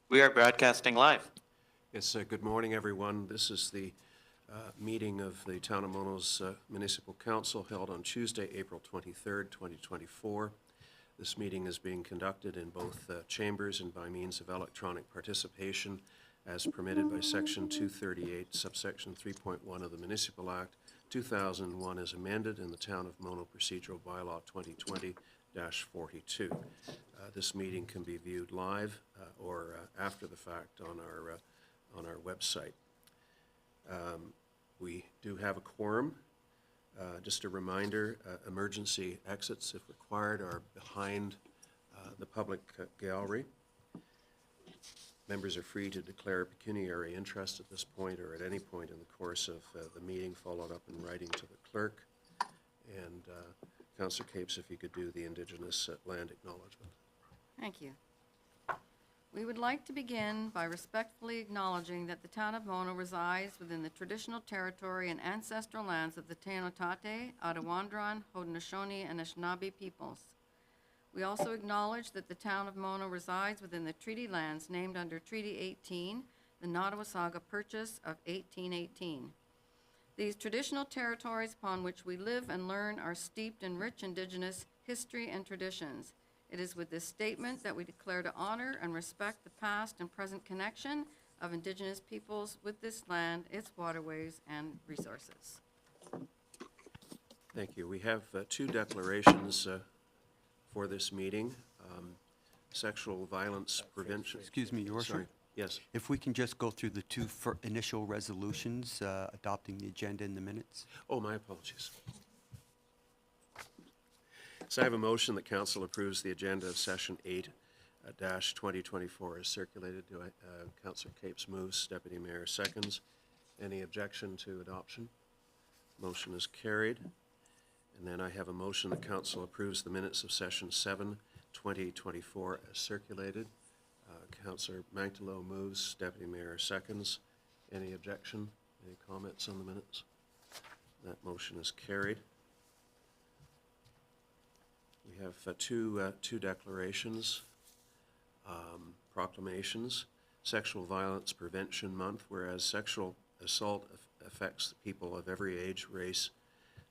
We are broadcasting live. Yes, good morning, everyone. This is the meeting of the Town of Mono's Municipal Council held on Tuesday, April 23rd, 2024. This meeting is being conducted in both chambers and by means of electronic participation as permitted by Section 238, subsection 3.1 of the Municipal Act 2001 as amended in the Town of Mono Procedural Bylaw 2020-42. This meeting can be viewed live or after the fact on our website. We do have a quorum. Just a reminder, emergency exits, if required, are behind the public gallery. Members are free to declare pecuniary interest at this point or at any point in the course of the meeting, followed up in writing to the clerk. And Councillor Capes, if you could do the Indigenous land acknowledgement. Thank you. We would like to begin by respectfully acknowledging that the Town of Mono resides within the traditional territory and ancestral lands of the Teanotate, Arawandran, Haudenosaunee, and Anishinaabe peoples. We also acknowledge that the Town of Mono resides within the treaty lands named under Treaty 18, the Nottawasaga Purchase of 1818. These traditional territories upon which we live and learn are steeped in rich Indigenous history and traditions. It is with this statement that we declare to honor and respect the past and present connection of Indigenous peoples with this land, its waterways, and resources. Thank you. We have two declarations for this meeting. Sexual violence prevention. Excuse me, Your Worship. Sorry. Yes. If we can just go through the two initial resolutions, adopting the agenda in the minutes. Oh, my apologies. So I have a motion that Council approves the agenda of Session 8-2024 as circulated. Councillor Capes moves, Deputy Mayor seconds. Any objection to adoption? Motion is carried. And then I have a motion that Council approves the minutes of Session 7-2024 as circulated. Councillor Manctilo moves, Deputy Mayor seconds. Any objection? Any comments on the minutes? That motion is carried. We have two declarations, proclamations. Sexual Violence Prevention Month, whereas sexual assault affects people of every age, race,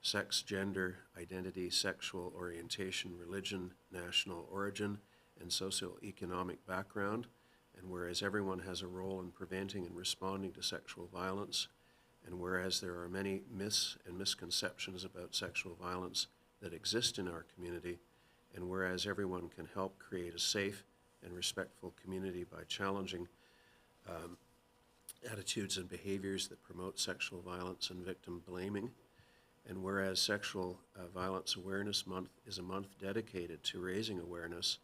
sex, gender, identity, sexual orientation, religion, national origin, and socioeconomic background, and whereas everyone has a role in preventing and responding to sexual violence, and whereas there are many myths and misconceptions about sexual violence that exist in our community, and whereas everyone can help create a safe and respectful community by challenging attitudes and behaviors that promote sexual violence and victim blaming, and whereas Sexual Violence Awareness Month is a month dedicated to raising awareness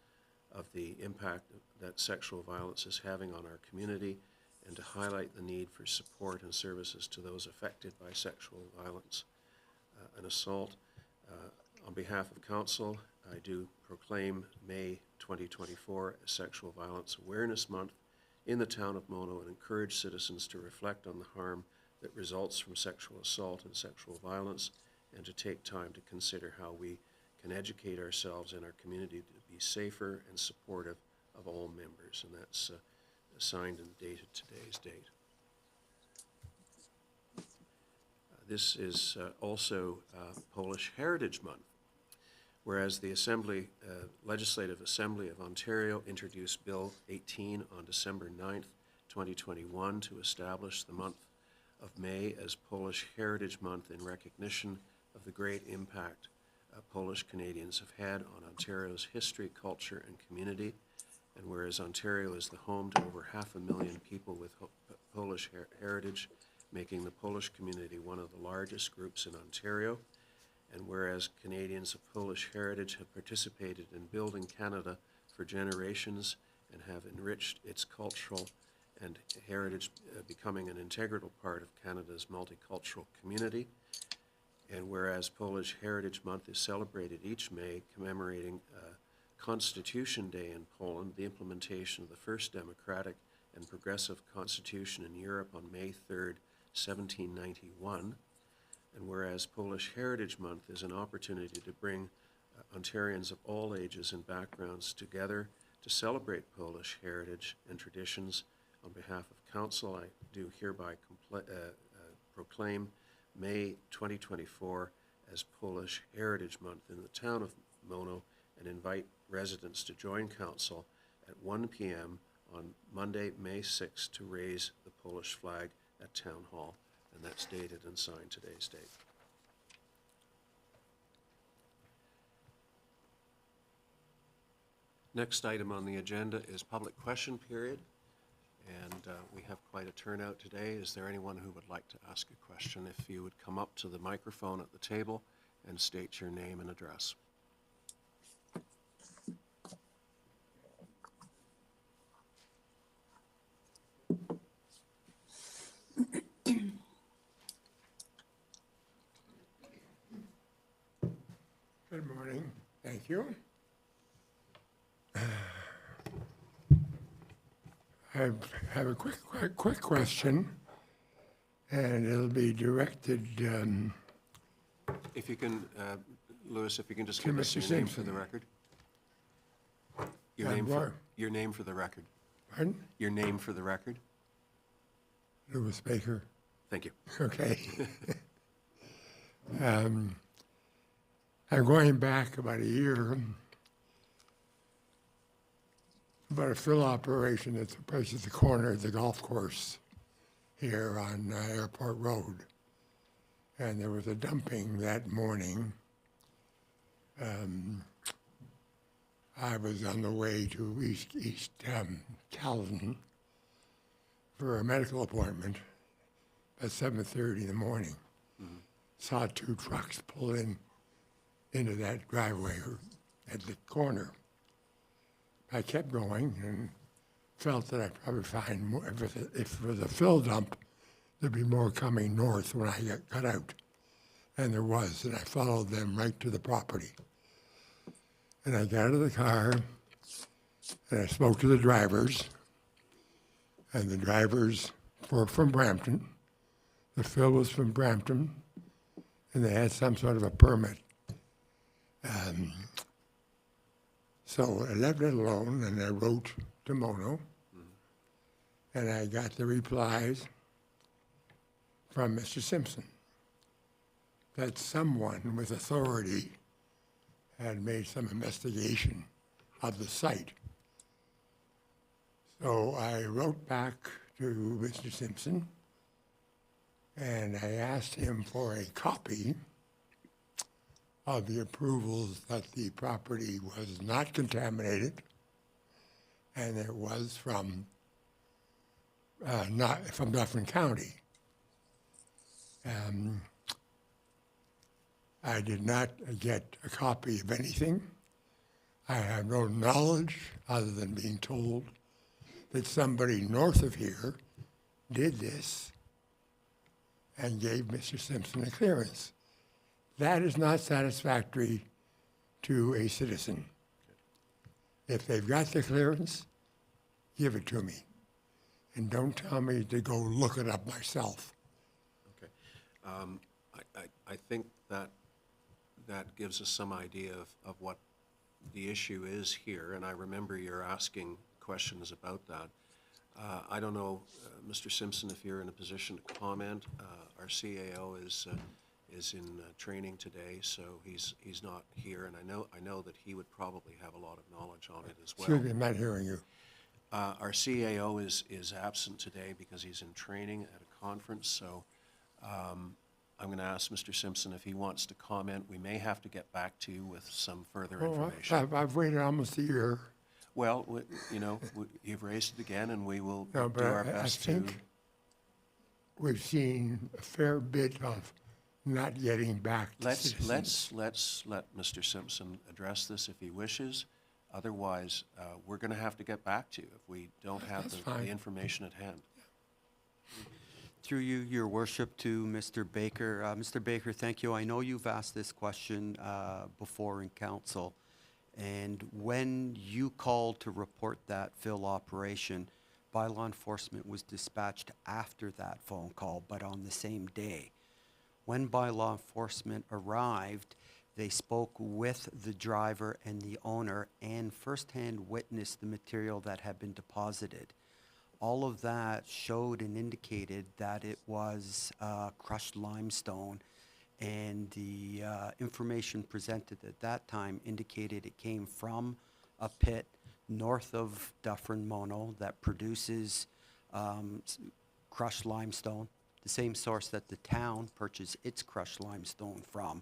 of the impact that sexual violence is having on our community and to highlight the need for support and services to those affected by sexual violence and assault. On behalf of Council, I do proclaim May 2024 as Sexual Violence Awareness Month in the Town of Mono and encourage citizens to reflect on the harm that results from sexual assault and sexual violence, and to take time to consider how we can educate ourselves and our community to be safer and supportive of all members. And that's signed and dated today's date. This is also Polish Heritage Month, whereas the Legislative Assembly of Ontario introduced Bill 18 on December 9th, 2021 to establish the month of May as Polish Heritage Month in recognition of the great impact Polish Canadians have had on Ontario's history, culture, and community. And whereas Ontario is the home to over 500,000 people with Polish heritage, making the Polish community one of the largest groups in Ontario, and whereas Canadians of Polish heritage have participated in building Canada for generations and have enriched its cultural and heritage, becoming an integral part of Canada's multicultural community. And whereas Polish Heritage Month is celebrated each May, commemorating Constitution Day in Poland, the implementation of the first democratic and progressive constitution in Europe on May 3rd, 1791. And whereas Polish Heritage Month is an opportunity to bring Ontarians of all ages and backgrounds together to celebrate Polish heritage and traditions. On behalf of Council, I do hereby proclaim May 2024 as Polish Heritage Month in the town of Mono and invite residents to join Council at 1 p.m. on Monday, May 6th to raise the Polish flag at Town Hall. And that's dated and signed today's date. Next item on the agenda is public question period. And we have quite a turnout today. Is there anyone who would like to ask a question? If you would come up to the microphone at the table and state your name and address. Good morning. Thank you. I have a quick question, and it'll be directed If you can, Louis, if you can just To give us Mr. your name for Simpson. the record. Laura. Your name for the record. Pardon? Your name for the record. Louis Baker. Thank you. Okay. I'm going back about a year, about a fill operation that took place at the corner of the golf course here on Airport Road. And there was a dumping that morning. I was on the way to East Caledon for a medical appointment at 7:30 in the morning. Saw two trucks pull into that driveway at the corner. I kept going and felt that I'd probably find more, if it was a fill dump, there'd be more coming north when I got out. And there was, and I followed them right to the property. And I got out of the car, and I spoke to the drivers, and the drivers were from Brampton. The fill was from Brampton, and they had some sort of a permit. So I left it alone, and I wrote to Mono, and I got the replies from Mr. Simpson that someone with authority had made some investigation of the site. So I wrote back to Mr. Simpson, and I asked him for a copy of the approvals that the property was not contaminated, and it was from not from Dufferin County. I did not get a copy of anything. I have no knowledge other than being told that somebody north of here did this and gave Mr. Simpson a clearance. That is not satisfactory to a citizen. If they've got the clearance, give it to me. And don't tell me to go look it up myself. Okay. I think that gives us some idea of what the issue is here, and I remember you're asking questions about that. I don't know, Mr. Simpson, if you're in a position to comment. Our CAO is in training today, so he's not here, and I know that he would probably have a lot of knowledge on it as well. Excuse me, I'm not hearing you. Our CAO is absent today because he's in training at a conference, so I'm going to ask Mr. Simpson if he wants to comment. We may have to get back to you with some further information. I've waited almost a year. Well, you've raised it again, and we will No, do but our I best to. think we've seen a fair bit of not getting back to citizens. Let's let Mr. Simpson address this if he wishes. Otherwise, we're going to have to get back to you if we don't have That's the fine. information at hand. Through you, Your Worship, to Mr. Baker. Mr. Baker, thank you. I know you've asked this question before in council, and when you called to report that fill operation, bylaw enforcement was dispatched after that phone call, but on the same day. When bylaw enforcement arrived, They spoke with the driver and the owner and firsthand witnessed the material that had been deposited. All of that showed and indicated that it was crushed limestone, and the information presented at that time indicated it came from a pit north of Dufferin Mono that produces crushed limestone, the same source that the town purchased its crushed limestone from.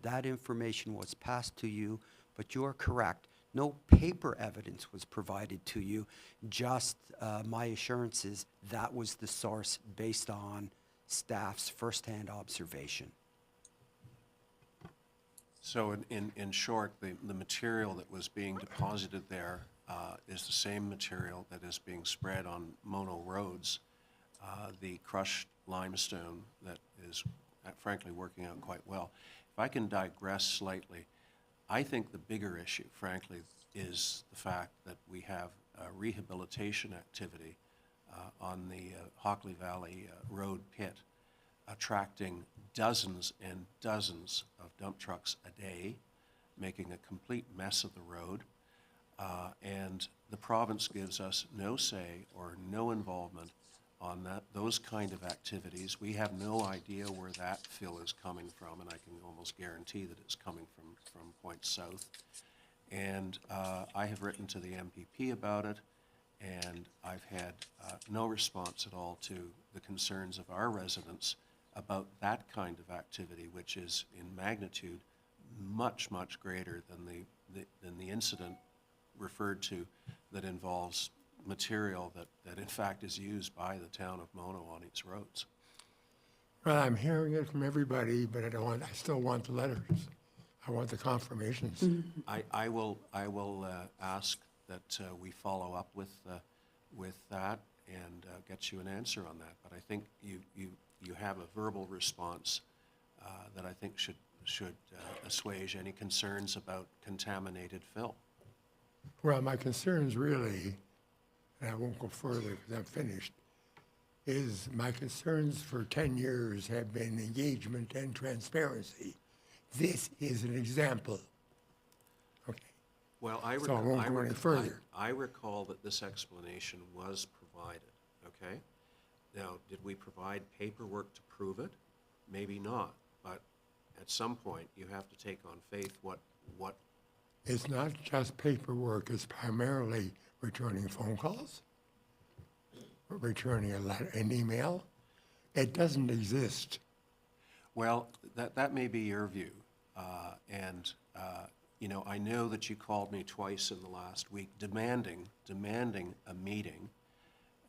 That information was passed to you, but you are correct. No paper evidence was provided to you, just my assurances that was the source based on staff's firsthand observation. So in short, the material that was being deposited there is the same material that is being spread on Mono roads. The crushed limestone that is frankly working out quite well. If I can digress slightly, I think the bigger issue, frankly, is the fact that we have rehabilitation activity on the Hockley Valley Road pit, attracting dozens and dozens of dump trucks a day, making a complete mess of the road. And the province gives us no say or no involvement on those kind of activities. We have no idea where that fill is coming from, and I can almost guarantee that it's coming from points south. And I have written to the MPP about it, and I've had no response at all to the concerns of our residents about that kind of activity, which is in magnitude much, much greater than the incident referred to that involves material that in fact is used by the town of Mono on its roads. Well, I'm hearing it from everybody, but I still want the letters. I want the confirmations. I will ask that we follow up with that and get you an answer on that. But I think you have a verbal response that I think should assuage any concerns about contaminated fill. Well, my concerns really, and I won't go further because I'm finished, is my concerns for 10 years have been engagement and transparency. This is an example. Okay. Well, I won't go any further. I recall that this explanation was provided, okay? Now, did we provide paperwork to prove it? Maybe not, but at some point you have to take on faith what It's not just paperwork, it's primarily returning phone calls, returning a letter, an email. It doesn't exist. Well, that may be your view, you know, I know that you called me twice in the last week demanding a meeting,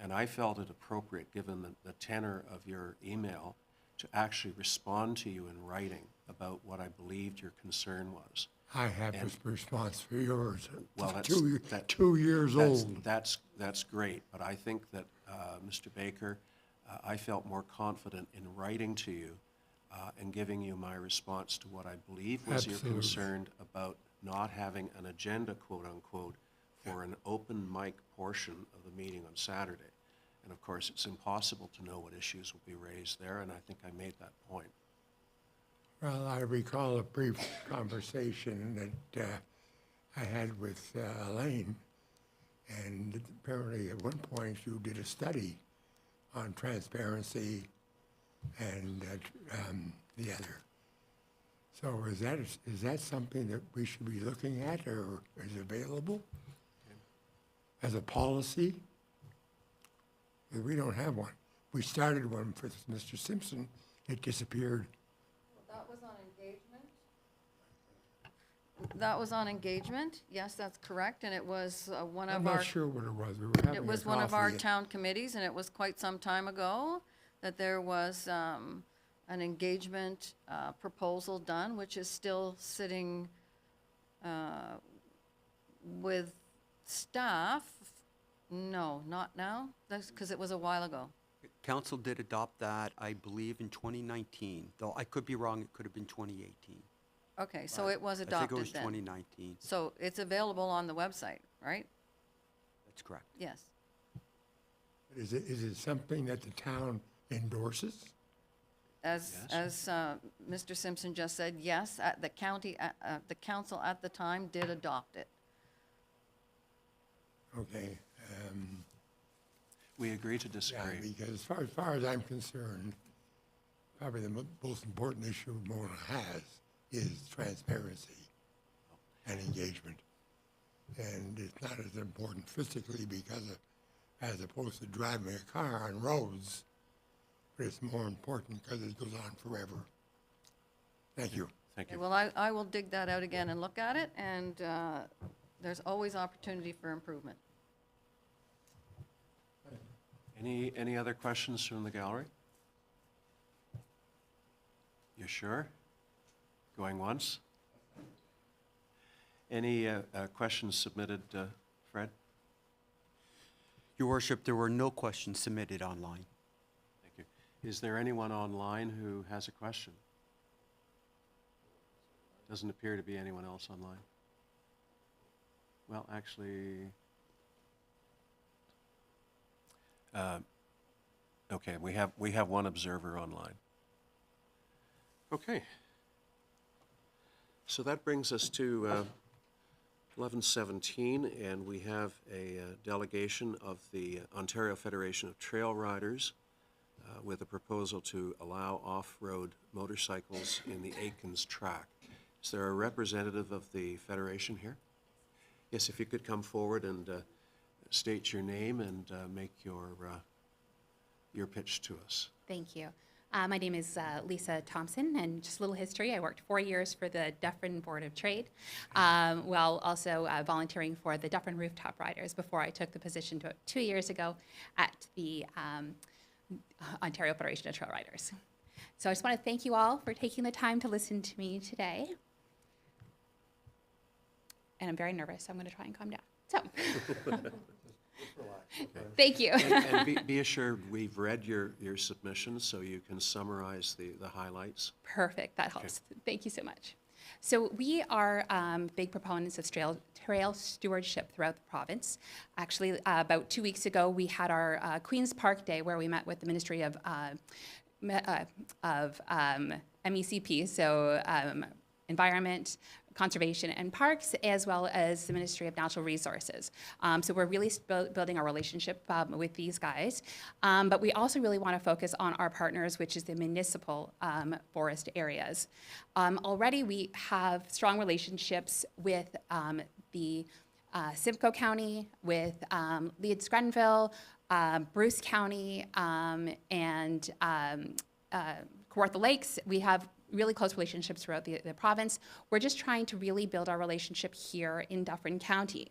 and I felt it appropriate, given the tenor of your email, to actually respond to you in writing about what I believed your concern was. I have a response for yours. Well, It's that's 2 years old. That's great, but I think that, Mr. Baker, I felt more confident in writing to you and giving you my response to what I believe was your Absolutely. concern about not having an agenda, quote unquote, for an open mic portion of the meeting on Saturday. And of course, it's impossible to know what issues will be raised there, and I think I made that point. Well, I recall a brief conversation that I had with Elaine, and apparently at one point you did a study on transparency and the other. So is that something that we should be looking at or is available as a policy? We don't have one. We started one for Mr. Simpson. It disappeared. That was on engagement. That was on engagement, yes, that's correct, and it was one I'm of our. not sure what it was. We were having It was a one of our coffee. town committees, and it was quite some time ago that there was an engagement proposal done, which is still sitting with staff. No, not now. That's because it was a while ago. Council did adopt that, I believe, in 2019, though I could be wrong, it could have been 2018. Okay, so it was I think adopted it was then. 2019, So it's available on the website, right? that's correct. Yes. Is it something that the town endorses? as Mr. Simpson just said, yes, the council at the time did adopt it. Okay. We agree to Yeah, disagree. because as far as I'm concerned, probably the most important issue Mona has is transparency and engagement. And it's not as important physically as opposed to driving a car on roads, but it's more important because it goes on forever. Thank you. Thank Okay, you. well, I will dig that out again and look at it, and there's always opportunity for improvement. Any other questions from the gallery? You sure? Going once? Any questions submitted, Fred? Your worship, there were no questions submitted online. Thank you. Is there anyone online who has a question? Doesn't appear to be anyone else online. Well, actually, okay, we have one observer online. Okay. So that brings us to 11:17, and we have a delegation of the Ontario Federation of Trail Riders with a proposal to allow off-road motorcycles in the Aikens track. Is there a representative of the Federation here? Yes, if you could come forward and state your name and make your pitch to us. Thank you. My name is Lisa Thompson, and just a little history. I worked 4 years for the Deferred Board of Trade, while also volunteering for the Deferred Rooftop Riders before I took the position 2 years ago at the Ontario Federation of Trail Riders. So I just want to thank you all for taking the time to listen to me today. And I'm very nervous, so I'm going to try and calm down. So, thank you. And be assured, we've read your submission, so you can summarize the highlights. Perfect, that helps. Thank you so much. So we are big proponents of trail stewardship throughout the province. Actually, about 2 weeks ago, we had our Queen's Park Day where we met with the Ministry of MECP, so Environment, Conservation and Parks, as well as the Ministry of Natural Resources. So we're really building our relationship with these guys. But we also really want to focus on our partners, which is the municipal forest areas. Already we have strong relationships with the Simcoe County, with Leeds-Grenville, Bruce County, and Kawartha Lakes. We have really close relationships throughout the province. We're just trying to really build our relationship here in Dufferin County.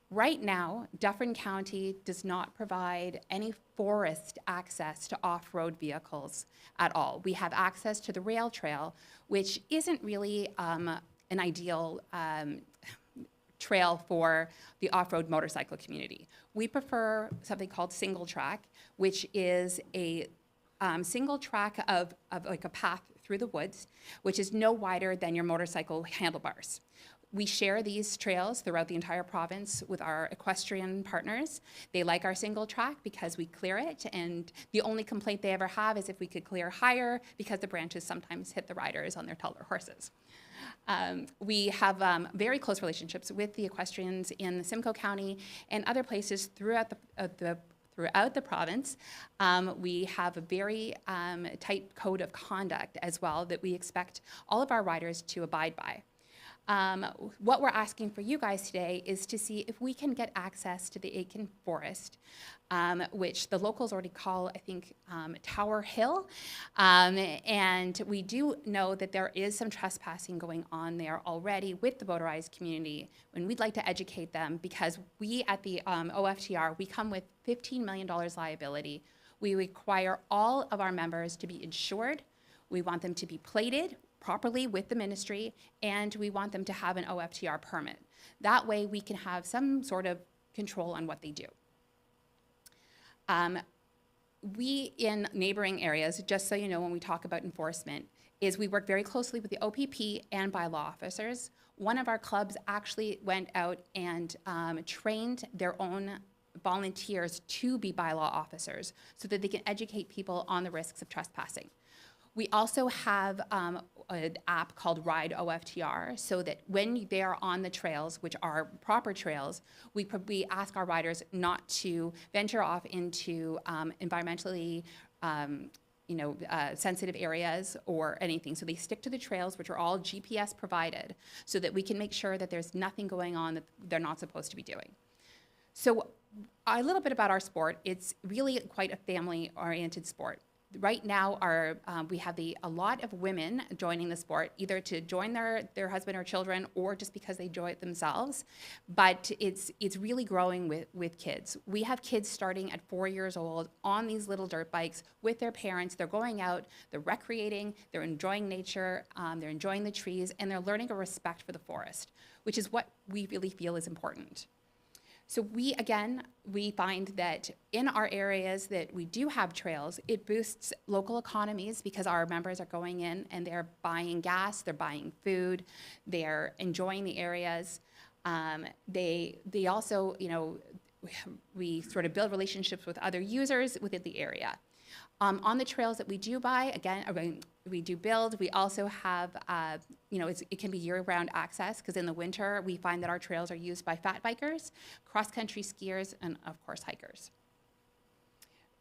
Right now, Dufferin County does not provide any forest access to off-road vehicles at all. We have access to the rail trail, which isn't really an ideal trail for the off-road motorcycle community. We prefer something called single track, which is a single track of like a path through the woods, which is no wider than your motorcycle handlebars. We share these trails throughout the entire province with our equestrian partners. They like our single track because we clear it, and the only complaint they ever have is if we could clear higher because the branches sometimes hit the riders on their taller horses. We have very close relationships with the equestrians in the Simcoe County and other places throughout the province. We have a very tight code of conduct as well that we expect all of our riders to abide by. What we're asking for you guys today is to see if we can get access to the Aitken Forest, which the locals already call, I think, Tower Hill. And we do know that there is some trespassing going on there already with the motorized community, and we'd like to educate them because we at the OFTR, we come with $15 million liability. We require all of our members to be insured. We want them to be plated properly with the ministry, and we want them to have an OFTR permit. That way we can have some sort of control on what they do. We in neighboring areas, just so you know, when we talk about enforcement, is we work very closely with the OPP and bylaw officers. One of our clubs actually went out and trained their own volunteers to be bylaw officers so that they can educate people on the risks of trespassing. We also have an app called Ride OFTR, so that when they are on the trails, which are proper trails, we ask our riders not to venture off into environmentally sensitive areas or anything. So they stick to the trails, which are all GPS provided, so that we can make sure that there's nothing going on that they're not supposed to be doing. So a little bit about our sport. It's really quite a family-oriented sport. Right now, we have a lot of women joining the sport, either to join their husband or children, or just because they enjoy it themselves. But it's really growing with kids. We have kids starting at 4 years old on these little dirt bikes with their parents. They're going out, they're recreating, they're enjoying nature, they're enjoying the trees, and they're learning a respect for the forest, which is what we really feel is important. So we find that in our areas that we do have trails, it boosts local economies because our members are going in and they're buying gas, they're buying food, they're enjoying the areas. They also, we sort of build relationships with other users within the area. On the trails that we do we do build, we also have, it can be year-round access, because in the winter, we find that our trails are used by fat bikers, cross-country skiers, and of course, hikers.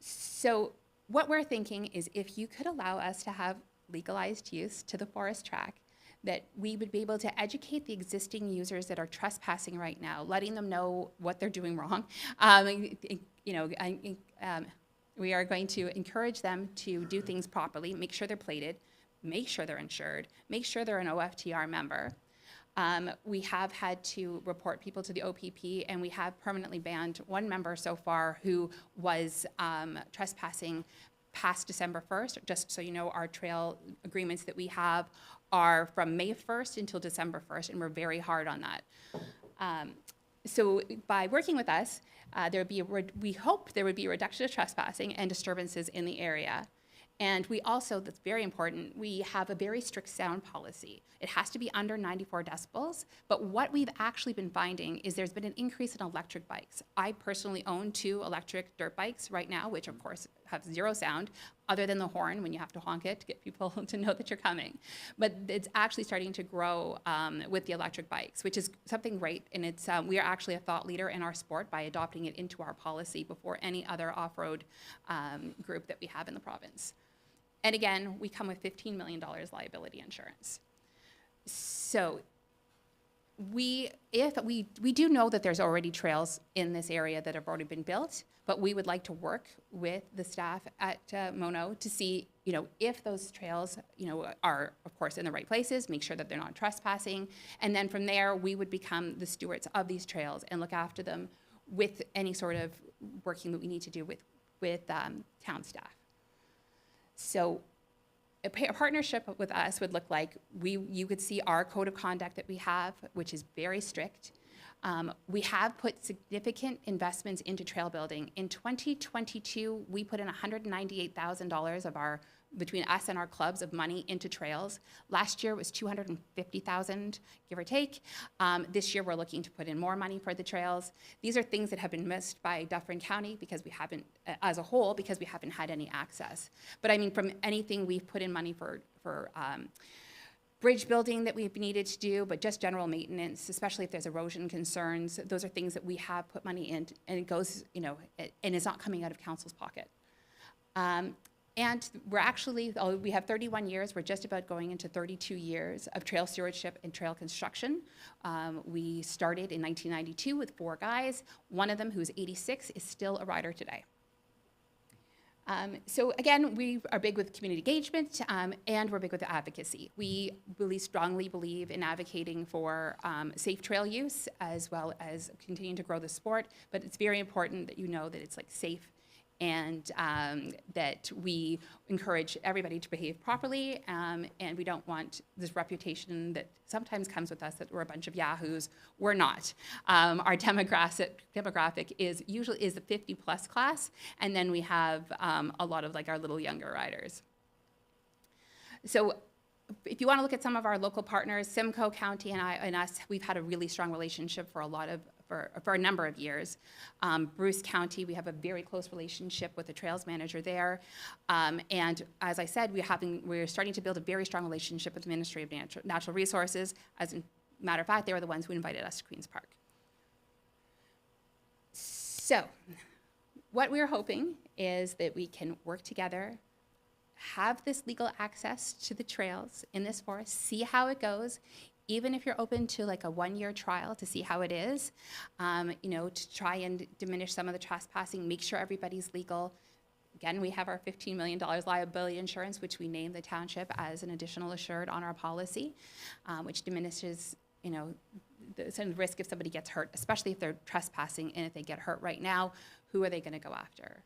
So what we're thinking is if you could allow us to have legalized use to the forest track, that we would be able to educate the existing users that are trespassing right now, letting them know what they're doing wrong. We are going to encourage them to do things properly, make sure they're plated, make sure they're insured, make sure they're an OFTR member. We have had to report people to the OPP, and we have permanently banned one member so far who was trespassing past December 1st. Just so you know, our trail agreements that we have are from May 1st until December 1st, and we're very hard on that. So by working with us, we hope there would be a reduction of trespassing and disturbances in the area. And we also, that's very important, we have a very strict sound policy. It has to be under 94 decibels, but what we've actually been finding is there's been an increase in electric bikes. I personally own 2 electric dirt bikes right now, which of course have 0 sound, other than the horn when you have to honk it to get people to know that you're coming. But it's actually starting to grow with the electric bikes, which is something great, and it's we are actually a thought leader in our sport by adopting it into our policy before any other off-road group that we have in the province. And again, we come with $15 million liability insurance. So we do know that there's already trails in this area that have already been built, but we would like to work with the staff at Mono to see, if those trails, are of course in the right places, make sure that they're not trespassing, and then from there we would become the stewards of these trails and look after them with any sort of working that we need to do with town staff. So a partnership with us would look like you could see our code of conduct that we have, which is very strict. We have put significant investments into trail building. In 2022, we put in $198,000 of between us and our clubs of money into trails. Last year was $250,000, give or take. This year we're looking to put in more money for the trails. These are things that have been missed by Dufferin County because we haven't, as a whole, because we haven't had any access. But I mean, from anything we've put in money for bridge building that we've needed to do, but just general maintenance, especially if there's erosion concerns. Those are things that we have put money in, and it goes, and it's not coming out of council's pocket. And we're actually, we have 31 years, we're just about going into 32 years of trail stewardship and trail construction. We started in 1992 with 4 guys. One of them, who's 86, is still a rider today. So again, we are big with community engagement, and we're big with advocacy. We really strongly believe in advocating for safe trail use, as well as continuing to grow the sport, but it's very important that you know that it's safe, and that we encourage everybody to behave properly, and we don't want this reputation that sometimes comes with us that we're a bunch of yahoos. We're not. Our demographic is usually the 50-plus class, and then we have a lot of our little younger riders. So if you want to look at some of our local partners, Simcoe County and us, we've had a really strong relationship for a lot of for a number of years. Bruce County, we have a very close relationship with the trails manager there. And as I said, we're starting to build a very strong relationship with the Ministry of Natural Resources. As a matter of fact, they were the ones who invited us to Queen's Park. So what we're hoping is that we can work together, have this legal access to the trails in this forest, see how it goes, even if you're open to like a 1-year trial to see how it is, you know, to try and diminish some of the trespassing, make sure everybody's legal. Again, we have our $15 million liability insurance, which we name the township as an additional assured on our policy, which diminishes, you know, the risk if somebody gets hurt, especially if they're trespassing, and if they get hurt right now, who are they going to go after?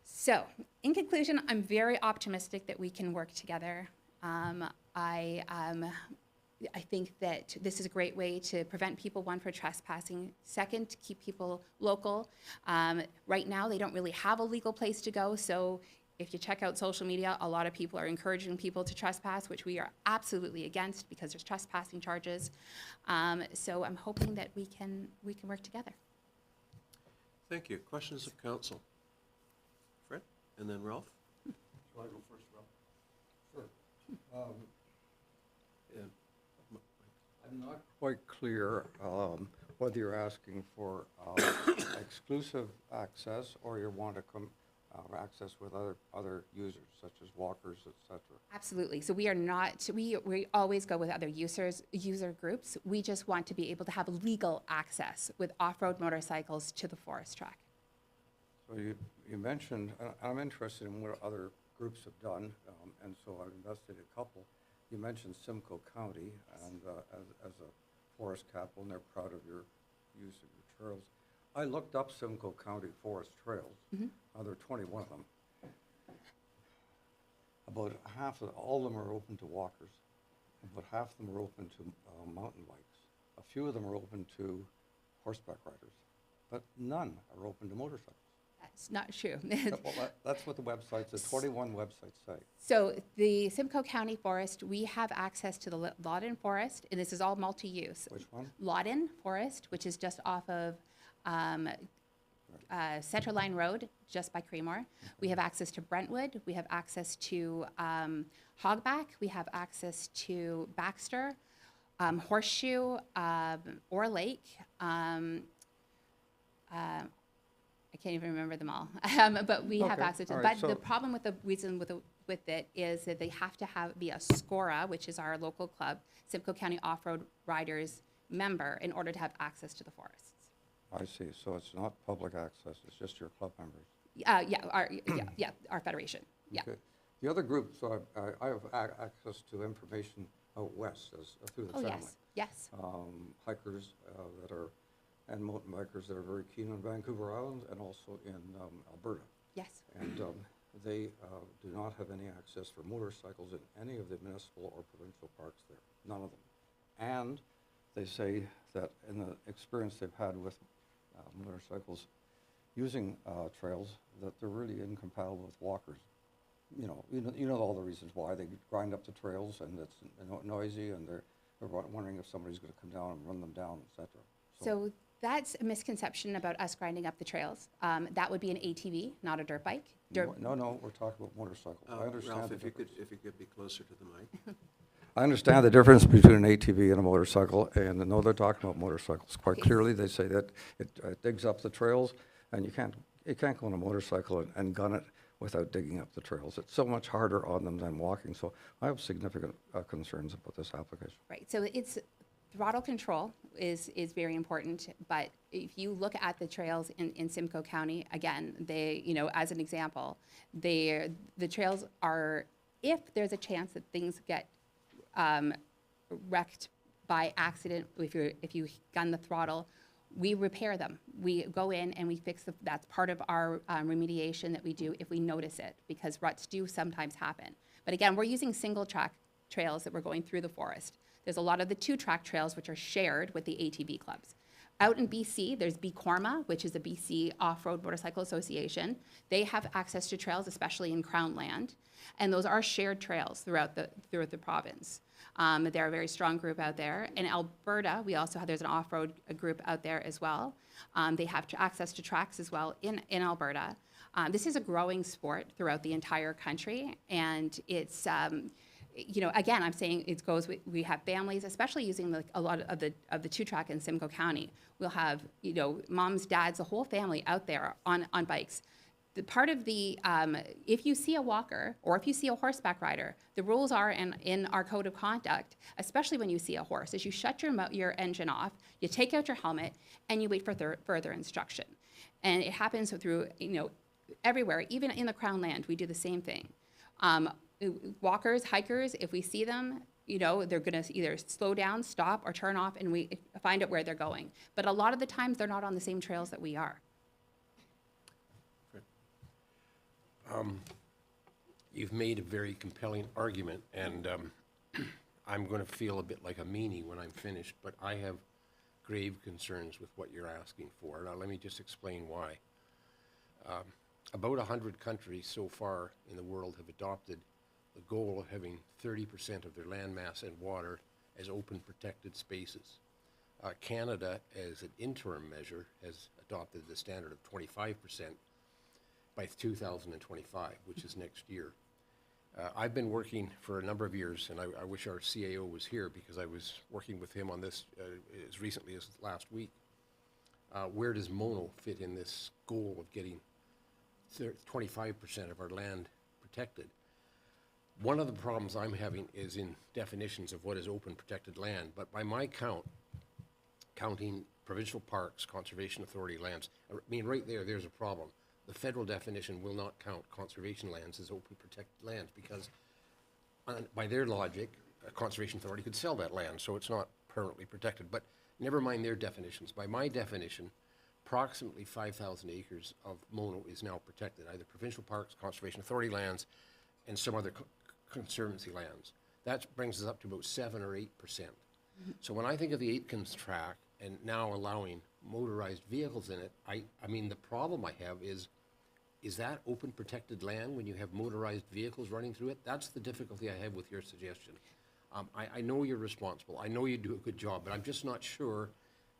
So, in conclusion, I'm very optimistic that we can work together. I think that this is a great way to prevent people, one, for trespassing, second, to keep people local. Right now, they don't really have a legal place to go, so if you check out social media, a lot of people are encouraging people to trespass, which we are absolutely against because there's trespassing charges. So I'm hoping that we can work together. Thank you. Questions of council? Fred, and then Ralph? Do you want to go first, Ralph? Sure. Yeah. I'm not quite clear whether you're asking for exclusive access or you want to come access with other users, such as walkers, et cetera. Absolutely. So we are not, we always go with other user groups. We just want to be able to have legal access with off-road motorcycles to the forest track. So you mentioned, I'm interested in what other groups have done, and so I've investigated a couple. You mentioned Simcoe County and as a forest capital, and they're proud of your use of your trails. I looked up Simcoe County forest trails. Mm-hmm. There are 21 of them. About half of all of them are open to walkers. About half of them are open to mountain bikes. A few of them are open to horseback riders, but none are open to motorcycles. That's not true. Well, that's what the websites, the 21 websites say. So the Simcoe County Forest, we have access to the Loudon Forest, and this is all multi-use. Which one? Loudon Forest, which is just off of Centre Line Road, just by Creemore. We have access to Brentwood. We have access to Hogback. We have access to Baxter, Horseshoe, Ore Lake. I can't even remember them all, but we have Okay, access to. all But right, so- the problem with the reason with it is that they have to be a SCORA, which is our local club, Simcoe County Off-Road Riders member, in order to have access to the forests. I see. So it's not public access. It's just your club members. Our federation. Yeah. Okay. The other group, so I have access to information out west through the Oh, family. yes. Hikers that are, and mountain bikers that are very keen on Vancouver Island and also in Alberta. Yes. And they do not have any access for motorcycles in any of the municipal or provincial parks there, none of them. And they say that in the experience they've had with motorcycles using trails, that they're really incompatible with walkers. You know all the reasons why. They grind up the trails and it's noisy, and they're wondering if somebody's going to come down and run them down, et cetera. So that's a misconception about us grinding up the trails. That would be an ATV, not a dirt bike. No, we're talking about motorcycles. I understand Ralph, the if you difference. could be closer to the mic. I understand the difference between an ATV and a motorcycle, and I know they're talking about motorcycles quite Okay. clearly. They say that it digs up the trails, and you can't go on a motorcycle and gun it without digging up the trails. It's so much harder on them than walking. So I have significant concerns about this application. Right, so it's throttle control is very important, but if you look at the trails in Simcoe County, again, they, as an example, the trails are, if there's a chance that things get wrecked by accident, if you gun the throttle, we repair them. We go in and we fix that's part of our remediation that we do if we notice it, because ruts do sometimes happen. But again, we're using single track trails that we're going through the forest. There's a lot of the 2-track trails which are shared with the ATV clubs. Out in BC, there's BCORMA, which is a BC Off-Road Motorcycle Association. They have access to trails, especially in Crown land, and those are shared trails throughout the province. They're a very strong group out there. In Alberta, we also have, there's an off-road group out there as well. They have access to tracks as well in Alberta. This is a growing sport throughout the entire country, and it's, you know, again, I'm saying it goes, we have families, especially using like a lot of the two-track in Simcoe County. We'll have, you know, moms, dads, the whole family out there on bikes. The part of the, if you see a walker or if you see a horseback rider, the rules are in our code of conduct, especially when you see a horse, is you shut your engine off, you take out your helmet, and you wait for further instruction. And it happens through, you know, everywhere, even in the Crown Land, we do the same thing. Walkers, hikers, if we see them, you know, they're going to either slow down, stop, or turn off, and we find out where they're going. But a lot of the times, they're not on the same trails that we are. You've made a very compelling argument, and I'm going to feel a bit like a meanie when I'm finished, but I have grave concerns with what you're asking for. Now, let me just explain why. About 100 countries so far in the world have adopted the goal of having 30% of their land mass and water as open protected spaces. Canada, as an interim measure, has adopted the standard of 25% by 2025, which is next year. I've been working for a number of years, and I wish our CAO was here because I was working with him on this as recently as last week. Where does Mono fit in this goal of getting 25% of our land protected? One of the problems I'm having is in definitions of what is open protected land, but by my count, counting provincial parks, conservation authority lands, I mean, right there, there's a problem. The federal definition will not count conservation lands as open protected lands because by their logic, a conservation authority could sell that land, so it's not permanently protected. But never mind their definitions. By my definition, approximately 5,000 acres of Mono is now protected, either provincial parks, conservation authority lands, and some other conservancy lands. That brings us up to about 7 or 8%. So when I think of the Aitken's track and now allowing motorized vehicles in it, I mean, the problem I have is that open protected land when you have motorized vehicles running through it? That's the difficulty I have with your suggestion. I know you're responsible. I know you do a good job, but I'm just not sure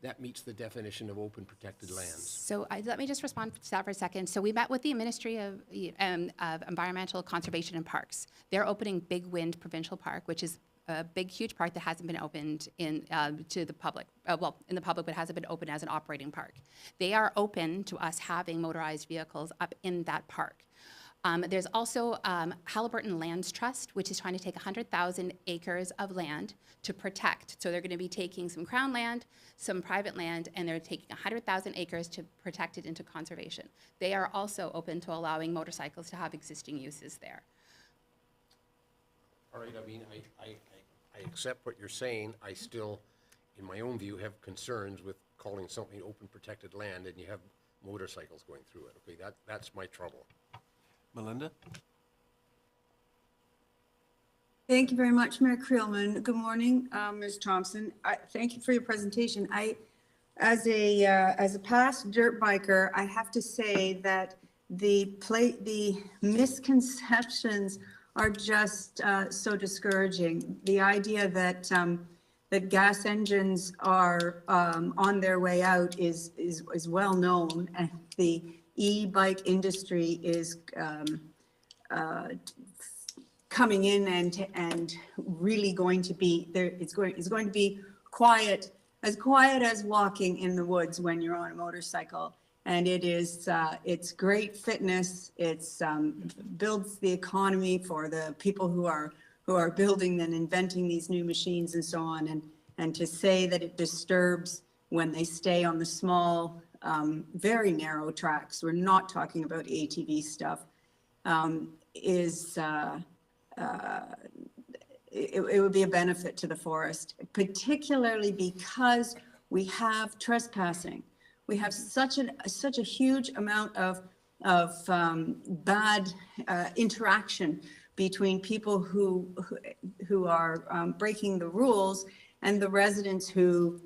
that meets the definition of open protected lands. So let me just respond to that for a second. So we met with the Ministry of Environmental Conservation and Parks. They're opening Big Wind Provincial Park, which is a big, huge park that hasn't been opened to the public. Well, in the public, but hasn't been opened as an operating park. They are open to us having motorized vehicles up in that park. There's also Halliburton Lands Trust, which is trying to take 100,000 acres of land to protect. So they're going to be taking some Crown land, some private land, and they're taking 100,000 acres to protect it into conservation. They are also open to allowing motorcycles to have existing uses there. All right, I mean, I accept what you're saying. I still, in my own view, have concerns with calling something open protected land and you have motorcycles going through it. Okay, that's my trouble. Melinda? Thank you very much, Mayor Creelman. Good morning, Ms. Thompson. Thank you for your presentation. As a past dirt biker, I have to say that the misconceptions are just so discouraging. The idea that that gas engines are on their way out is well known, and the e-bike industry is coming in and really going to be there. It's going to be quiet as walking in the woods when you're on a motorcycle. And it is, it's great fitness. It's builds the economy for the people who are building and inventing these new machines and so on. And to say that it disturbs when they stay on the small, very narrow tracks, we're not talking about ATV stuff, it would be a benefit to the forest, particularly because we have trespassing. We have such a huge amount of bad interaction between people who are breaking the rules and the residents who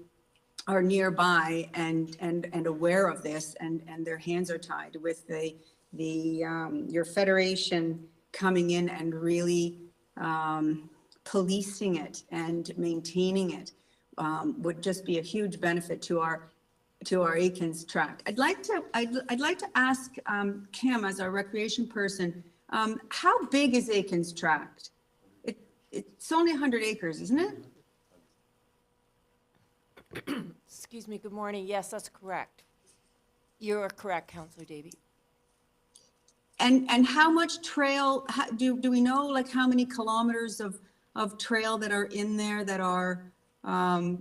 are nearby and aware of this, and their hands are tied with your federation coming in and really policing it and maintaining it would just be a huge benefit to our Aikens tract. I'd like to ask Kim, as our recreation person, how big is Aikens tract? It's only 100 acres, isn't it? Excuse me, good morning. Yes, that's correct. You're correct, Councillor Davy. And how much trail, do we know like how many kilometers of trail that are in there that are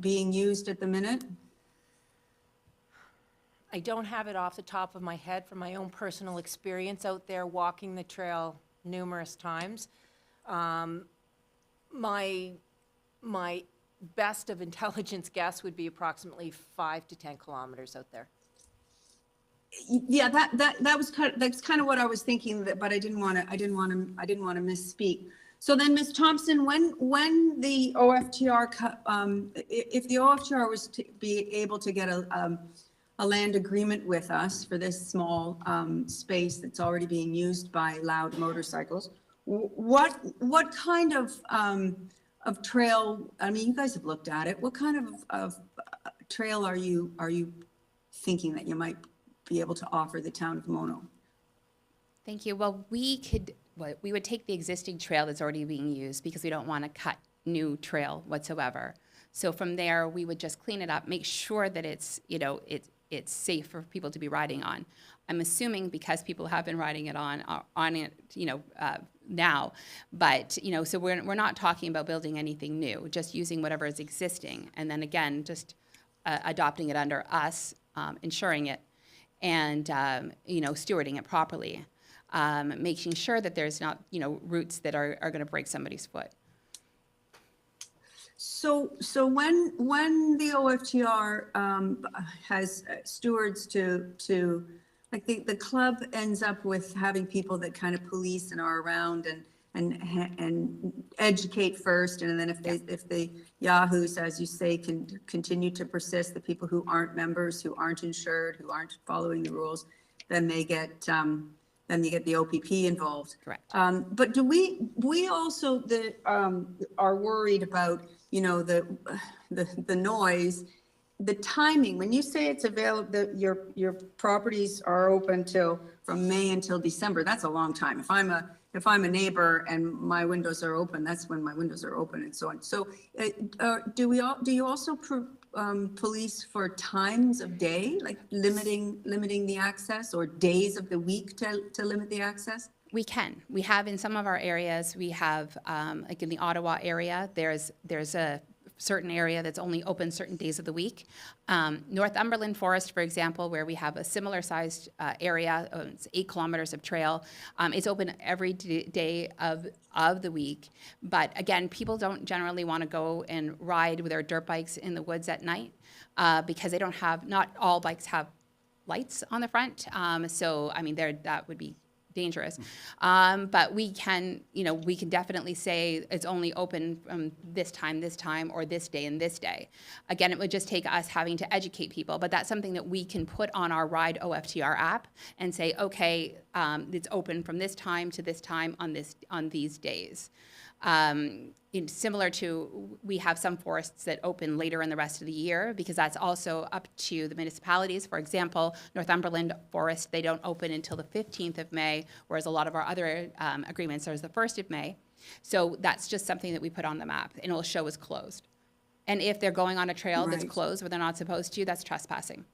being used at the minute? I don't have it off the top of my head from my own personal experience out there walking the trail numerous times. My best of intelligence guess would be approximately 5 to 10 kilometers out there. Yeah, that's kind of what I was thinking, but I didn't want to misspeak. So then, Ms. Thompson, when the OFTR, if the OFTR was to be able to get a land agreement with us for this small space that's already being used by loud motorcycles, what kind of trail? I mean, you guys have looked at it. What kind of trail are you thinking that you might be able to offer the town of Mono? Thank you. Well, we would take the existing trail that's already being used because we don't want to cut new trail whatsoever. So from there, we would just clean it up, make sure that it's safe for people to be riding on. I'm assuming because people have been riding it on it, now, but so we're not talking about building anything new, just using whatever is existing, and then again, just adopting it under us, ensuring it, and stewarding it properly, making sure that there's not roots that are going to break somebody's foot. So when the OFTR has stewards to like the club ends up with having people that kind of police and are around and educate first, and then if the yahoos, as you say, can continue to persist, the people who aren't members, who aren't insured, who aren't following the rules, then they get the OPP involved. Correct. But do we also are worried about the noise, the timing? When you say it's available, your properties are open from May until December. That's a long time. If I'm a neighbor and my windows are open, that's when my windows are open, and so on. So, do you also police for times of day, like limiting the access, or days of the week to limit the access? We can. We have in some of our areas. We have like in the Ottawa area. There's a certain area that's only open certain days of the week. Northumberland Forest, for example, where we have a similar sized area, it's 8 kilometers of trail. It's open every day of the week. But again, people don't generally want to go and ride with their dirt bikes in the woods at night because they don't have, not all bikes have lights on the front. So, I mean, that would be dangerous. But we can definitely say it's only open from this time, or this day and this day. Again, it would just take us having to educate people, but that's something that we can put on our Ride OFTR app and say, okay, it's open from this time to this time on these days. Similar to, we have some forests that open later in the rest of the year because that's also up to the municipalities. For example, Northumberland Forest, they don't open until the 15th of May, whereas a lot of our other agreements are the 1st of May. So that's just something that we put on the map, and it'll show as closed. And if they're going on a trail that's closed where they're not supposed to, that's trespassing.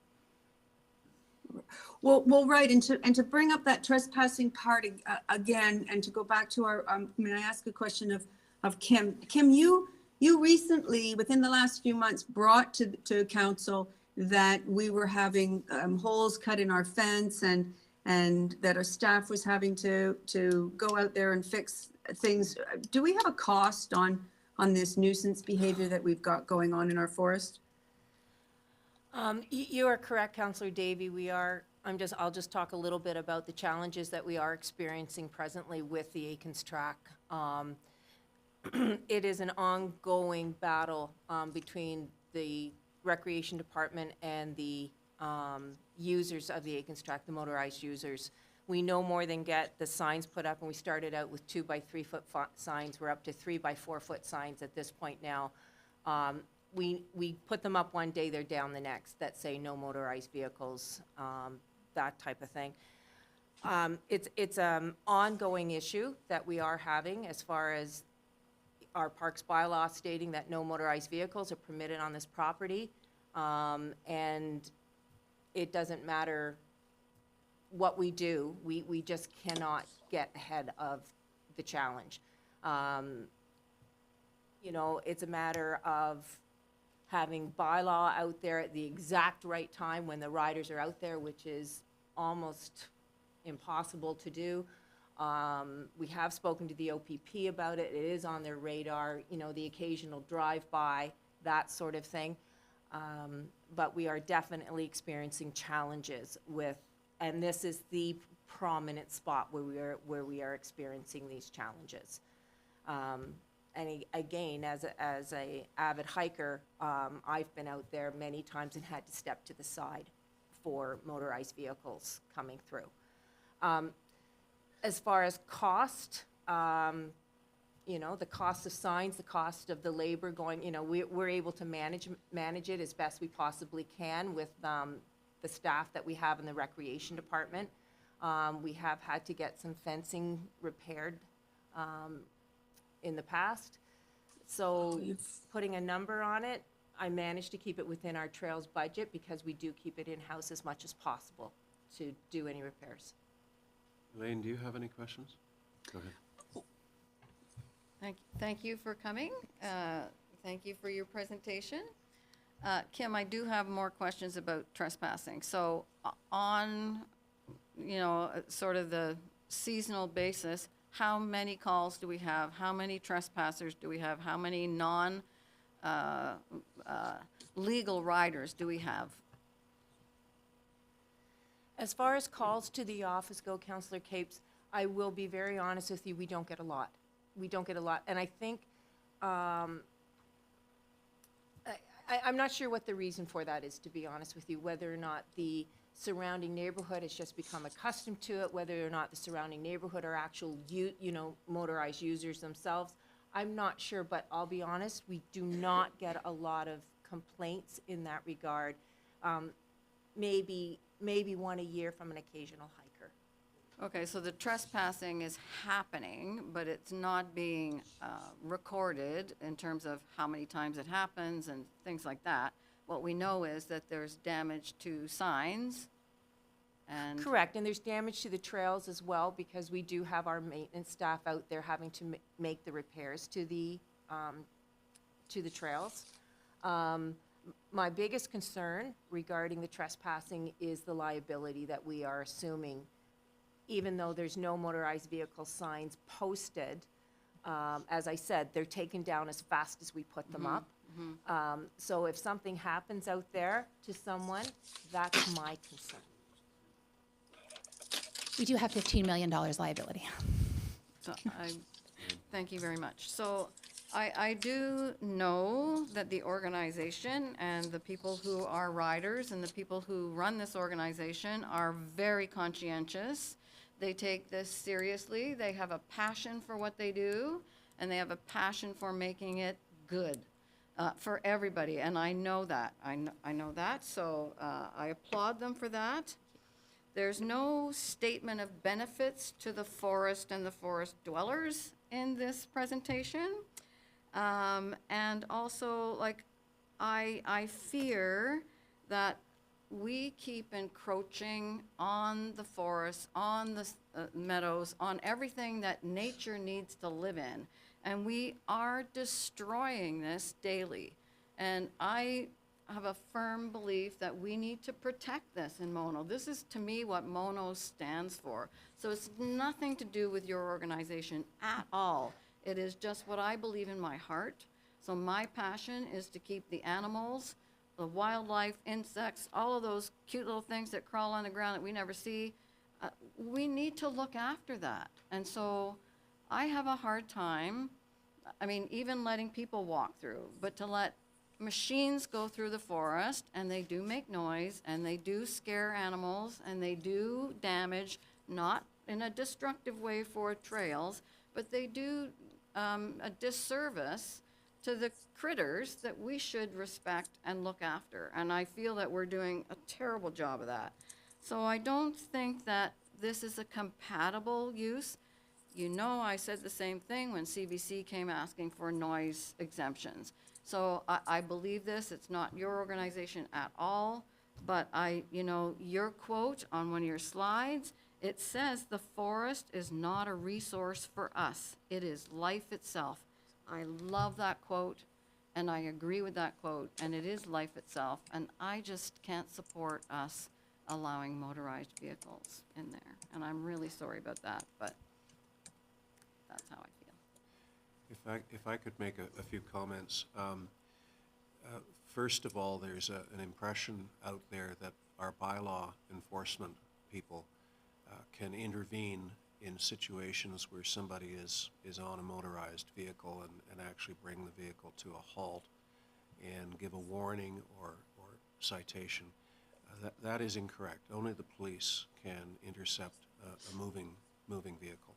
Well, right, and to bring up that trespassing part again, and to go back to our, may I ask a question of Kim? Kim, you recently, within the last few months, brought to council that we were having holes cut in our fence, and that our staff was having to go out there and fix things. Do we have a cost on this nuisance behavior that we've got going on in our forest? You are correct, Councillor Davy. I'll just talk a little bit about the challenges that we are experiencing presently with the Aikens tract. It is an ongoing battle between the Recreation Department and the users of the Aikens tract, the motorized users. we no more than get the signs put up, and we started out with 2 by 3 foot signs. We're up to 3 by 4 foot signs at this point now. We put them up one day, they're down the next, that say no motorized vehicles, that type of thing. It's an ongoing issue that we are having as far as our parks bylaw stating that no motorized vehicles are permitted on this property. And it doesn't matter what we do, we just cannot get ahead of the challenge. You know, it's a matter of having bylaw out there at the exact right time when the riders are out there, which is almost impossible to do. We have spoken to the OPP about it. It is on their radar, you know, the occasional drive-by, that sort of thing. But we are definitely experiencing challenges with, and this is the prominent spot where we are experiencing these challenges. And again, as a avid hiker, I've been out there many times and had to step to the side for motorized vehicles coming through. As far as cost, you know, the cost of signs, the cost of the labor going, you know, we're able to manage it as best we possibly can with the staff that we have in the recreation department. We have had to get some fencing repaired in the past. So putting a number on it, I managed to keep it within our trails budget because we do keep it in-house as much as possible to do any repairs. Elaine, do you have any questions? Go ahead. Thank you for coming. Thank you for your presentation. Kim, I do have more questions about trespassing. So on, you know, sort of the seasonal basis, how many calls do we have? How many trespassers do we have? How many legal riders do we have? As far as calls to the office go, Councillor Capes, I will be very honest with you, we don't get a lot. We don't get a lot. And I think, I'm not sure what the reason for that is, to be honest with you, whether or not the surrounding neighborhood has just become accustomed to it, whether or not the surrounding neighborhood are actual, you know, motorized users themselves. I'm not sure, but I'll be honest, we do not get a lot of complaints in that regard. Maybe one a year from an occasional hiker. Okay, so the trespassing is happening, but it's not being recorded in terms of how many times it happens and things like that. What we know is that there's damage to signs and... Correct, and there's damage to the trails as well because we do have our maintenance staff out there having to make the repairs to the trails. My biggest concern regarding the trespassing is the liability that we are assuming. Even though there's no motorized vehicle signs posted, as I said, they're taken down as fast as we put them up. So if something happens out there to someone, that's my concern. We do have $15 million liability. So thank you very much. So I do know that the organization and the people who are riders and the people who run this organization are very conscientious. They take this seriously. They have a passion for what they do, and they have a passion for making it good for everybody. And I know that. I know that. So I applaud them for that. There's no statement of benefits to the forest and the forest dwellers in this presentation. And also, like, I fear that we keep encroaching on the forests, on the meadows, on everything that nature needs to live in. And we are destroying this daily. And I have a firm belief that we need to protect this in Mono. This is, to me, what Mono stands for. So it's nothing to do with your organization at all. It is just what I believe in my heart. So my passion is to keep the animals, the wildlife, insects, all of those cute little things that crawl on the ground that we never see. We need to look after that. And so I have a hard time, I mean, even letting people walk through, but to let machines go through the forest, and they do make noise, and they do scare animals, and they do damage not in a destructive way for trails, but they do a disservice to the critters that we should respect and look after. And I feel that we're doing a terrible job of that. So I don't think that this is a compatible use. You know, I said the same thing when CBC came asking for noise exemptions. So I believe this, it's not your organization at all, but your quote on one of your slides, it says the forest is not a resource for us. It is life itself. I love that quote, and I agree with that quote, and it is life itself, and I just can't support us allowing motorized vehicles in there, and I'm really sorry about that, but that's how I feel. If I could make a few comments. First of all, there's an impression out there that our bylaw enforcement people can intervene in situations where somebody is on a motorized vehicle and actually bring the vehicle to a halt and give a warning or citation. That is incorrect. Only the police can intercept a moving vehicle.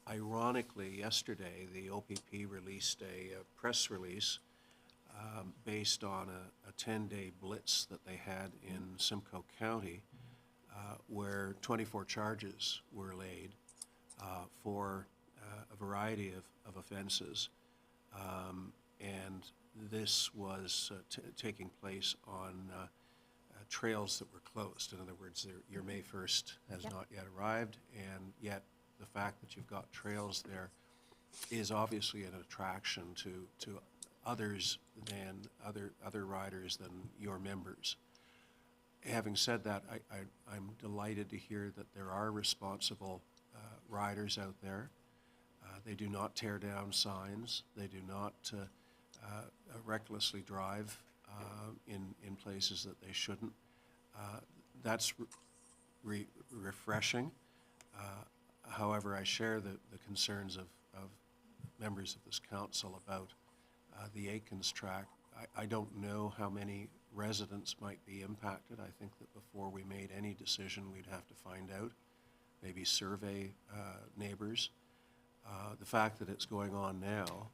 Ironically, yesterday, the OPP released a press release based on a 10-day blitz that they had in Simcoe County, where 24 charges were laid for a variety of offenses. And this was taking place on trails that were closed. In other words, your May 1st has not yet arrived, and yet the fact that you've got trails there is obviously an attraction to others than other riders than your members. Having said that, I'm delighted to hear that there are responsible riders out there. They do not tear down signs. They do not recklessly drive in places that they shouldn't. That's refreshing. However, I share the concerns of members of this council about the Aikens track. I don't know how many residents might be impacted. I think that before we made any decision, we'd have to find out, maybe survey neighbors. The fact that it's going on now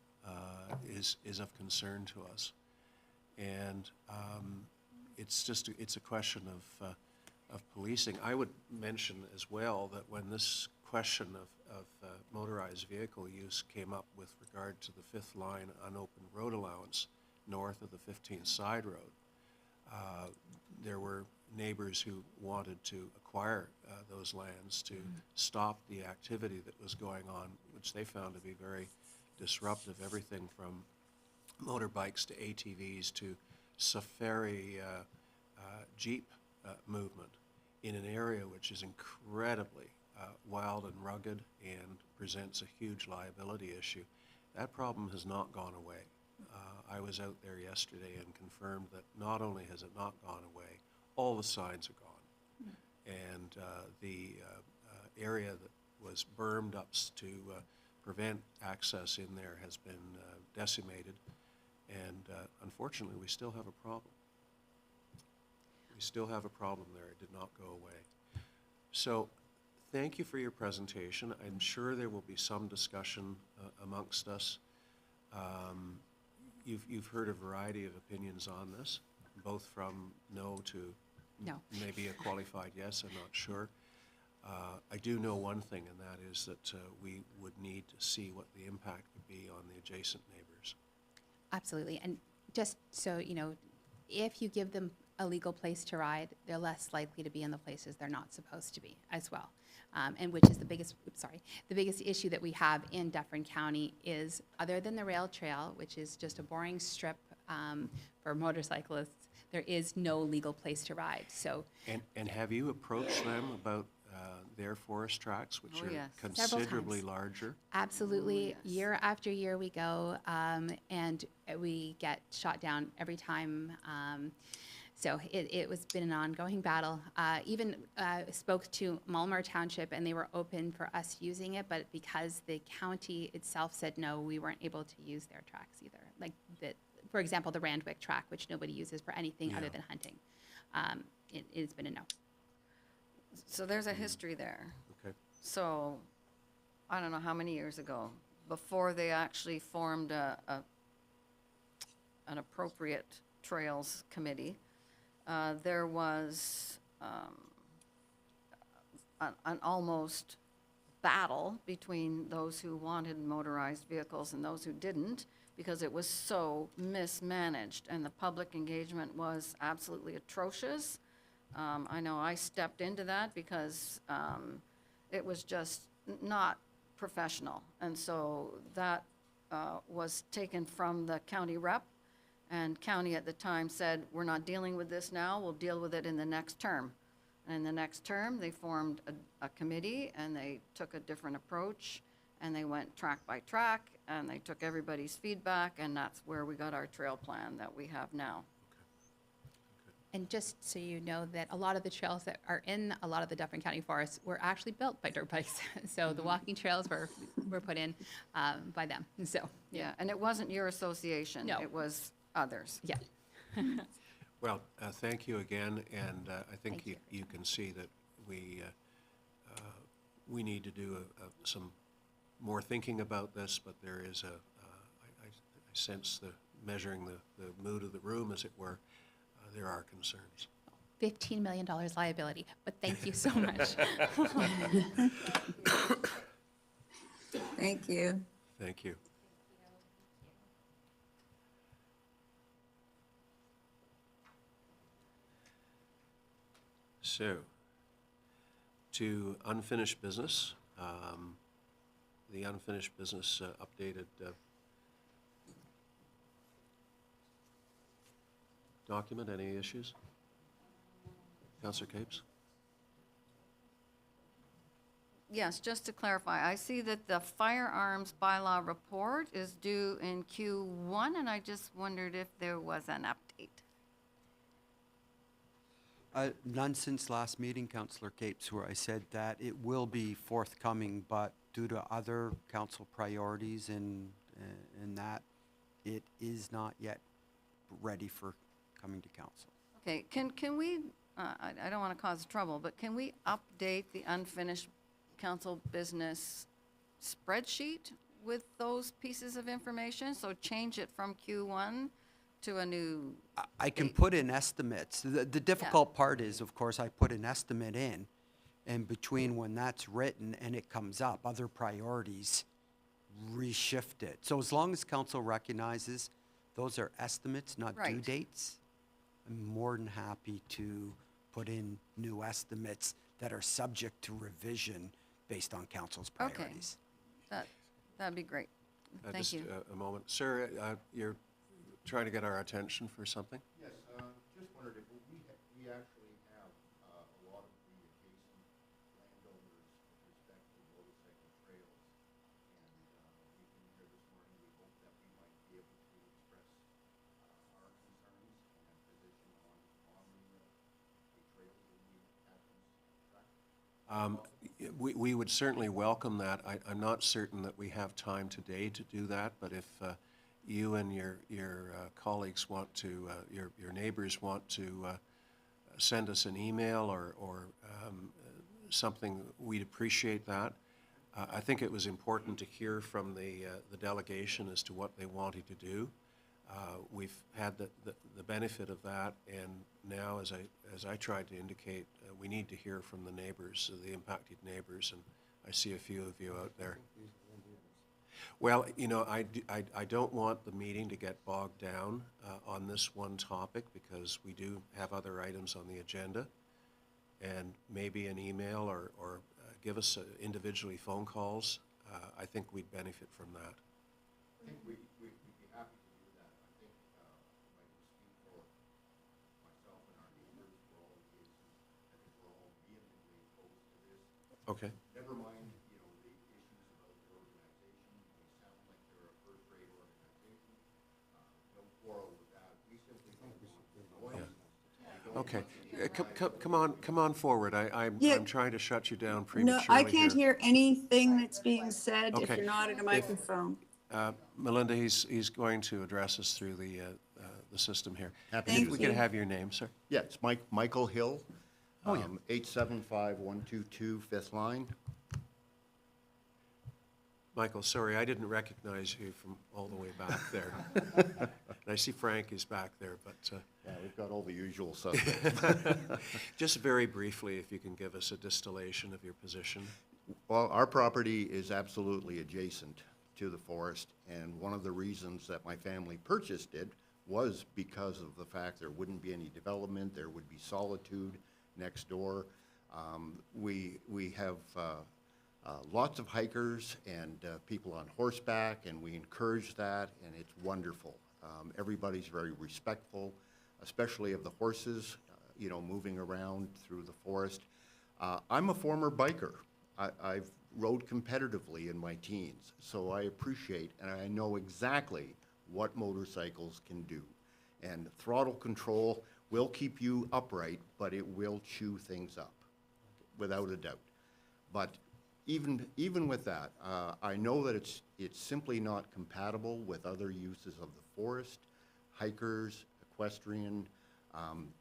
is of concern to us. And it's a question of policing. I would mention as well that when this question of motorized vehicle use came up with regard to the 5th line unopened road allowance north of the 15th side road, there were neighbors who wanted to acquire those lands to stop the activity that was going on, which they found to be very disruptive, everything from motorbikes to ATVs to safari Jeep movement in an area which is incredibly wild and rugged and presents a huge liability issue. That problem has not gone away. I was out there yesterday and confirmed that not only has it not gone away, all the signs are gone. And the area that was bermed up to prevent access in there has been decimated. And unfortunately, we still have a problem. We still have a problem there. It did not go away. So thank you for your presentation. I'm sure there will be some discussion amongst us. You've heard a variety of opinions on this, both from no to No. maybe a qualified yes, I'm not sure. I do know one thing, and that is that we would need to see what the impact would be on the adjacent neighbors. Absolutely. And just so you know, if you give them a legal place to ride, they're less likely to be in the places they're not supposed to be as well. And which is the biggest issue that we have in Dufferin County is, other than the rail trail, which is just a boring strip for motorcyclists, there is no legal place to ride. So, And have you approached them about their forest tracts, which Oh, are yes. considerably times. larger? absolutely, yes. year after year we go, and we get shot down every time. So it was been an ongoing battle. Even spoke to Mulmer Township, and they were open for us using it, but because the county itself said no, we weren't able to use their tracks either. Like, for example, the Randwick track, which nobody uses for anything other Yeah. than hunting. It's been a no. So there's a history there. Okay. So, I don't know how many years ago, before they actually formed an appropriate trails committee, there was an almost battle between those who wanted motorized vehicles and those who didn't, because it was so mismanaged, and the public engagement was absolutely atrocious. I know I stepped into that because it was just not professional. And so that was taken from the county rep, and county at the time said, we're not dealing with this now, we'll deal with it in the next term. And in the next term, they formed a committee, and they took a different approach, and they went track by track, and they took everybody's feedback, and that's where we got our trail plan that we have now. And just so you know that a lot of the trails that are in a lot of the Dufferin County forests were actually built by dirt bikes. So the walking trails were put in by them, so. Yeah, and it wasn't your association. No. It was others. Yeah. Well, thank you again, and I think Thank you can see that we need to do some more thinking about this, but there is I sense measuring the mood of the room, as it were, there are concerns. $15 million liability, but thank you so much. Thank you. Thank you. So, to unfinished business, the unfinished business updated document, any issues? Councillor Capes? Yes, just to clarify, I see that the firearms bylaw report is due in Q1, and I just wondered if there was an update. None since last meeting, Councillor Capes, where I said that it will be forthcoming, but due to other council priorities and that, it is not yet ready for coming to council. Okay, can we, I don't want to cause trouble, but can we update the unfinished council business spreadsheet with those pieces of information? So change it from Q1 to a new, I can put in estimates. The difficult part is, of course, I put an estimate in, and between when that's written and it comes up, other priorities reshift it. So as long as council recognizes those are estimates, not due Right. dates, I'm more than happy to put in new estimates that are subject to revision based on council's Okay. priorities. that'd be great. Thank Just you. a moment. Sir, you're trying to get our attention for something? Yes, just wondered if we actually have a lot of the adjacent landowners with respect to motorcycle trails. And we've been here this morning, we hope that we might be able to express our concerns and position on the trails in the Hastings tract. We would certainly welcome that. I'm not certain that we have time today to do that, but if you and your colleagues want to, your neighbors want to send us an email or something, we'd appreciate that. I think it was important to hear from the delegation as to what they wanted to do. We've had the benefit of that, and now, as I tried to indicate, we need to hear from the neighbors, the impacted neighbors, and I see a few of you out there. Well, you know, I don't want the meeting to get bogged down on this one topic, because we do have other items on the agenda, and maybe an email or give us individually phone calls. I think we'd benefit from that. I think we'd be happy to do that. I think if I can speak for myself and our neighbors, we're all engaged, I think we're all vehemently opposed to this. Okay. Never mind, you know, the issues about the organization. They sound like they're a first-rate organization. No quarrel with that. We simply don't want noise. Okay. Come on forward. I'm Yeah. trying to shut you down No, prematurely I can't here. hear anything that's being said if Okay. you're not at a microphone. Melinda, he's going to address us through the system here. Happy Thank If we you. could have your name, sir. Yeah, it's Michael Hill. Oh, yeah. 875122, fifth line. Michael, sorry, I didn't recognize you from all the way back there. And I see Frank is back there, but Yeah, we've got all the usual suspects. just very briefly, if you can give us a distillation of your position. Well, our property is absolutely adjacent to the forest, and one of the reasons that my family purchased it was because of the fact there wouldn't be any development, there would be solitude next door. We have lots of hikers and people on horseback, and we encourage that, and it's wonderful. Everybody's very respectful, especially of the horses, you know, moving around through the forest. I'm a former biker. I've rode competitively in my teens, so I appreciate and I know exactly what motorcycles can do. And throttle control will keep you upright, but it will chew things up, without a doubt. But even with that, I know that it's simply not compatible with other uses of the forest, hikers, equestrian,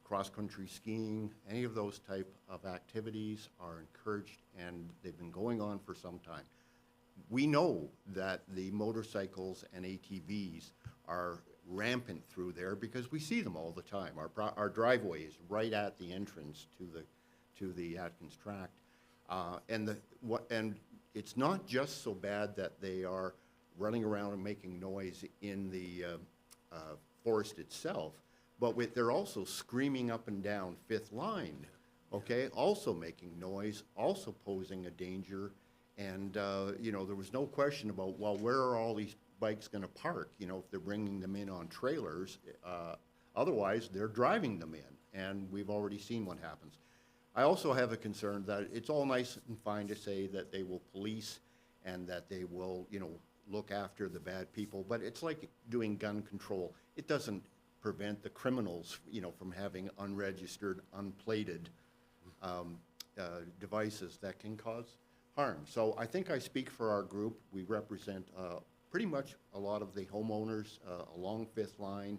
cross-country skiing, any of those type of activities are encouraged, and they've been going on for some time. We know that the motorcycles and ATVs are rampant through there because we see them all the time. Our driveway is right at the entrance to the Atkins tract. And it's not just so bad that they are running around and making noise in the forest itself, but they're also screaming up and down fifth line, okay? Also making noise, also posing a danger. And, you know, there was no question about, well, where are all these bikes going to park, you know, if they're bringing them in on trailers? Otherwise, they're driving them in, and we've already seen what happens. I also have a concern that it's all nice and fine to say that they will police and that they will, you know, look after the bad people, but it's like doing gun control. It doesn't prevent the criminals, you know, from having unregistered, unplated devices that can cause harm. So I think I speak for our group. We represent pretty much a lot of the homeowners along Fifth Line,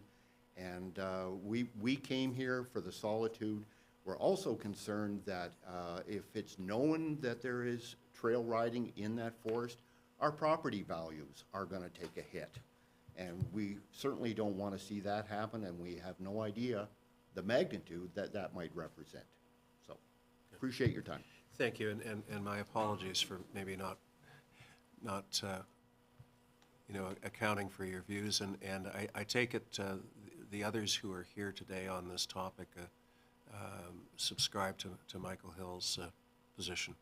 and we came here for the solitude. We're also concerned that if it's known that there is trail riding in that forest, our property values are going to take a hit. And we certainly don't want to see that happen, and we have no idea the magnitude that that might represent. So, appreciate your time. Thank you, and my apologies for maybe not you know, accounting for your views, and I take it the others who are here today on this topic subscribe to Michael Hill's position.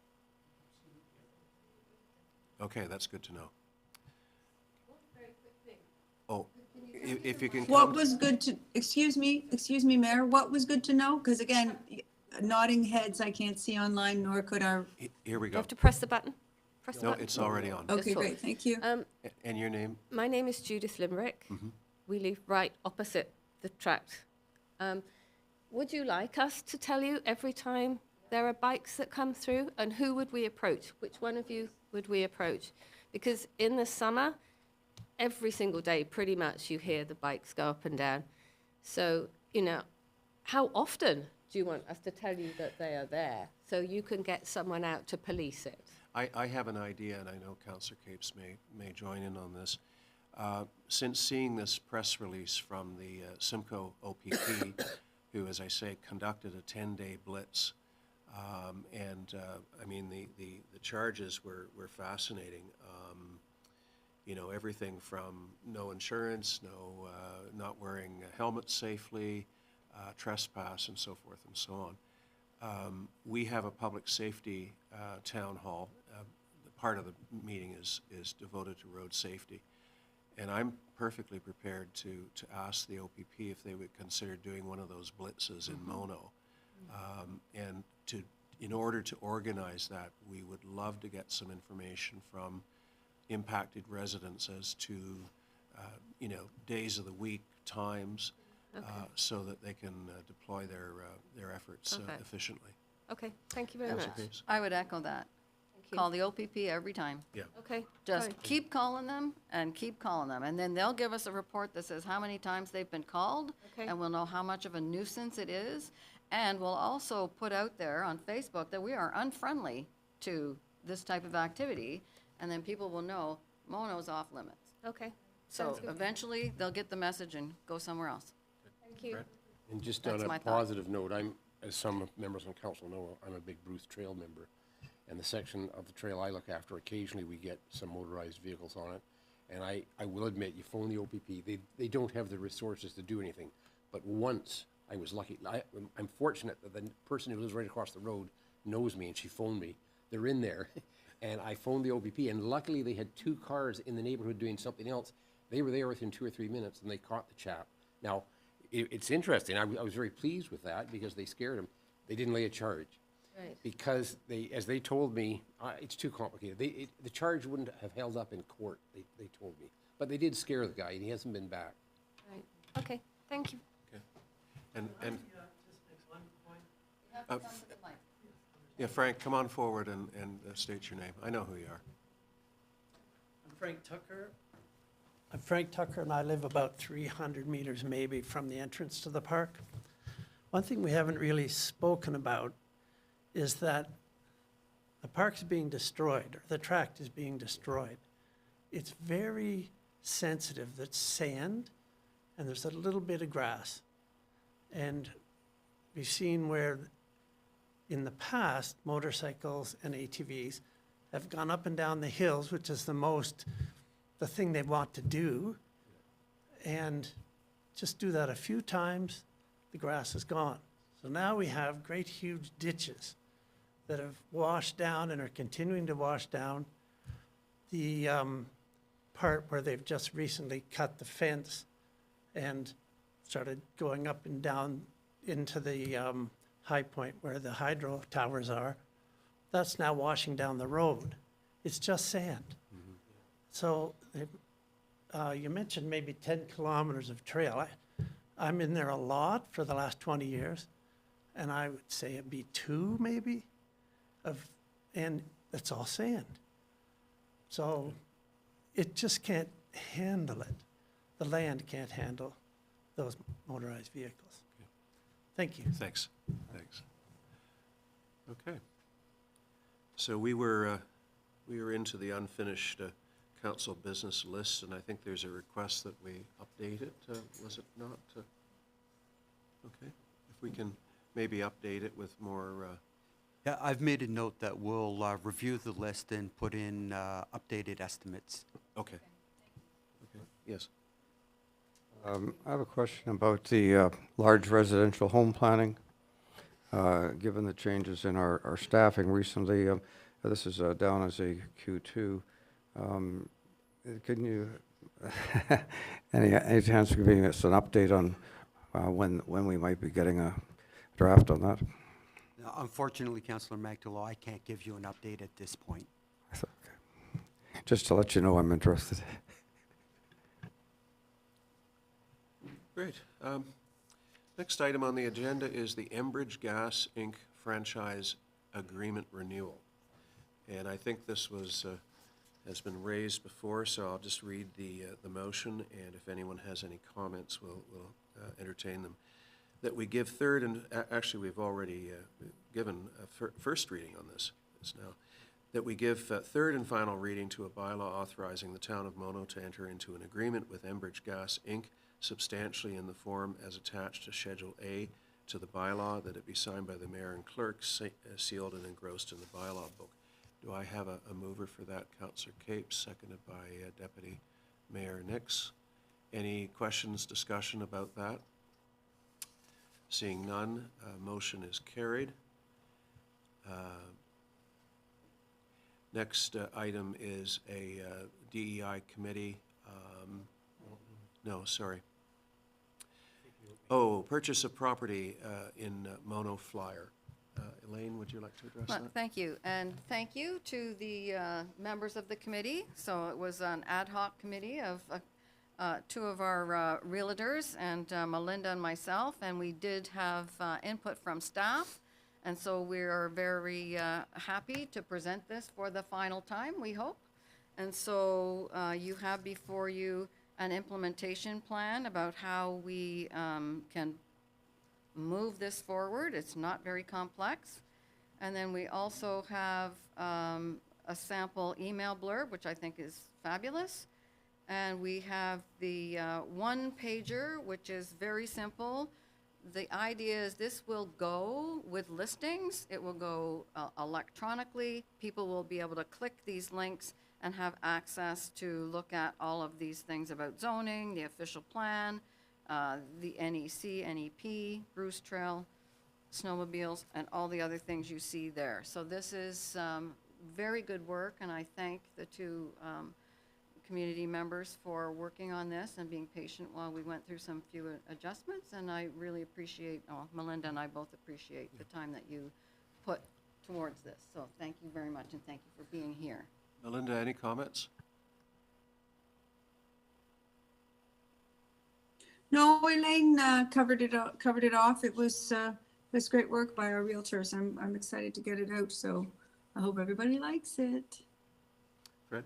Okay, that's good to know. Oh, if you can What come, was good to, excuse me, Mayor, what was good to know? Because again, nodding heads I can't see online, nor could our, here we You go. have to press the button. Press the No, button. it's already on. okay, Just great, thank you. And your name? My name is Judith Limerick. We live right opposite the tract. Would you like us to tell you every time there are bikes that come through, and who would we approach? Which one of you would we approach? Because in the summer, every single day, pretty much, you hear the bikes go up and down. So, you know, how often do you want us to tell you that they are there so you can get someone out to police it? I have an idea, and I know Councillor Capes may join in on this. Since seeing this press release from the Simcoe OPP, who, as I say, conducted a 10-day blitz, I mean, the charges were fascinating. You know, everything from no insurance, no not wearing helmets safely, trespass, and so forth and so on. We have a public safety town hall. Part of the meeting is devoted to road safety. And I'm perfectly prepared to ask the OPP if they would consider doing one of those blitzes in Mono. And in order to organize that, we would love to get some information from impacted residents as to, you know, days of the week, times, so that they can deploy their efforts Okay. efficiently. Okay, thank you very Councillor much. Capes? I would echo that. Thank you. Call the OPP every time. Yeah. Okay. Just fine. keep calling them and keep calling them. And then they'll give us a report that says how many times they've been called. Okay. And we'll know how much of a nuisance it is. And we'll also put out there on Facebook that we are unfriendly to this type of activity, and then people will know Mono's off limits. Okay, So sounds good. eventually, they'll get the message and go somewhere else. Thank you. And just That's on my a thought. positive note, as some members on council know, I'm a big Bruce Trail member. And the section of the trail I look after, occasionally we get some motorized vehicles on it. And I will admit, you phone the OPP, they don't have the resources to do anything. But once, I was lucky, I'm fortunate that the person who lives right across the road knows me, and she phoned me. They're in there, and I phoned the OPP, and luckily they had 2 cars in the neighborhood doing something else. They were there within 2 or 3 minutes, and they caught the chap. Now, it's interesting, I was very pleased with that, because they scared him. They didn't lay a charge. Right. Because as they told me, it's too complicated. The charge wouldn't have held up in court, they told me. But they did scare the guy, and he hasn't been back. Right. Okay, thank you. And, yeah, Frank, come on forward and state your name. I know who you are. I'm Frank Tucker. I'm Frank Tucker, and I live about 300 meters maybe from the entrance to the park. One thing we haven't really spoken about is that the park's being destroyed, or the tract is being destroyed. It's very sensitive. That's sand, and there's a little bit of grass. And we've seen where in the past, motorcycles and ATVs have gone up and down the hills, which is the thing they want to do, and just do that a few times, the grass is gone. So now we have great huge ditches that have washed down and are continuing to wash down. The part where they've just recently cut the fence and started going up and down into the high point where the hydro towers are, that's now washing down the road. It's just sand. So you mentioned maybe 10 kilometers of trail. I'm in there a lot for the last 20 years, and I would say it'd be 2 maybe, and it's all sand. So it just can't handle it. The land can't handle those motorized vehicles. Thank you. Thanks. Okay. So we were into the unfinished council business list, and I think there's a request that we update it, was it not? Okay, if we can maybe update it with more, Yeah, I've made a note that we'll review the list and put in updated estimates. okay. Yes. I have a question about the large residential home planning. Given the changes in our staffing recently, this is down as a Q2. Can you, any chance of giving us an update on when we might be getting a draft on that? Unfortunately, Councillor Magdalaw, I can't give you an update at this point. Okay. Just to let you know I'm interested. Great. Next item on the agenda is the Enbridge Gas, Inc. franchise agreement renewal. And I think this was, has been raised before, so I'll just read the motion, and if anyone has any comments, we'll entertain them. That we give third and, actually, we've already given a first reading on this now. That we give third and final reading to a bylaw authorizing the town of Mono to enter into an agreement with Enbridge Gas, Inc., substantially in the form as attached to Schedule A to the bylaw, that it be signed by the mayor and clerk, sealed and engrossed in the bylaw book. Do I have a mover for that? Councillor Capes, seconded by Deputy Mayor Nix. Any questions, discussion about that? Seeing none, motion is carried. Next item is a DEI committee. No, sorry. Oh, purchase of property in Mono Flyer. Elaine, would you like to address that? Thank you, and thank you to the members of the committee. So it was an ad hoc committee of 2 of our realtors, and Melinda and myself, and we did have input from staff, and so we're very happy to present this for the final time, we hope. And so you have before you an implementation plan about how we can move this forward. It's not very complex. And then we also have a sample email blurb, which I think is fabulous. And we have the one-pager, which is very simple. The idea is this will go with listings. It will go electronically. People will be able to click these links and have access to look at all of these things about zoning, the official plan, the NEC, NEP, Bruce Trail, snowmobiles, and all the other things you see there. So this is very good work, and I thank the two community members for working on this and being patient while we went through some few adjustments. And I really appreciate, Melinda and I both appreciate the time that you put towards this. So thank you very much, and thank you for being here. Melinda, any comments? No, Elaine covered it off. It was great work by our realtors. I'm excited to get it out, so I hope everybody likes it. Fred?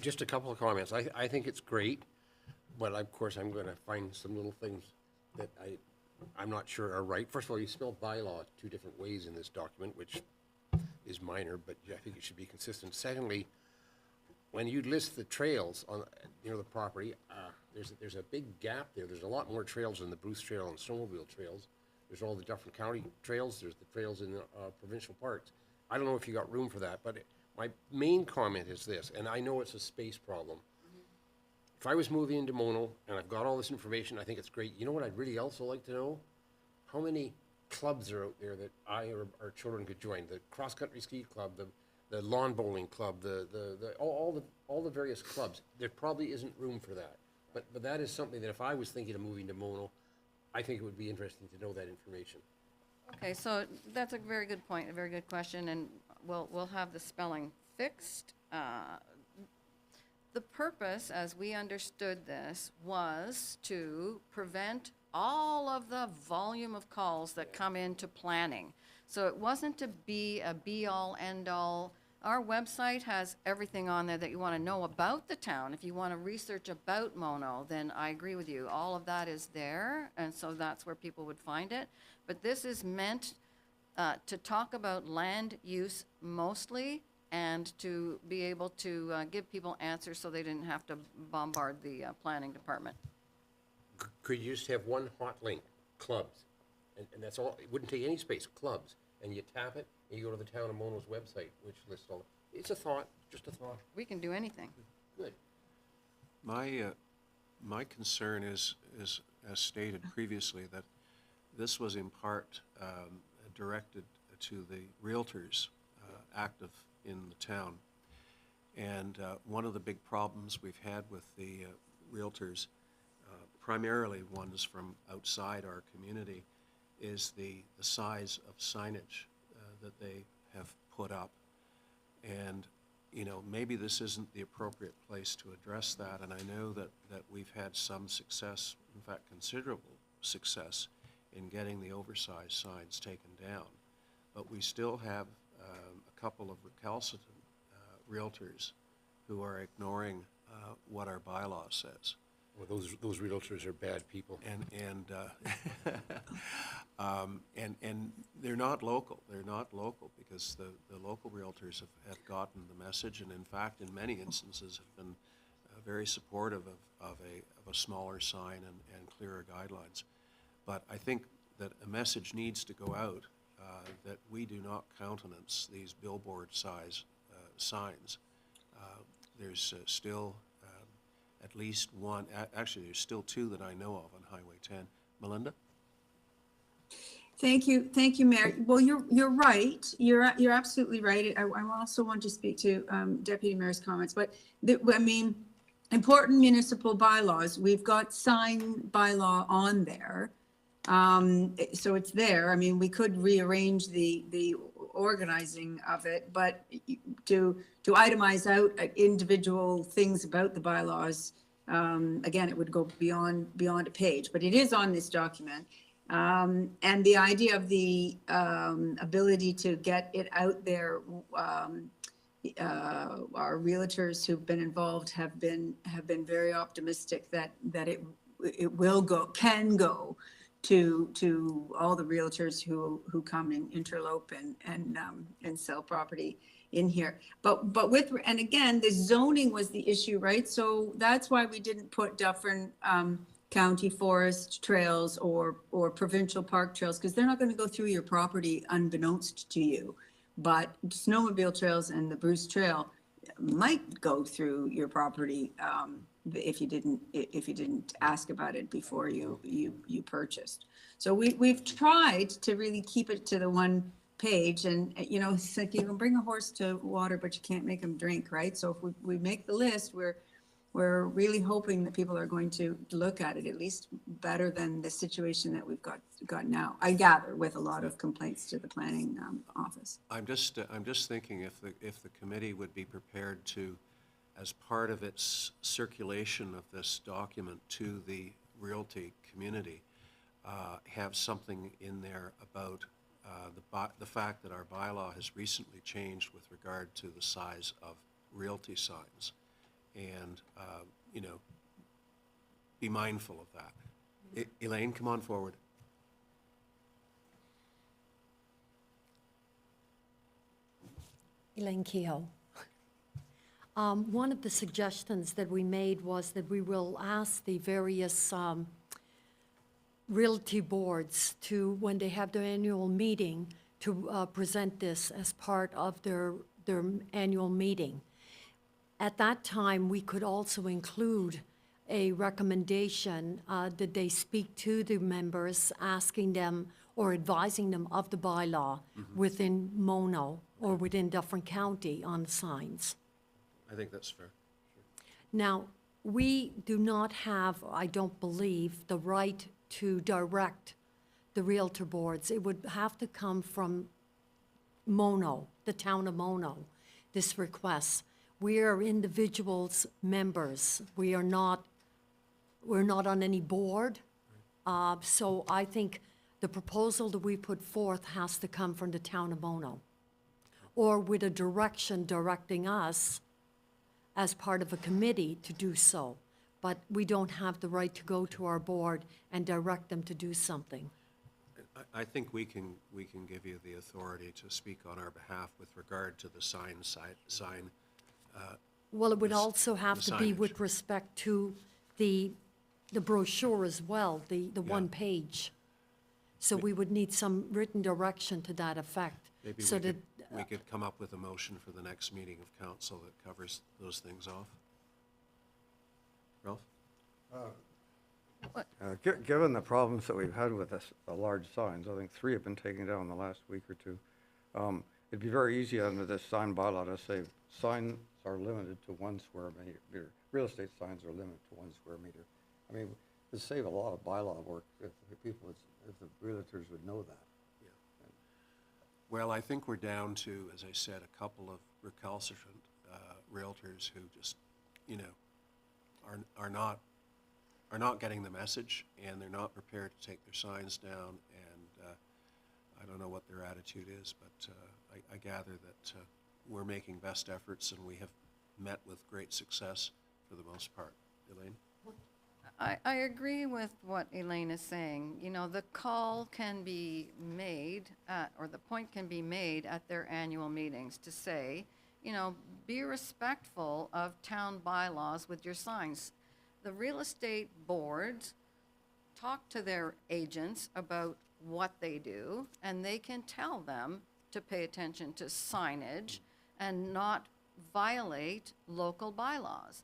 Just a couple of comments. I think it's great, but of course I'm going to find some little things that I'm not sure are right. First of all, you spell bylaw 2 different ways in this document, which is minor, but I think it should be consistent. Secondly, when you list the trails on the property, there's a big gap there. There's a lot more trails than the Bruce Trail and snowmobile trails. There's all the Dufferin County trails. There's the trails in the provincial parks. I don't know if you got room for that, but my main comment is this, and I know it's a space problem. If I was moving into Mono and I've got all this information, I think it's great. You know what I'd really also like to know? How many clubs are out there that I or our children could join? The cross-country ski club, the lawn bowling club, all the various clubs. There probably isn't room for that. But that is something that if I was thinking of moving to Mono, I think it would be interesting to know that information. Okay, so that's a very good point, a very good question, and we'll have the spelling fixed. The purpose, as we understood this, was to prevent all of the volume of calls that come into planning. So it wasn't to be a be-all, end-all. Our website has everything on there that you want to know about the town. If you want to research about Mono, then I agree with you. All of that is there, and so that's where people would find it. But this is meant to talk about land use mostly, and to be able to give people answers so they didn't have to bombard the planning department. Could you just have one hot link, clubs, and that's all? It wouldn't take any space, clubs, and you tap it, and you go to the town of Mono's website, which lists all. It's a thought, just a thought. We can do anything. Good. My concern is, as stated previously, that this was in part directed to the realtors active in the town. And one of the big problems we've had with the realtors, primarily ones from outside our community, is the size of signage that they have put up. And, maybe this isn't the appropriate place to address that, and I know that we've had some success, in fact considerable success, in getting the oversized signs taken down. But we still have a couple of recalcitrant realtors who are ignoring what our bylaw says. Well, those realtors are bad people. And they're not local. They're not local because the local realtors have gotten the message, and in fact, in many instances, have been very supportive of a smaller sign and clearer guidelines. But I think that a message needs to go out that we do not countenance these billboard-size signs. There's still at least one, actually there's still 2 that I know of on Highway 10. Melinda? Thank you, Mayor. Well, you're right. You're absolutely right. I also want to speak to Deputy Mayor's comments, but important municipal bylaws. We've got sign bylaw on there, so it's there. We could rearrange the organizing of it, but to itemize out individual things about the bylaws, again, it would go beyond a page, but it is on this document. And the idea of the ability to get it out there, our realtors who've been involved have been very optimistic that it will go, can go to all the realtors who come and interlope and sell property in here. But with, and again, the zoning was the issue, right? So that's why we didn't put Dufferin County Forest Trails or Provincial Park Trails, because they're not going to go through your property unbeknownst to you. But snowmobile trails and the Bruce Trail might go through your property if you didn't ask about it before you purchased. So we've tried to really keep it to the one page, and you know, it's like you can bring a horse to water, but you can't make him drink, right? So if we make the list, we're really hoping that people are going to look at it at least better than the situation that we've got now. I gather with a lot of complaints to the planning office. I'm just thinking if the committee would be prepared to, as part of its circulation of this document to the realty community, have something in there about the fact that our bylaw has recently changed with regard to the size of realty signs, and you know, be mindful of that. Elaine, come on forward. Elaine Kehoe. One of the suggestions that we made was that we will ask the various realty boards to, when they have their annual meeting, to present this as part of their annual meeting. At that time, we could also include a recommendation that they speak to the members, asking them or advising them of the bylaw within Mono or within Dufferin County on signs. I think that's fair. Now, we do not have, I don't believe, the right to direct the realtor boards. It would have to come from Mono, the town of Mono, this request. We are individuals members. We're not on any board. So I think the proposal that we put forth has to come from the town of Mono, or with a direction directing us as part of a committee to do so. But we don't have the right to go to our board and direct them to do something. I think we can give you the authority to speak on our behalf with regard to the sign. Well, it would the also have to be signage. with respect to the brochure as well, the one page. So we would need some written direction to that effect. Maybe so that we could come up with a motion for the next meeting of council that covers those things off. Ralph? Given the problems that we've had with the large signs, I think 3 have been taken down in the last week or 2. It'd be very easy under this sign bylaw to say signs are limited to 1 square meter. Real estate signs are limited to 1 square meter. I mean, it'd save a lot of bylaw work if the realtors would know that. Well, I think we're down to, as I said, a couple of recalcitrant realtors who just, you know, are not getting the message, and they're not prepared to take their signs down, and I don't know what their attitude is, but I gather that we're making best efforts, and we have met with great success for the most part. Elaine? I agree with what Elaine is saying. You know, the call can be made at, or the point can be made at their annual meetings to say, you know, be respectful of town bylaws with your signs. The real estate boards talk to their agents about what they do, and they can tell them to pay attention to signage and not violate local bylaws.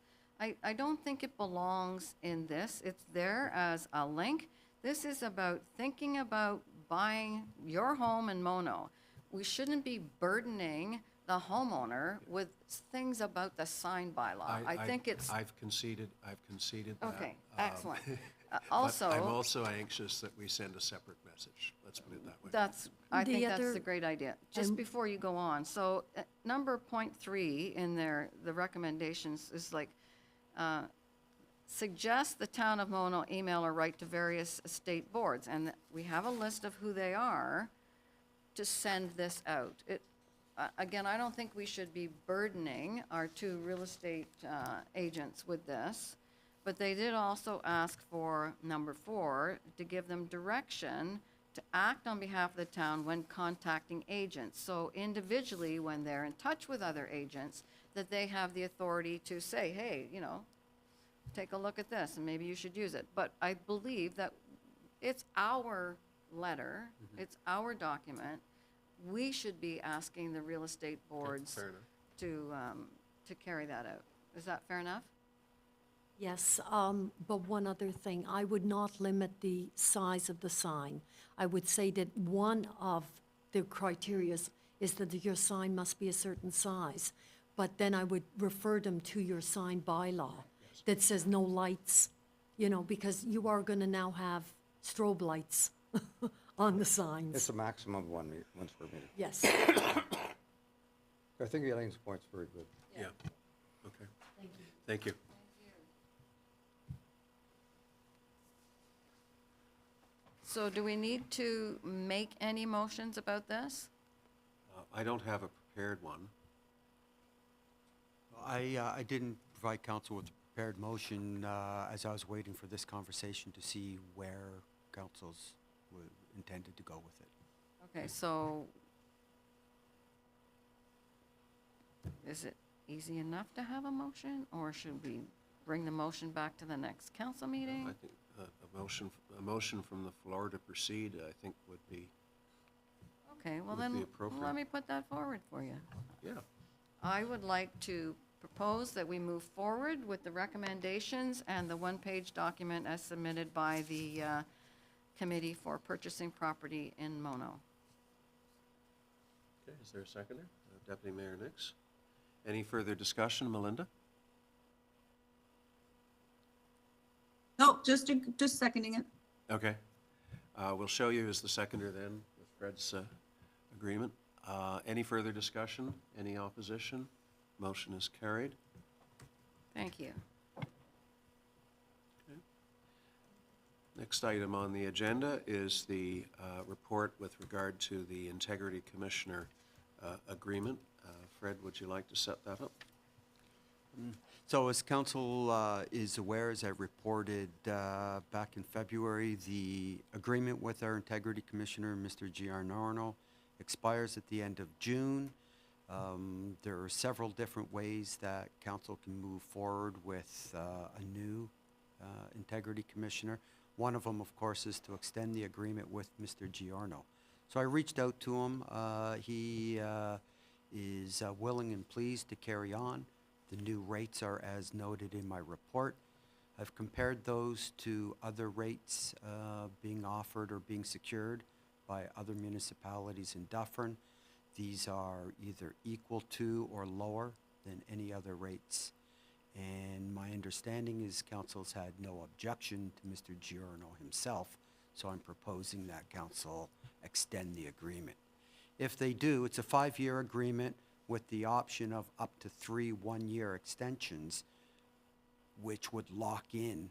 I don't think it belongs in this. It's there as a link. This is about thinking about buying your home in Mono. We shouldn't be burdening the homeowner with things about the sign bylaw. I think it's... I've conceded that. Okay, excellent. But Also... I'm also anxious that we send a separate message. Let's put it that way. I think The that's other- a great idea. Just before you go on, so number .3 in there, the recommendations is like, suggest the town of Mono email or write to various state boards, and we have a list of who they are to send this out. Again, I don't think we should be burdening our 2 real estate agents with this. But they did also ask for, number 4, to give them direction to act on behalf of the town when contacting agents. So individually, when they're in touch with other agents, that they have the authority to say, hey, you know, take a look at this, and maybe you should use it. But I believe that it's our letter, it's our document. We should be asking the real estate boards fair enough. to carry that out. Is that fair enough? Yes, but one other thing, I would not limit the size of the sign. I would say that one of the criteria is that your sign must be a certain size. But then I would refer them to your sign bylaw that says no lights, you know, because you are going to now have strobe lights on the signs. It's a maximum of one square meter. Yes. I think Eileen's point's very good. Yeah, okay. Thank you. So do we need to make any motions about this? I don't have a prepared one. I didn't provide council with a prepared motion as I was waiting for this conversation to see where council's intended to go with it. Okay, so is it easy enough to have a motion, or should we bring the motion back to the next council meeting? I think a motion from the floor to proceed, I think, would be, Okay, well would then, be appropriate. let me put that forward for you. yeah. I would like to propose that we move forward with the recommendations and the one-page document as submitted by the Committee for Purchasing Property in Mono. Okay, is there a seconder? Deputy Mayor Nix. Any further discussion, Melinda? No, just seconding it. Okay. We'll show you as the seconder then, with Fred's agreement. Any further discussion? Any opposition? Motion is carried. Thank you. Okay. Next item on the agenda is the report with regard to the Integrity Commissioner agreement. Fred, would you like to set that up? So as council is aware, as I reported back in February, the agreement with our Integrity Commissioner, Mr. Giordano, expires at the end of June. There are several different ways that council can move forward with a new Integrity Commissioner. One of them, of course, is to extend the agreement with Mr. Giordano. So I reached out to him. He is willing and pleased to carry on. The new rates are as noted in my report. I've compared those to other rates being offered or being secured by other municipalities in Dufferin. These are either equal to or lower than any other rates. And my understanding is council's had no objection to Mr. Giordano himself, so I'm proposing that council extend the agreement. If they do, it's a 5-year agreement with the option of up to 3 one-year extensions, which would lock in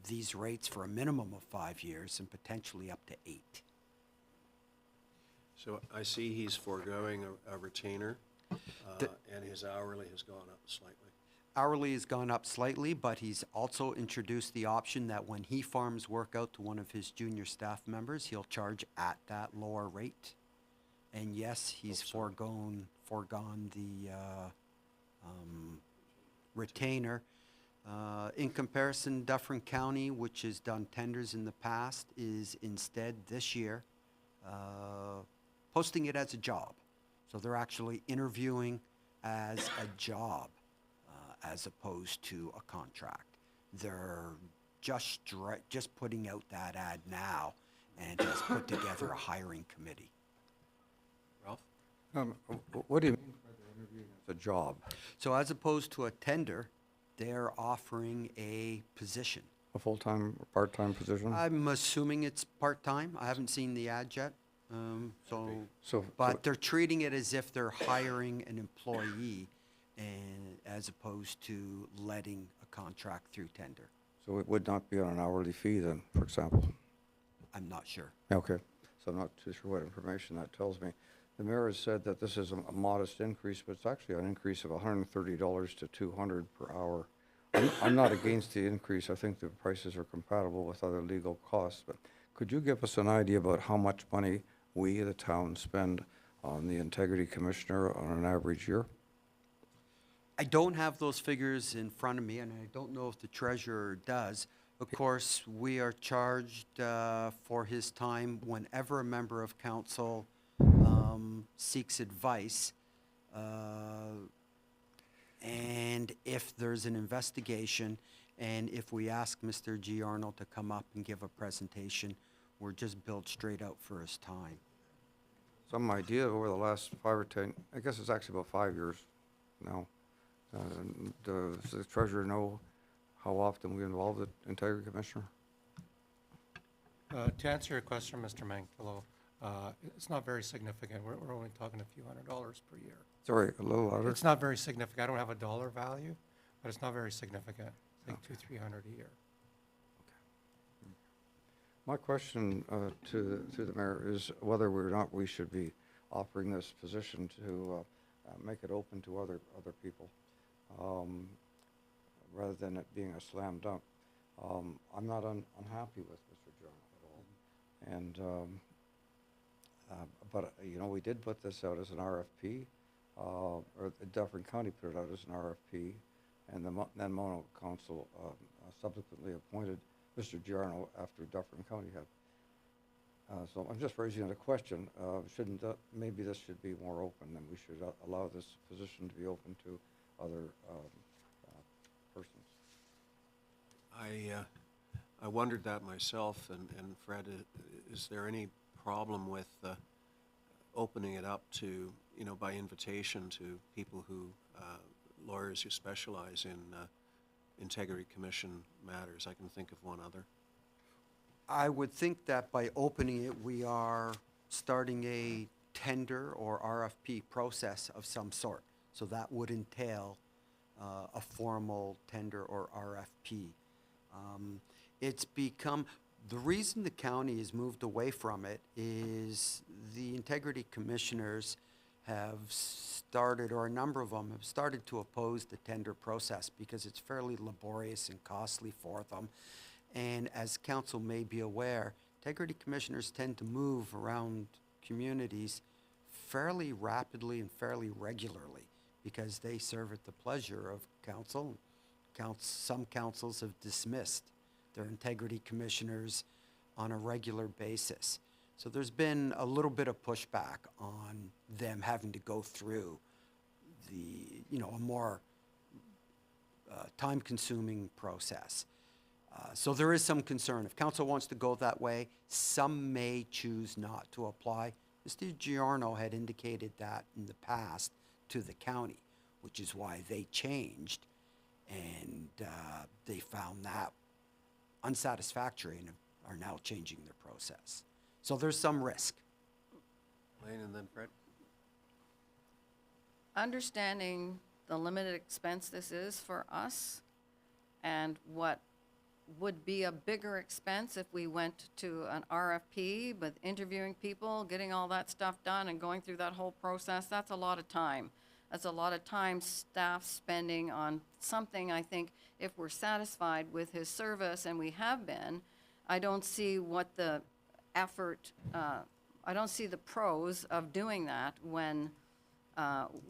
these rates for a minimum of 5 years and potentially up to 8. So I see he's foregoing a retainer, and his hourly has gone up slightly. Hourly has gone up slightly, but he's also introduced the option that when he farms work out to one of his junior staff members, he'll charge at that lower rate. And yes, he's foregone the retainer. In comparison, Dufferin County, which has done tenders in the past, is instead this year posting it as a job. So they're actually interviewing as a job as opposed to a contract. They're just putting out that ad now and has put together a hiring committee. Ralph? What do you mean by the interviewing as a job? So as opposed to a tender, they're offering a position. A full-time or part-time position? I'm assuming it's part-time. I haven't seen the ad yet. But they're treating it as if they're hiring an employee and as opposed to letting a contract through tender. So it would not be on an hourly fee then, for example? I'm not sure. Okay, so I'm not too sure what information that tells me. The mayor has said that this is a modest increase, but it's actually an increase of $130 to $200 per hour I'm not against the increase. I think the prices are compatible with other legal costs, but could you give us an idea about how much money we, the town, spend on the integrity commissioner on an average year? I don't have those figures in front of me, and I don't know if the treasurer does. Of course, we are charged for his time whenever a member of council seeks advice. And if there's an investigation, and if we ask Mr. Giorno to come up and give a presentation, we're just billed straight out for his time. Some idea over the last 5 or 10, I guess it's actually about 5 years now. Does the treasurer know how often we involve the integrity commissioner? To answer your question, Mr. Mangfellow, it's not very significant. We're only talking a few $100s per year. Sorry, a little louder. It's not very significant. I don't have a dollar value, but it's not very significant. I think $200-300 a year. My question to the mayor is whether or not we should be offering this position to make it open to other people, rather than it being a slam dunk. I'm not unhappy with Mr. John at all, and but you know, we did put this out as an RFP, or Dufferin County put it out as an RFP, and the then Mono Council subsequently appointed Mr. Giorno after Dufferin County had. So I'm just raising the question, shouldn't maybe this should be more open, and we should allow this position to be open to other persons. I wondered that myself, and Fred, is there any problem with opening it up to, you know, by invitation to people who, lawyers who specialize in integrity commission matters? I can think of one other. I would think that by opening it, we are starting a tender or RFP process of some sort. So that would entail a formal tender or RFP. It's become, the reason the county has moved away from it is the integrity commissioners have started, or a number of them have started to oppose the tender process because it's fairly laborious and costly for them. And as council may be aware, integrity commissioners tend to move around communities fairly rapidly and fairly regularly because they serve at the pleasure of council. Some councils have dismissed their integrity commissioners on a regular basis. So there's been a little bit of pushback on them having to go through the, you know, a more time-consuming process. So there is some concern. If council wants to go that way, some may choose not to apply. Mr. Giorno had indicated that in the past to the county, which is why they changed, and they found that unsatisfactory and are now changing their process. So there's some risk. Lane and then Fred. Understanding the limited expense this is for us and what would be a bigger expense if we went to an RFP, but interviewing people, getting all that stuff done and going through that whole process, that's a lot of time. That's a lot of time staff spending on something. I think if we're satisfied with his service, and we have been, I don't see what the effort, I don't see the pros of doing that when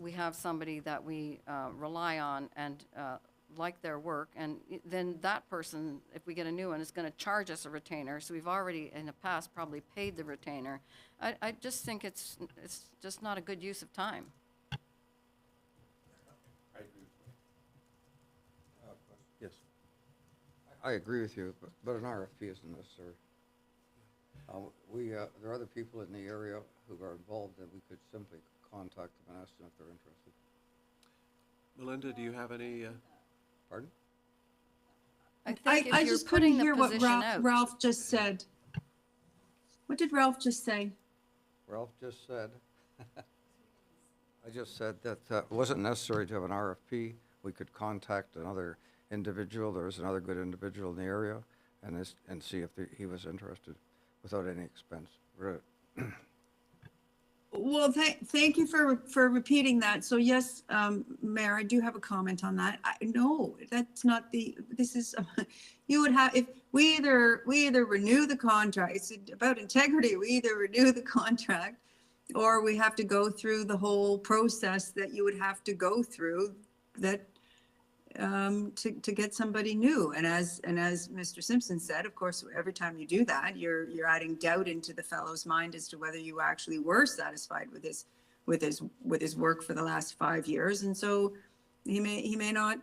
we have somebody that we rely on and like their work, and then that person, if we get a new one, is going to charge us a retainer. So we've already in the past probably paid the retainer. I just think it's just not a good use of time. Yes. I agree with you, but an RFP isn't necessary. There are other people in the area who are involved that we could simply contact them and ask them if they're interested. Melinda, do you have any? Pardon? I think if I you're just couldn't putting the hear what position out. Ralph just said. What did Ralph just say? Ralph just said, I just said that it wasn't necessary to have an RFP. We could contact another individual. There was another good individual in the area and see if he was interested without any expense. Well, thank you for repeating that. So yes, Mayor, I do have a comment on that. No, that's not this is, you would have, if we either renew the contract, it's about integrity, we either renew the contract or we have to go through the whole process that you would have to go through that to get somebody new. And as Mr. Simpson said, of course, every time you do that, you're adding doubt into the fellow's mind as to whether you actually were satisfied with his work for the last 5 years. And so he may not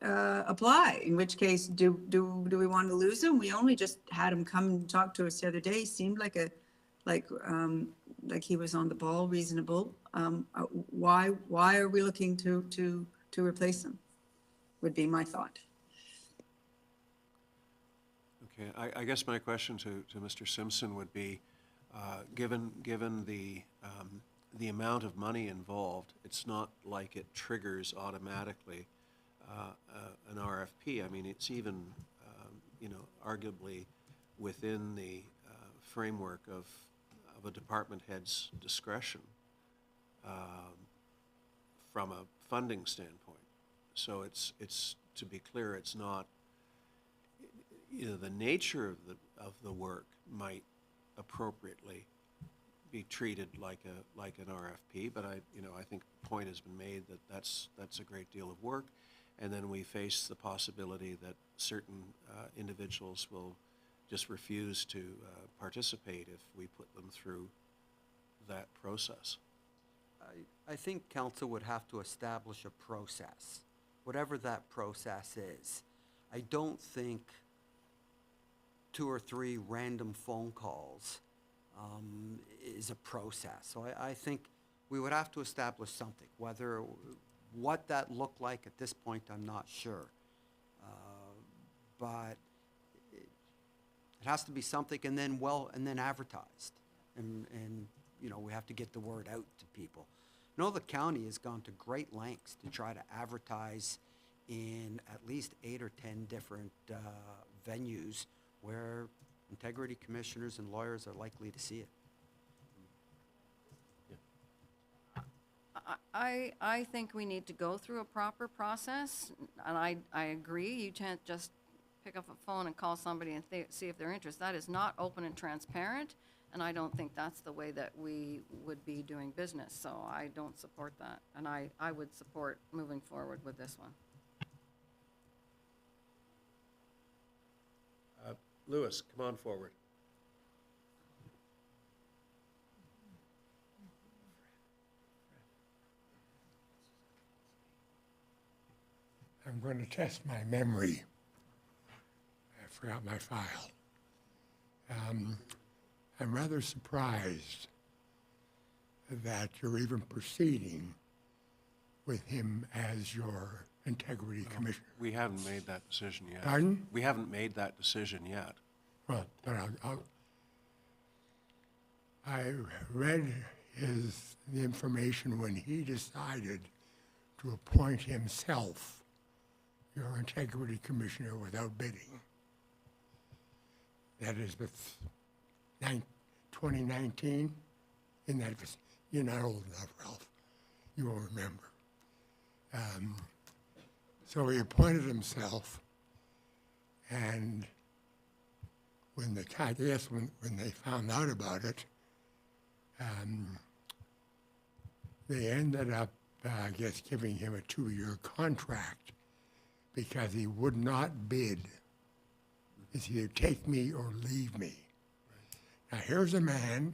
apply, in which case do we want to lose him? We only just had him come and talk to us the other day. He seemed like he was on the ball, reasonable. Why are we looking to replace them, would be my thought. Okay, I guess my question to Mr. Simpson would be, given the amount of money involved, it's not like it triggers automatically an RFP. I mean, it's even, arguably within the framework of a department head's discretion from a funding standpoint. So it's to be clear, it's not, the nature of the work might appropriately be treated like an RFP, but I think the point has been made that that's a great deal of work, and then we face the possibility that certain individuals will just refuse to participate if we put them through that process. I think council would have to establish a process, whatever that process is. I don't think 2 or 3 random phone calls is a process. So I think we would have to establish something. What that looked like at this point, I'm not sure. But it has to be something, and then advertised, and we have to get the word out to people. The county has gone to great lengths to try to advertise in at least 8 or 10 different venues where integrity commissioners and lawyers are likely to see it. I think we need to go through a proper process, and I agree. You can't just pick up a phone and call somebody and see if they're interested. That is not open and transparent, and I don't think that's the way that we would be doing business. So I don't support that, and I would support moving forward with this one. Lewis, come on forward. I'm going to test my memory. I forgot my file. I'm rather surprised that you're even proceeding with him as your integrity commissioner. We haven't made that decision yet. Pardon? We haven't made that decision yet. Well, but I read the information when he decided to appoint himself your integrity commissioner without bidding. That is with 2019. You're not old enough, Ralph. You won't remember. So he appointed himself, and when they found out about it, they ended up, giving him a 2-year contract because he would not bid. It's either take me or leave me. Now here's a man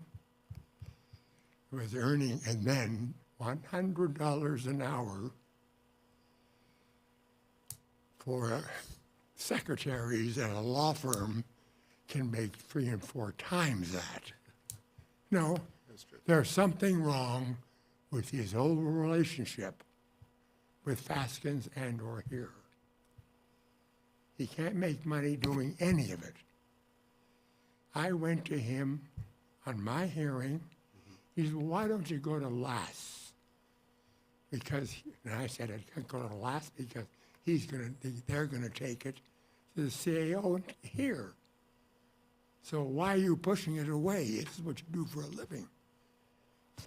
who was earning, and then $100 an hour for secretaries at a law firm can make 3 and 4 times that. No, there's something wrong with his whole relationship with Faskins and or here. He can't make money doing any of it. I went to him on my hearing. He said, well, why don't you go to LAS? And I said, I can't go to LAS because they're gonna take it to the CAO here. So why are you pushing it away? This is what you do for a living.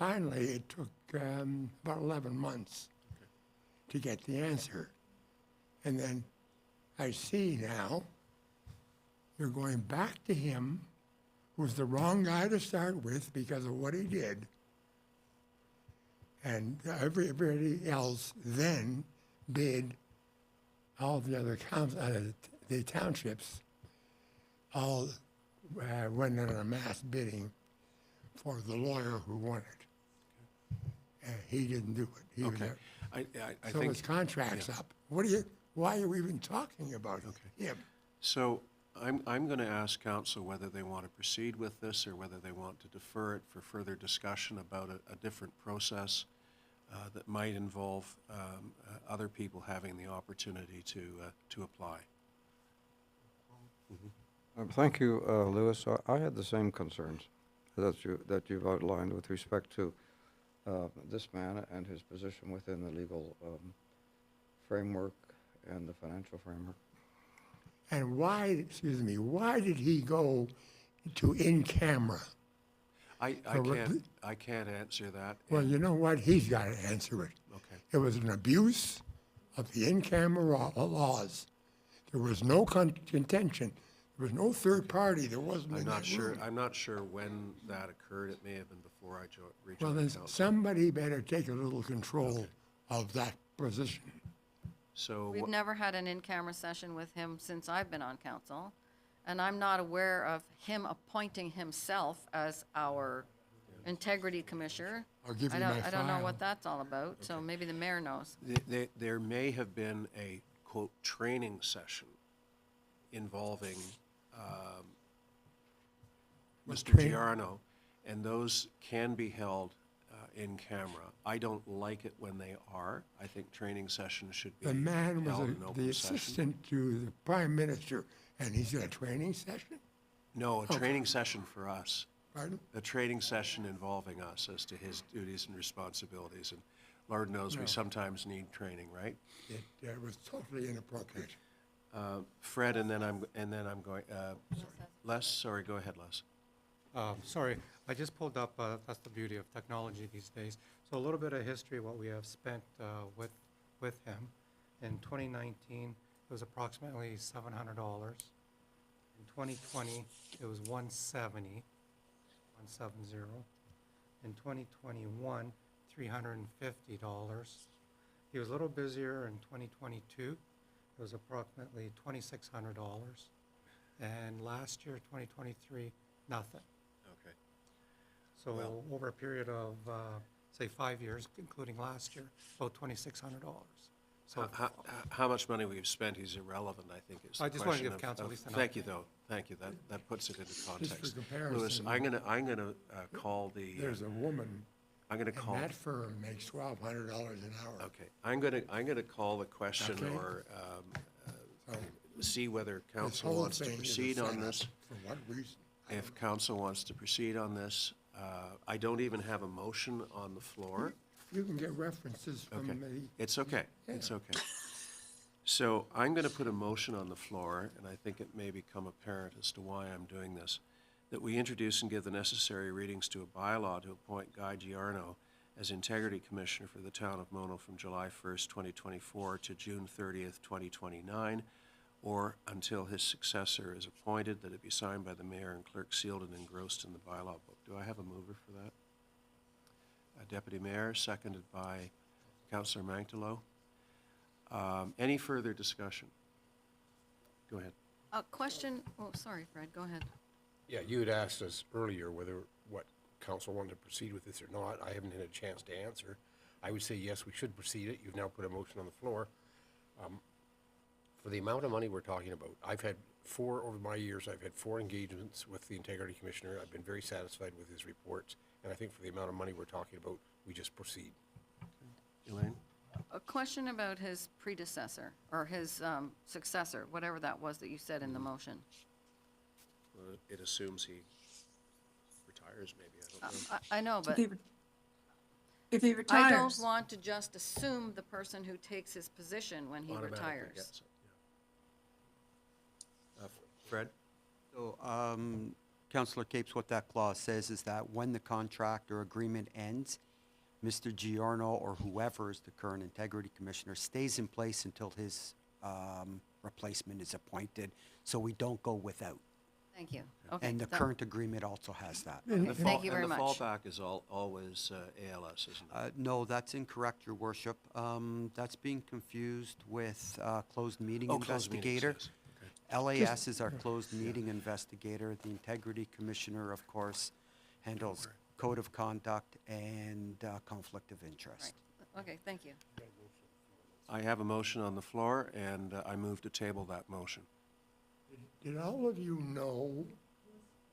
finally, it took about 11 months to get the answer. And then I see now you're going back to him, who's the wrong guy to start with because of what he did. And everybody else then bid, all the other the townships all went on a mass bidding for the lawyer who won it. And he didn't do it. He was Okay. there. I So think. his contract's yeah. up. Why are you even talking about him? So I'm going to ask council whether they want to proceed with this or whether they want to defer it for further discussion about a different process that might involve other people having the opportunity to apply. Thank you, Lewis. I had the same concerns that you've outlined with respect to this man and his position within the legal framework and the financial framework. And why did he go to in camera? I So can't answer that. Well, and- you know what? He's got to answer it. Okay. It was an abuse of the in-camera laws. There was no contention. There was no third party. There wasn't in that room. I'm not sure when that occurred. It may have been before I rejoined Well, then council. somebody better take a little control of that position. So We've what- never had an in-camera session with him since I've been on council, and I'm not aware of him appointing himself as our integrity commissioner. I'll give I you don't- my I don't know file. what that's all about, so maybe the mayor knows. there may have been a, quote, training session involving Mr. training? Giarno, and those can be held in camera. I don't like it when they are. I think training sessions should be The man was held in open the session. assistant to the prime minister, and he's got a training session? No, a training session for us. Pardon? A training session involving us as to his duties and responsibilities. And Lord knows we No. sometimes need training, right? It was totally inappropriate. Fred, and then I'm going, Les, sorry, go ahead, Les. Sorry, I just pulled up, that's the beauty of technology these days. So a little bit of history, what we have spent with him. In 2019, it was approximately $700. In 2020, it was 170. In 2021, $350. He was a little busier in 2022. It was approximately $2,600. And last year, 2023, nothing. Okay. So Well- over a period of, say, 5 years, including last year, about $2,600. So How much money we've spent is irrelevant, I think, is the I just wanted to question give of- council at of- least an Thank you, update. though. Thank you. That puts it into context. comparison. Louis, I'm gonna call the, There's a woman, I'm gonna and call, that firm makes $1,200 an hour. okay, I'm gonna call the question Okay. or So see whether this council whole wants to thing is a proceed on setup. this. For what reason? I If council wants to proceed on this, I don't even have a motion on the floor. You can get references from Okay, the, it's okay, it's okay. So I'm going to put a motion on the floor, and I think it may become apparent as to why I'm doing this, that we introduce and give the necessary readings to a bylaw to appoint Guy Giarno as Integrity Commissioner for the town of Mono from July 1st, 2024 to June 30th, 2029, or until his successor is appointed, that it be signed by the mayor and clerk, sealed and engrossed in the bylaw book. Do I have a mover for that? Deputy Mayor, seconded by Councillor Mantalo. Any further discussion? Go ahead. A question, oh, sorry, Fred, go ahead. Yeah, you had asked us earlier what council wanted to proceed with this or not. I haven't had a chance to answer. I would say, yes, we should proceed it. You've now put a motion on the floor. For the amount of money we're talking about, over my years, I've had 4 engagements with the Integrity Commissioner. I've been very satisfied with his reports. And I think for the amount of money we're talking about, we just proceed. Elaine? A question about his predecessor, or his successor, whatever that was that you said in the motion. Well, it assumes he retires, maybe, I don't know. I know, but If he I retires. don't want to just assume the person who takes his position when he Automatically retires. gets it, yeah. Fred? So, Councillor Capes, what that clause says is that when the contract or agreement ends, Mr. Giorno or whoever is the current integrity commissioner stays in place until his replacement is appointed, so we don't go without. Thank you. Okay. And the that- current agreement also has that. Okay, thank you very much. And the fallback is always ALS, isn't it? No, that's incorrect, Your Worship. That's being confused with closed meeting Oh, closed meetings, investigator. yes. Okay. LAS is our closed meeting investigator. The integrity commissioner, of course, handles code of conduct and conflict of interest. Right. Okay, thank you. I have a motion on the floor, and I move to table that motion. Did all of you know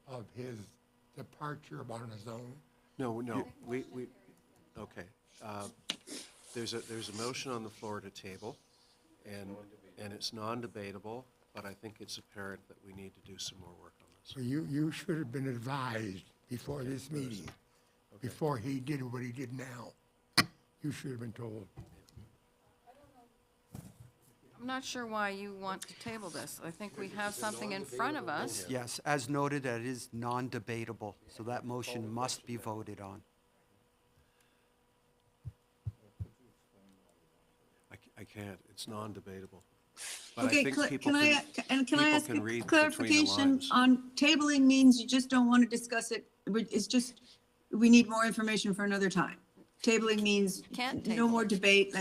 of his departure on his own? No, okay. There's a motion on the floor to table, and it's non-debatable, but I think it's apparent that we need to do some more work on this. So you should have been advised before this meeting, before he did what he did now. You should have been told. I'm not sure why you want to table this. I think we have something in front of us. Yes, as noted, that is non-debatable, so that motion must be voted on. I can't, it's non-debatable. But I Okay, think people can I people ask can a read between the clarification lines. on tabling means you just don't want to discuss it, it's just, we need more information for another time. Tabling means Can't no table more it. debate,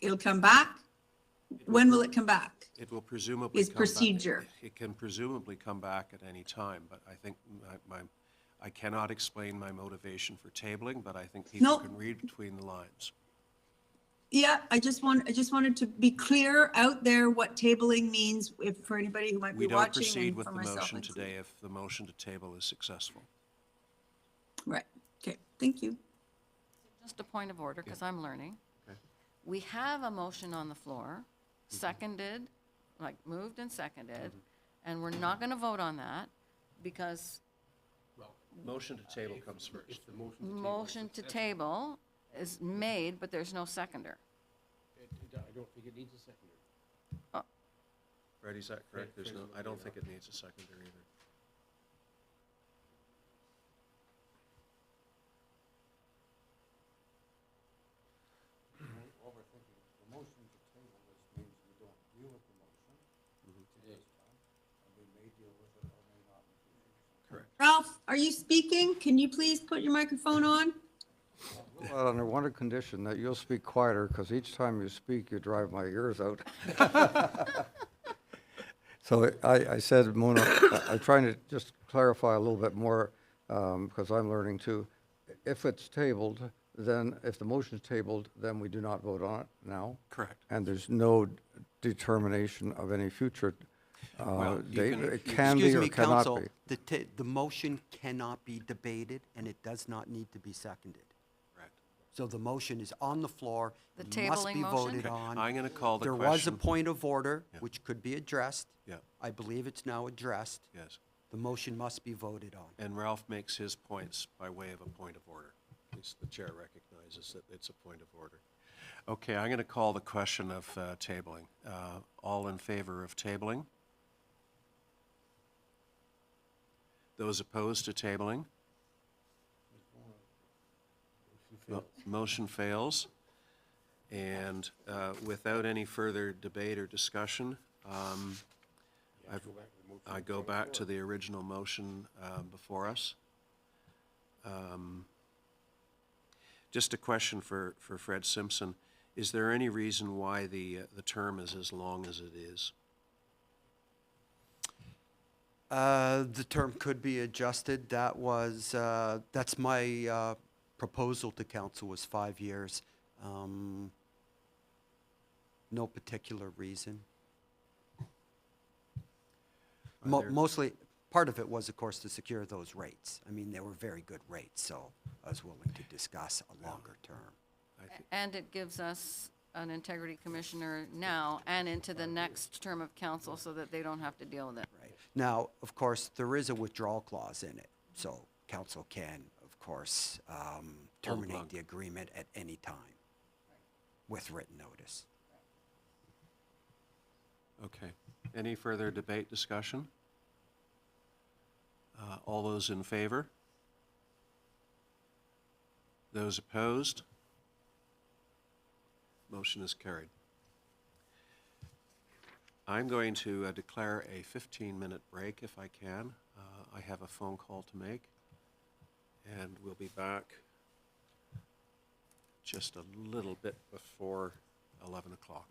it'll come back. When will it come back? It will presumably Is come back. procedure. It can presumably come back at any time, but I think I cannot explain my motivation for tabling, but I think people No. can read between the lines. Yeah, I just wanted to be clear out there what tabling means, if, for anybody who might We be don't watching proceed and with for the myself. motion included. today if the motion to table is successful. Right, okay, thank you. Just a point of order, because I'm learning. Okay. We have a motion on the floor, seconded, like moved and seconded, and we're not going to vote on that because Motion to table comes first. motion to table is made, but there's no seconder. I don't think it needs a seconder. Fred, is that correct? There's no, I don't think it needs a seconder either. Overthinking. The motion to table this means we don't deal with the motion this time, and we may deal with it or may not in the future. Correct. Ralph, are you speaking? Can you please put your microphone on? Well, under one condition, that you'll speak quieter, because each time you speak, you drive my ears out. So I said, Mona, I'm trying to just clarify a little bit more, because I'm learning too. If it's tabled, then, if the motion's tabled, then we do not vote on it now? Correct. And there's no determination of any future Well, you date? can- It can be Excuse or me, cannot counsel, be. the motion cannot be debated, and it does not need to be seconded. Correct. So the motion is on the floor, The it must tabling be motion? voted Okay, on. I'm going to call the There question. was a point of order, Yeah. which could be addressed. Yeah, I believe it's now addressed. yes. The motion must be voted on. And Ralph makes his points by way of a point of order. At least the chair recognizes that it's a point of order. Okay, I'm going to call the question of tabling. All in favor of tabling? Those opposed to tabling? Motion fails. And without any further debate or discussion, I go back to the original motion before us. Just a question for Fred Simpson. Is there any reason why the term is as long as it is? The term could be adjusted. That was, that's my proposal to council, was 5 years. No particular reason. Are there- Mostly, part of it was, of course, to secure those rates. I mean, they were very good rates, so I was willing to discuss a longer term. I thi- And it gives us an integrity commissioner now and into the next term of council so that they don't have to deal with it. Right. Now, of course, there is a withdrawal clause in it, so council can, of course, terminate blank. the agreement at any time with written notice. Okay. Any further debate, discussion? All those in favor? Those opposed? Motion is carried. I'm going to declare a 15-minute break if I can. I have a phone call to make, and we'll be back just a little bit before 11 o'clock.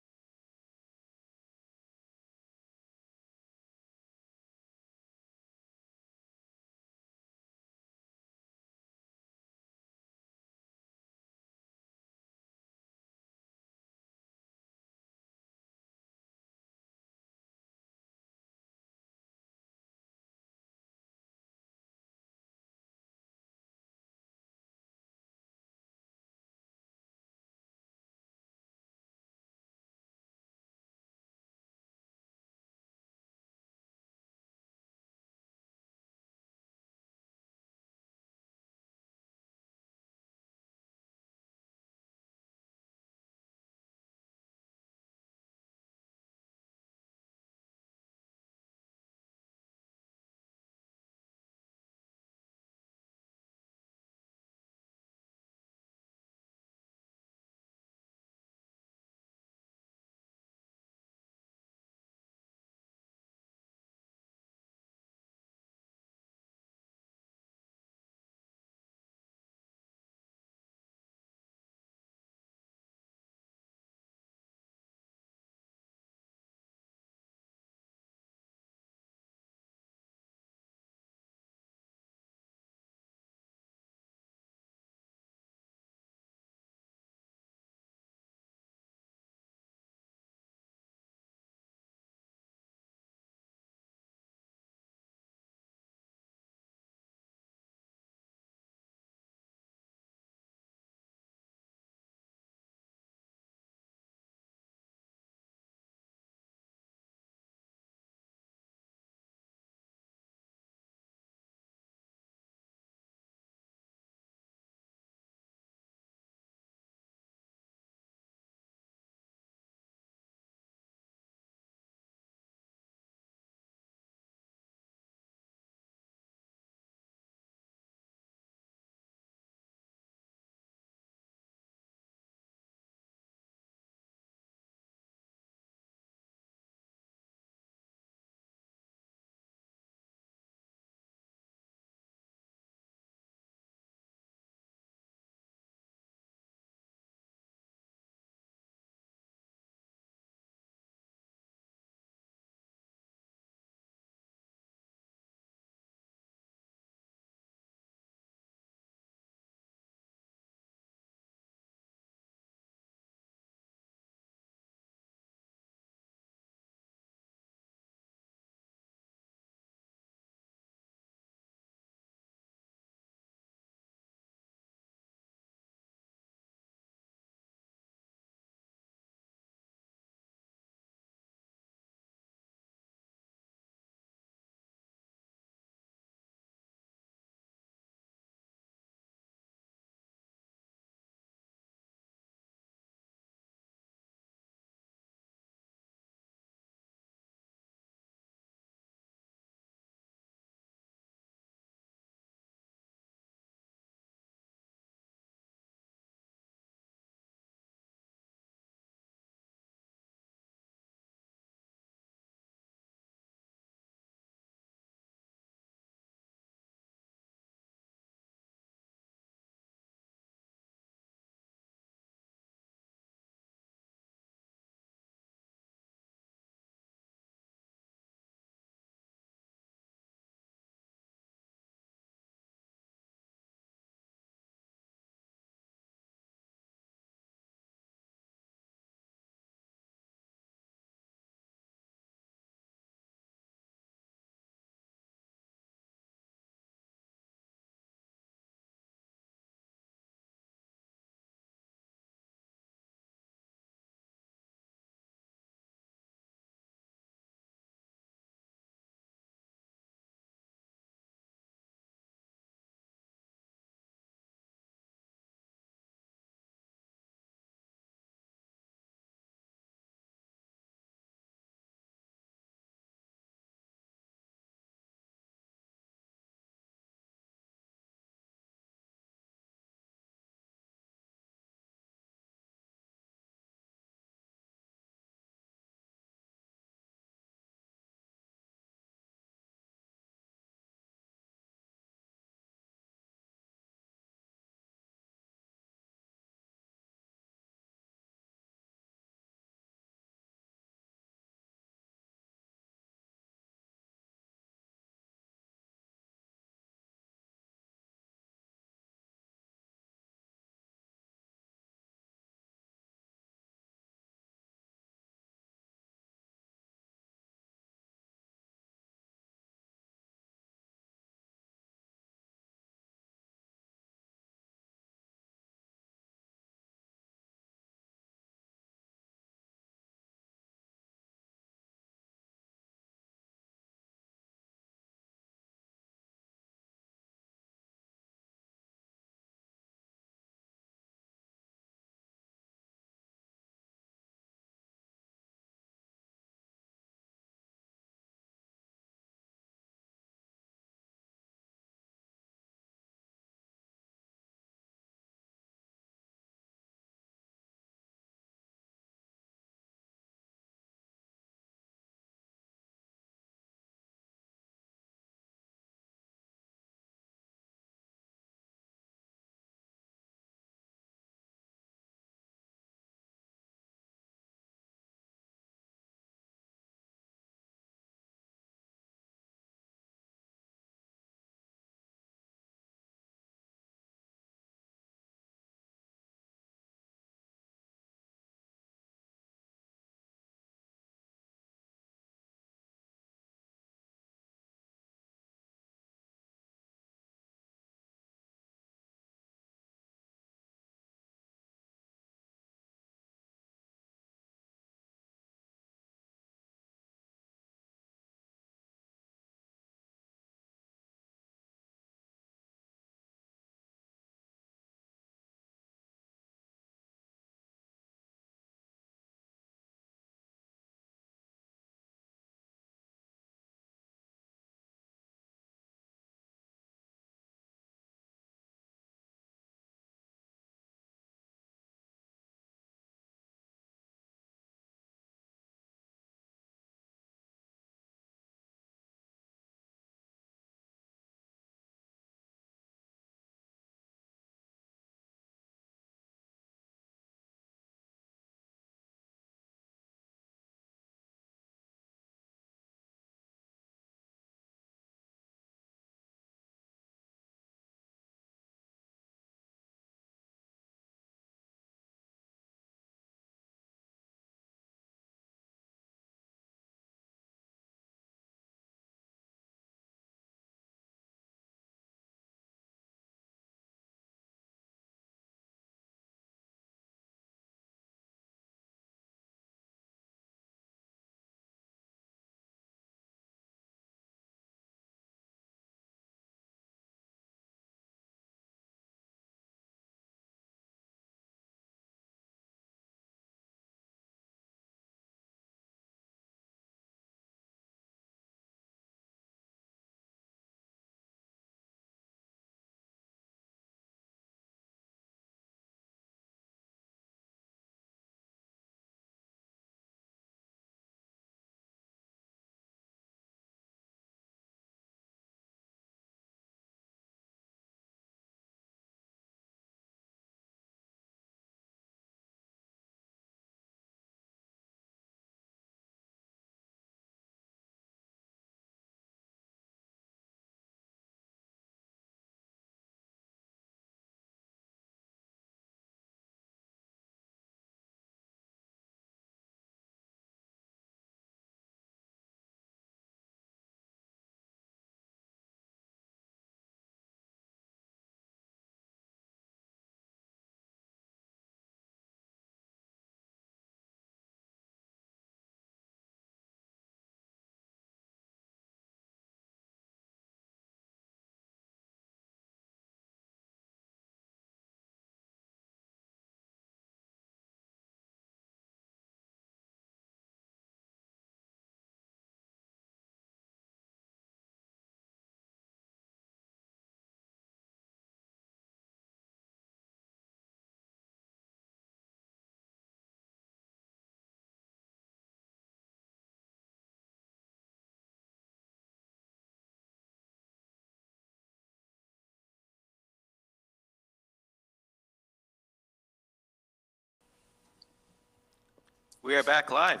We are back live.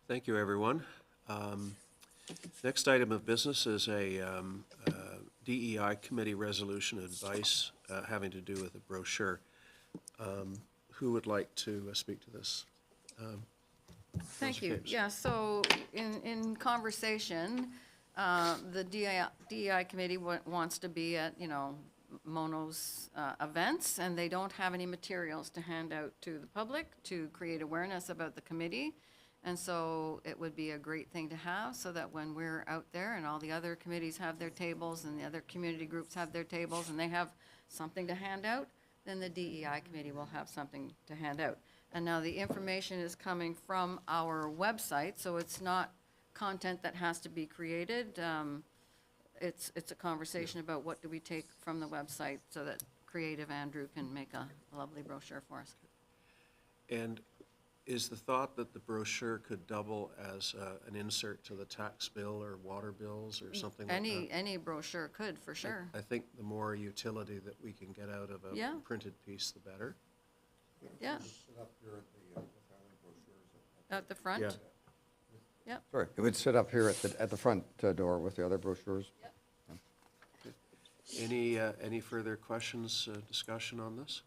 Thank you, everyone. Next item of business is a DEI committee resolution advice having to do with a brochure. Who would like to speak to this? Thank you. Capes. Yeah, so in conversation, the DEI committee wants to be at, Mono's events, and they don't have any materials to hand out to the public to create awareness about the committee. And so it would be a great thing to have, so that when we're out there and all the other committees have their tables and the other community groups have their tables and they have something to hand out, then the DEI committee will have something to hand out. And now the information is coming from our website, so it's not content that has to be created. It's a conversation about what do we take from the website so that creative Andrew can make a lovely brochure for us. And is the thought that the brochure could double as an insert to the tax bill or water bills or something like that? Any brochure could, for sure. I think the more utility that we can get out of a Yeah. printed piece, the better. Yeah. At the front? Yeah. Yep. Sorry, it would sit up here at the front door with the other brochures. Any further questions, discussion on this?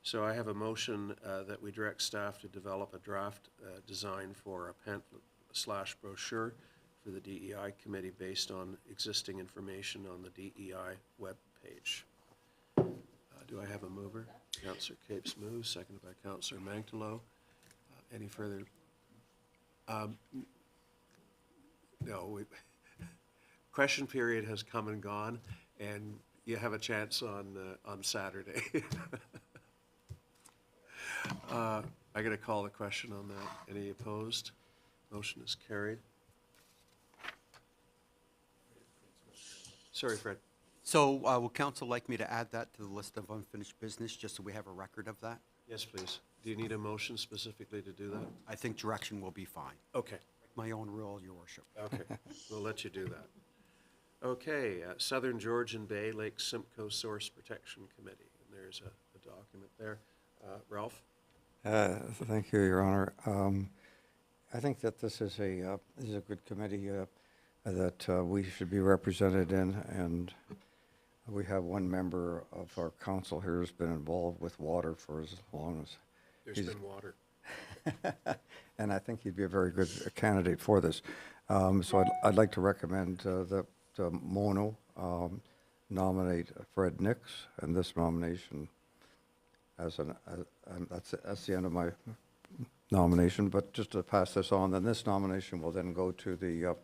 So I have a motion that we direct staff to develop a draft design for a pamphlet/brochure for the DEI committee based on existing information on the DEI webpage. Do I have a mover? Councillor Capes moves, seconded by Councillor Mantelo. Any further? No. Question period has come and gone, and you have a chance on Saturday. I'm going to call the question on that. Any opposed? Motion is carried. Sorry, Fred. So would council like me to add that to the list of unfinished business, just so we have a record of that? Yes, please. Do you need a motion specifically to do that? I think direction will be fine. Okay. My own rule, your worship. Okay. We'll let you do that. Okay, Southern Georgian Bay Lake Simcoe Source Protection Committee. And there's a document there. Ralph? Thank you, Your Honor. I think that this is a good committee that we should be represented in, and we have one member of our council here who's been involved with water for as long as There's been water. and I think he'd be a very good candidate for this. So I'd like to recommend that Mono nominate Fred Nix, and this nomination that's the end of my nomination. But just to pass this on, then this nomination will then go to the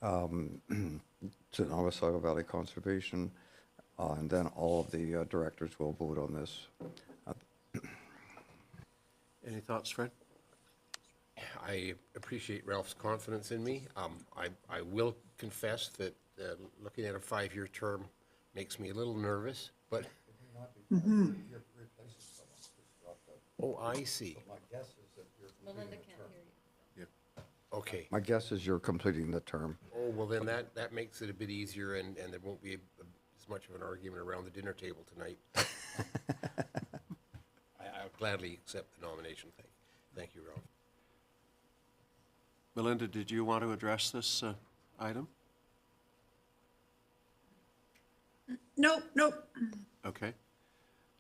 to Novasago Valley Conservation, and then all of the directors will vote on this. Any thoughts, Fred? I appreciate Ralph's confidence in me. I will confess that looking at a 5-year term makes me a little nervous, but. Oh, I see. My guess is that you're Melinda can't hear you. Okay. My guess is you're completing the term. Oh, well, then that makes it a bit easier, and there won't be as much of an argument around the dinner table tonight. I'll gladly accept the nomination. Thank you, Ralph. Melinda, did you want to address this item? Nope. Okay.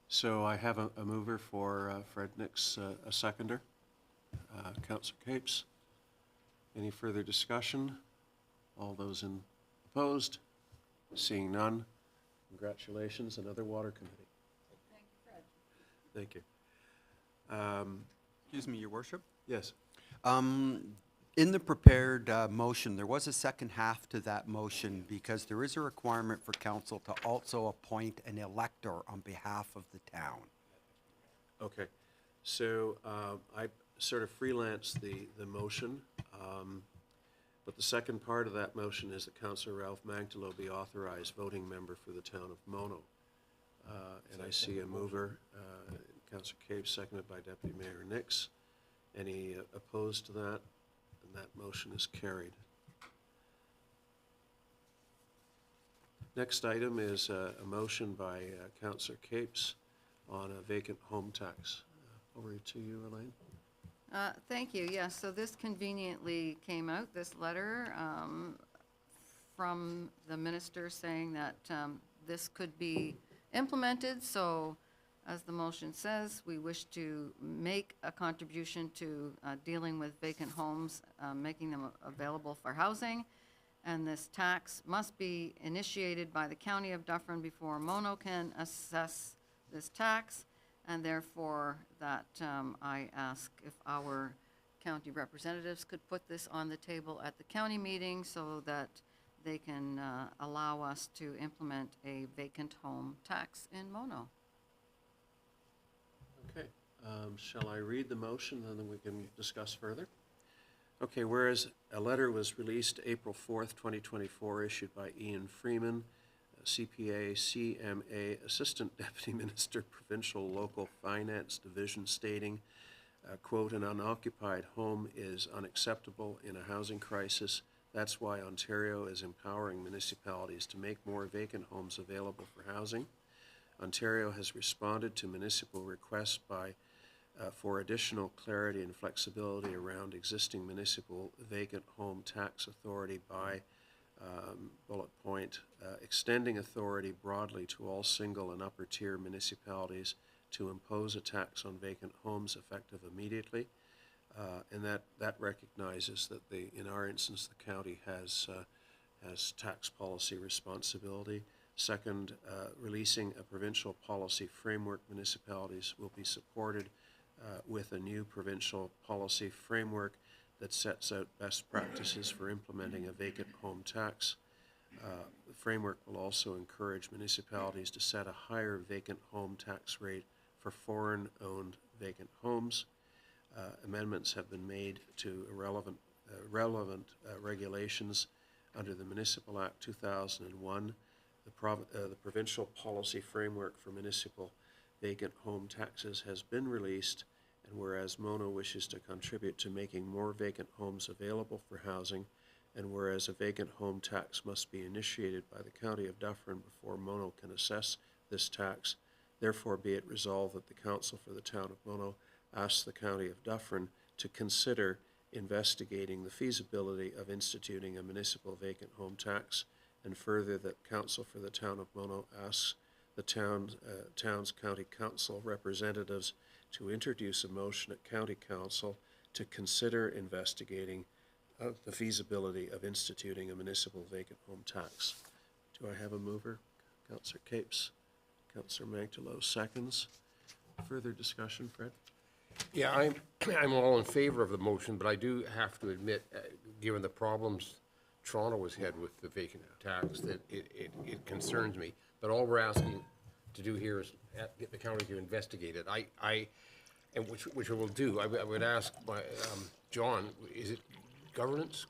So I have a mover for Fred Nix, a seconder. Councillor Capes. Any further discussion? All those opposed? Seeing none. Congratulations, another water committee. Thank you, Fred. Thank you. Excuse me, your worship? Yes. In the prepared motion, there was a second half to that motion, because there is a requirement for council to also appoint an elector on behalf of the town. Okay. So I sort of freelance the motion, but the second part of that motion is that Councillor Ralph Mantelo be authorized voting member for the town of Mono. And I see a mover, Councillor Capes, seconded by Deputy Mayor Nix. Any opposed to that? And that motion is carried. Next item is a motion by Councillor Capes on a vacant home tax. Over to you, Elaine. Thank you. Yes, so this conveniently came out, this letter from the minister saying that this could be implemented. So as the motion says, we wish to make a contribution to dealing with vacant homes, making them available for housing. And this tax must be initiated by the County of Dufferin before Mono can assess this tax. And therefore, that I ask if our county representatives could put this on the table at the county meeting so that they can allow us to implement a vacant home tax in Mono. Okay, shall I read the motion and then we can discuss further? Okay, whereas a letter was released April 4th, 2024, issued by Ian Freeman, CPA, CMA, Assistant Deputy Minister, Provincial Local Finance Division, stating, quote, an unoccupied home is unacceptable in a housing crisis. That's why Ontario is empowering municipalities to make more vacant homes available for housing. Ontario has responded to municipal requests for additional clarity and flexibility around existing municipal vacant home tax authority by bullet point, extending authority broadly to all single and upper tier municipalities to impose a tax on vacant homes effective immediately. And that recognizes that in our instance, the county has tax policy responsibility. Second, releasing a provincial policy framework. Municipalities will be supported with a new provincial policy framework that sets out best practices for implementing a vacant home tax. The framework will also encourage municipalities to set a higher vacant home tax rate for foreign-owned vacant homes. Amendments have been made to relevant regulations under the Municipal Act 2001. The provincial policy framework for municipal vacant home taxes has been released, and whereas Mono wishes to contribute to making more vacant homes available for housing, and whereas a vacant home tax must be initiated by the County of Dufferin before Mono can assess this tax, therefore be it resolved that the Council for the Town of Mono asks the County of Dufferin to consider investigating the feasibility of instituting a municipal vacant home tax, and further that Council for the Town of Mono asks the town's county council representatives to introduce a motion at county council to consider investigating the feasibility of instituting a municipal vacant home tax. Do I have a mover? Councillor Capes, Councillor Magdalene seconds. Further discussion, Fred? Yeah, I'm all in favor of the motion, but I do have to admit, given the problems Toronto has had with the vacant tax, that it concerns me. But all we're asking to do here is get the county to investigate it. And which we will do. I would ask John, is it governance?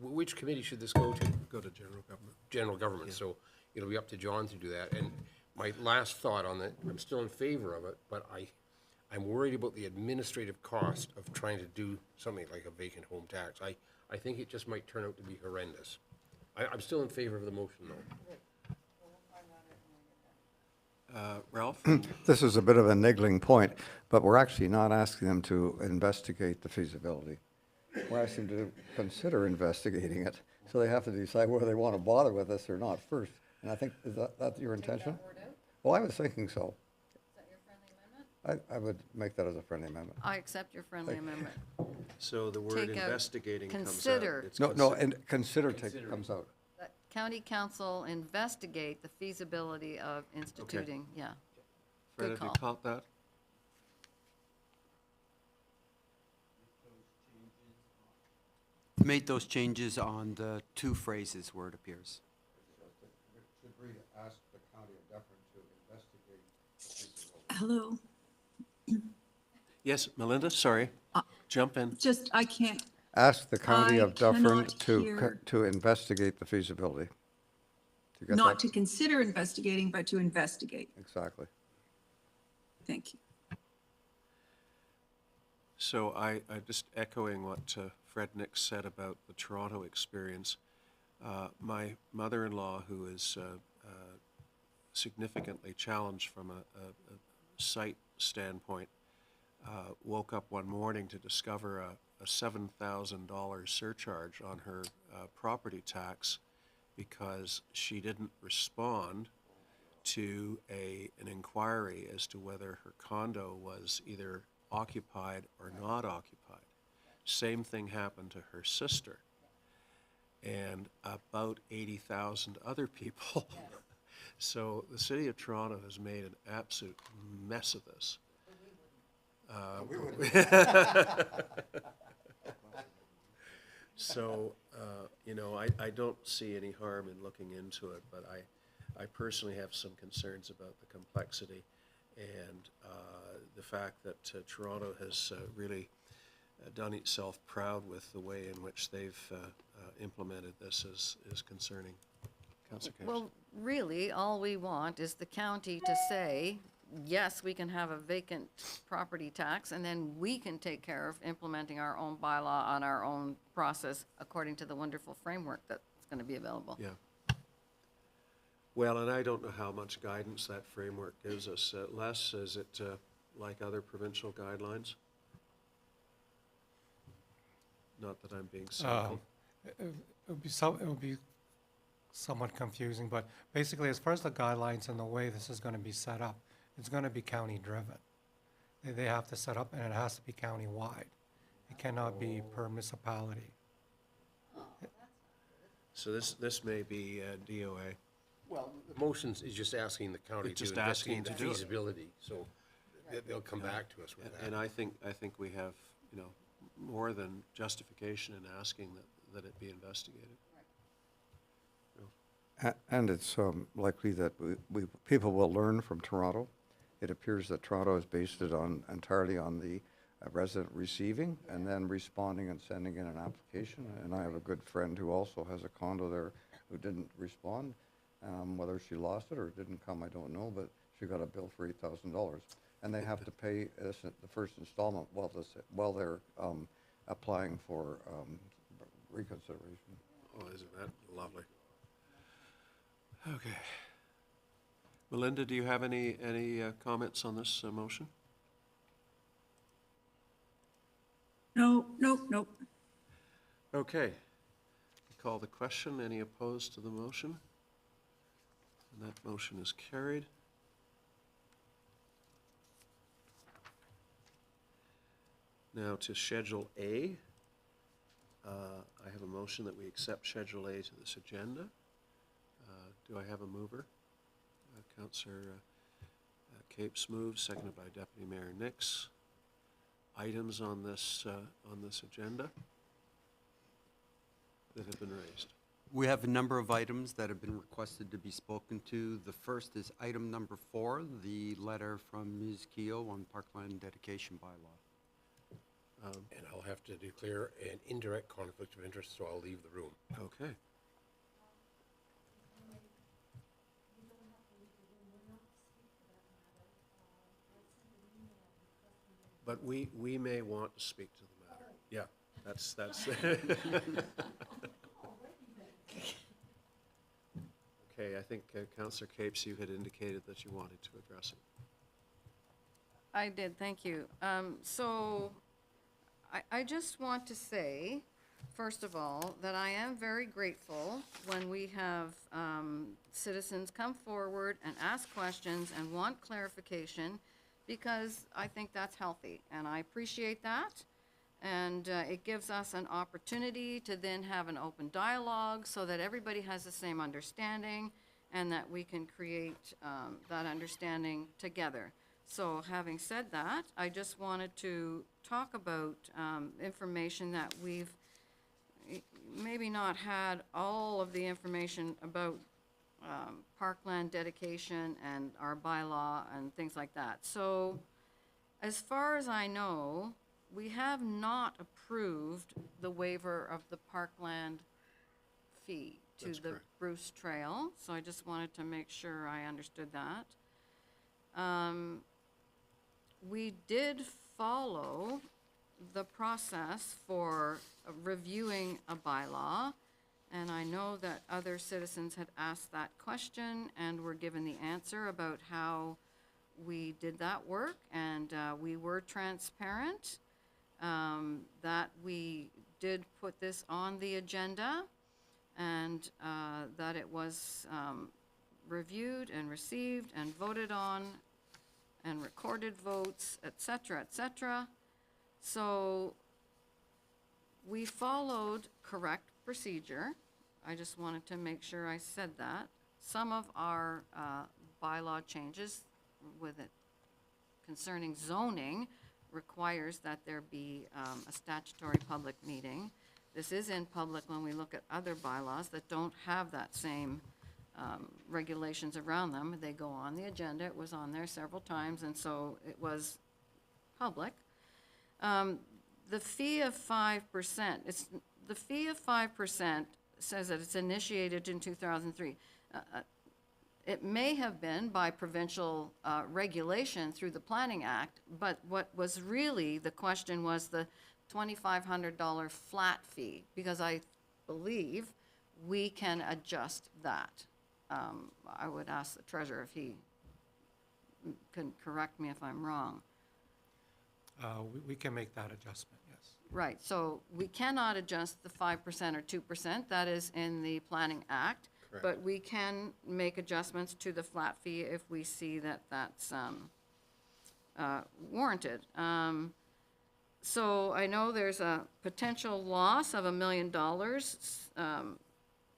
Which committee should this go to? Go to general government. General government. Yeah. So it'll be up to John to do that. And my last thought on that, I'm still in favor of it, but I'm worried about the administrative cost of trying to do something like a vacant home tax. I think it just might turn out to be horrendous. I'm still in favor of the motion, though. Ralph? This is a bit of a niggling point, but we're actually not asking them to investigate the feasibility. We're asking them to consider investigating it, so they have to decide whether they want to bother with us or not first. And I think, is that your intention? Well, I was thinking so. Is that your friendly amendment? I would make that as a friendly amendment. I accept your friendly amendment. So the word Take out investigating consider. comes out. No, and consider comes out. That county council investigate the feasibility of instituting, yeah. Fred, Good have you call. caught that? Made those changes on the two phrases where it appears. Should read, ask the County of Dufferin to investigate. Hello, Yes, Melinda, sorry. Jump in. just, I can't, Ask the County I of Dufferin cannot hear- to investigate the feasibility. Do you get not that? to consider investigating, but to investigate. Exactly. Thank you. So I just echoing what Fred Nix said about the Toronto experience. My mother-in-law, who is significantly challenged from a site standpoint, woke up one morning to discover a $7,000 surcharge on her property tax because she didn't respond to an inquiry as to whether her condo was either occupied or not occupied. Same thing happened to her sister and about 80,000 other people. So the City of Toronto has made an absolute mess of this. So, you know, I don't see any harm in looking into it, but I personally have some concerns about the complexity and the fact that Toronto has really done itself proud with the way in which they've implemented this is concerning. Councillor Capes. Well, really, all we want is the county to say, yes, we can have a vacant property tax, and then we can take care of implementing our own bylaw on our own process according to the wonderful framework that's going to be available. Yeah. Well, and I don't know how much guidance that framework gives us. Les, is it like other provincial guidelines? Not that I'm being cynical. It would be somewhat confusing, but basically, as far as the guidelines and the way this is going to be set up, it's going to be county-driven. They have to set up, and it has to be county-wide. It cannot be per municipality. So this may be DOA. Well, the motions is just asking the county It's to just asking investigate to the do it. feasibility, so they'll come back to us with that. And I think we have, you know, more than justification in asking that it be investigated. And it's likely that people will learn from Toronto. It appears that Toronto has based it entirely on the resident receiving and then responding and sending in an application. And I have a good friend who also has a condo there who didn't respond. Whether she lost it or it didn't come, I don't know, but she got a bill for $8,000. And they have to pay the first installment while they're applying for reconsideration. Oh, isn't that lovely? Okay. Melinda, do you have any comments on this motion? No, nope. Okay. I call the question. Any opposed to the motion? And that motion is carried. Now to Schedule A. I have a motion that we accept Schedule A to this agenda. Do I have a mover? Councillor Capes moves, seconded by Deputy Mayor Nix. Items on this agenda that have been raised. We have a number of items that have been requested to be spoken to. The first is item number 4, the letter from Ms. Keogh on Parkland Dedication Bylaw. And I'll have to declare an indirect conflict of interest, so I'll leave the room. Okay. But we may want to speak to the matter. Yeah, that's. Okay, I think Councillor Capes, you had indicated that you wanted to address it. I did, thank you. So I just want to say, first of all, that I am very grateful when we have citizens come forward and ask questions and want clarification, because I think that's healthy, and I appreciate that. And it gives us an opportunity to then have an open dialogue so that everybody has the same understanding and that we can create that understanding together. So having said that, I just wanted to talk about information that we've maybe not had all of the information about parkland dedication and our bylaw and things like that. So as far as I know, we have not approved the waiver of the parkland fee to That's the correct. Bruce Trail. So I just wanted to make sure I understood that. We did follow the process for reviewing a bylaw, and I know that other citizens had asked that question and were given the answer about how we did that work, and we were transparent, that we did put this on the agenda, and that it was reviewed and received and voted on and recorded votes, et cetera, et cetera. So we followed correct procedure. I just wanted to make sure I said that. Some of our bylaw changes with it concerning zoning requires that there be a statutory public meeting. This is in public when we look at other bylaws that don't have that same regulations around them. They go on the agenda. It was on there several times, and so it was public. The fee of 5%, the fee of 5% says that it's initiated in 2003. It may have been by provincial regulation through the Planning Act, but what was really the question was the $2,500 flat fee, because I believe we can adjust that. I would ask the treasurer if he can correct me if I'm wrong. We can make that adjustment, yes. Right, so we cannot adjust the 5% or 2%, that is in the Planning Act. Correct. But we can make adjustments to the flat fee if we see that that's warranted. So I know there's a potential loss of $1 million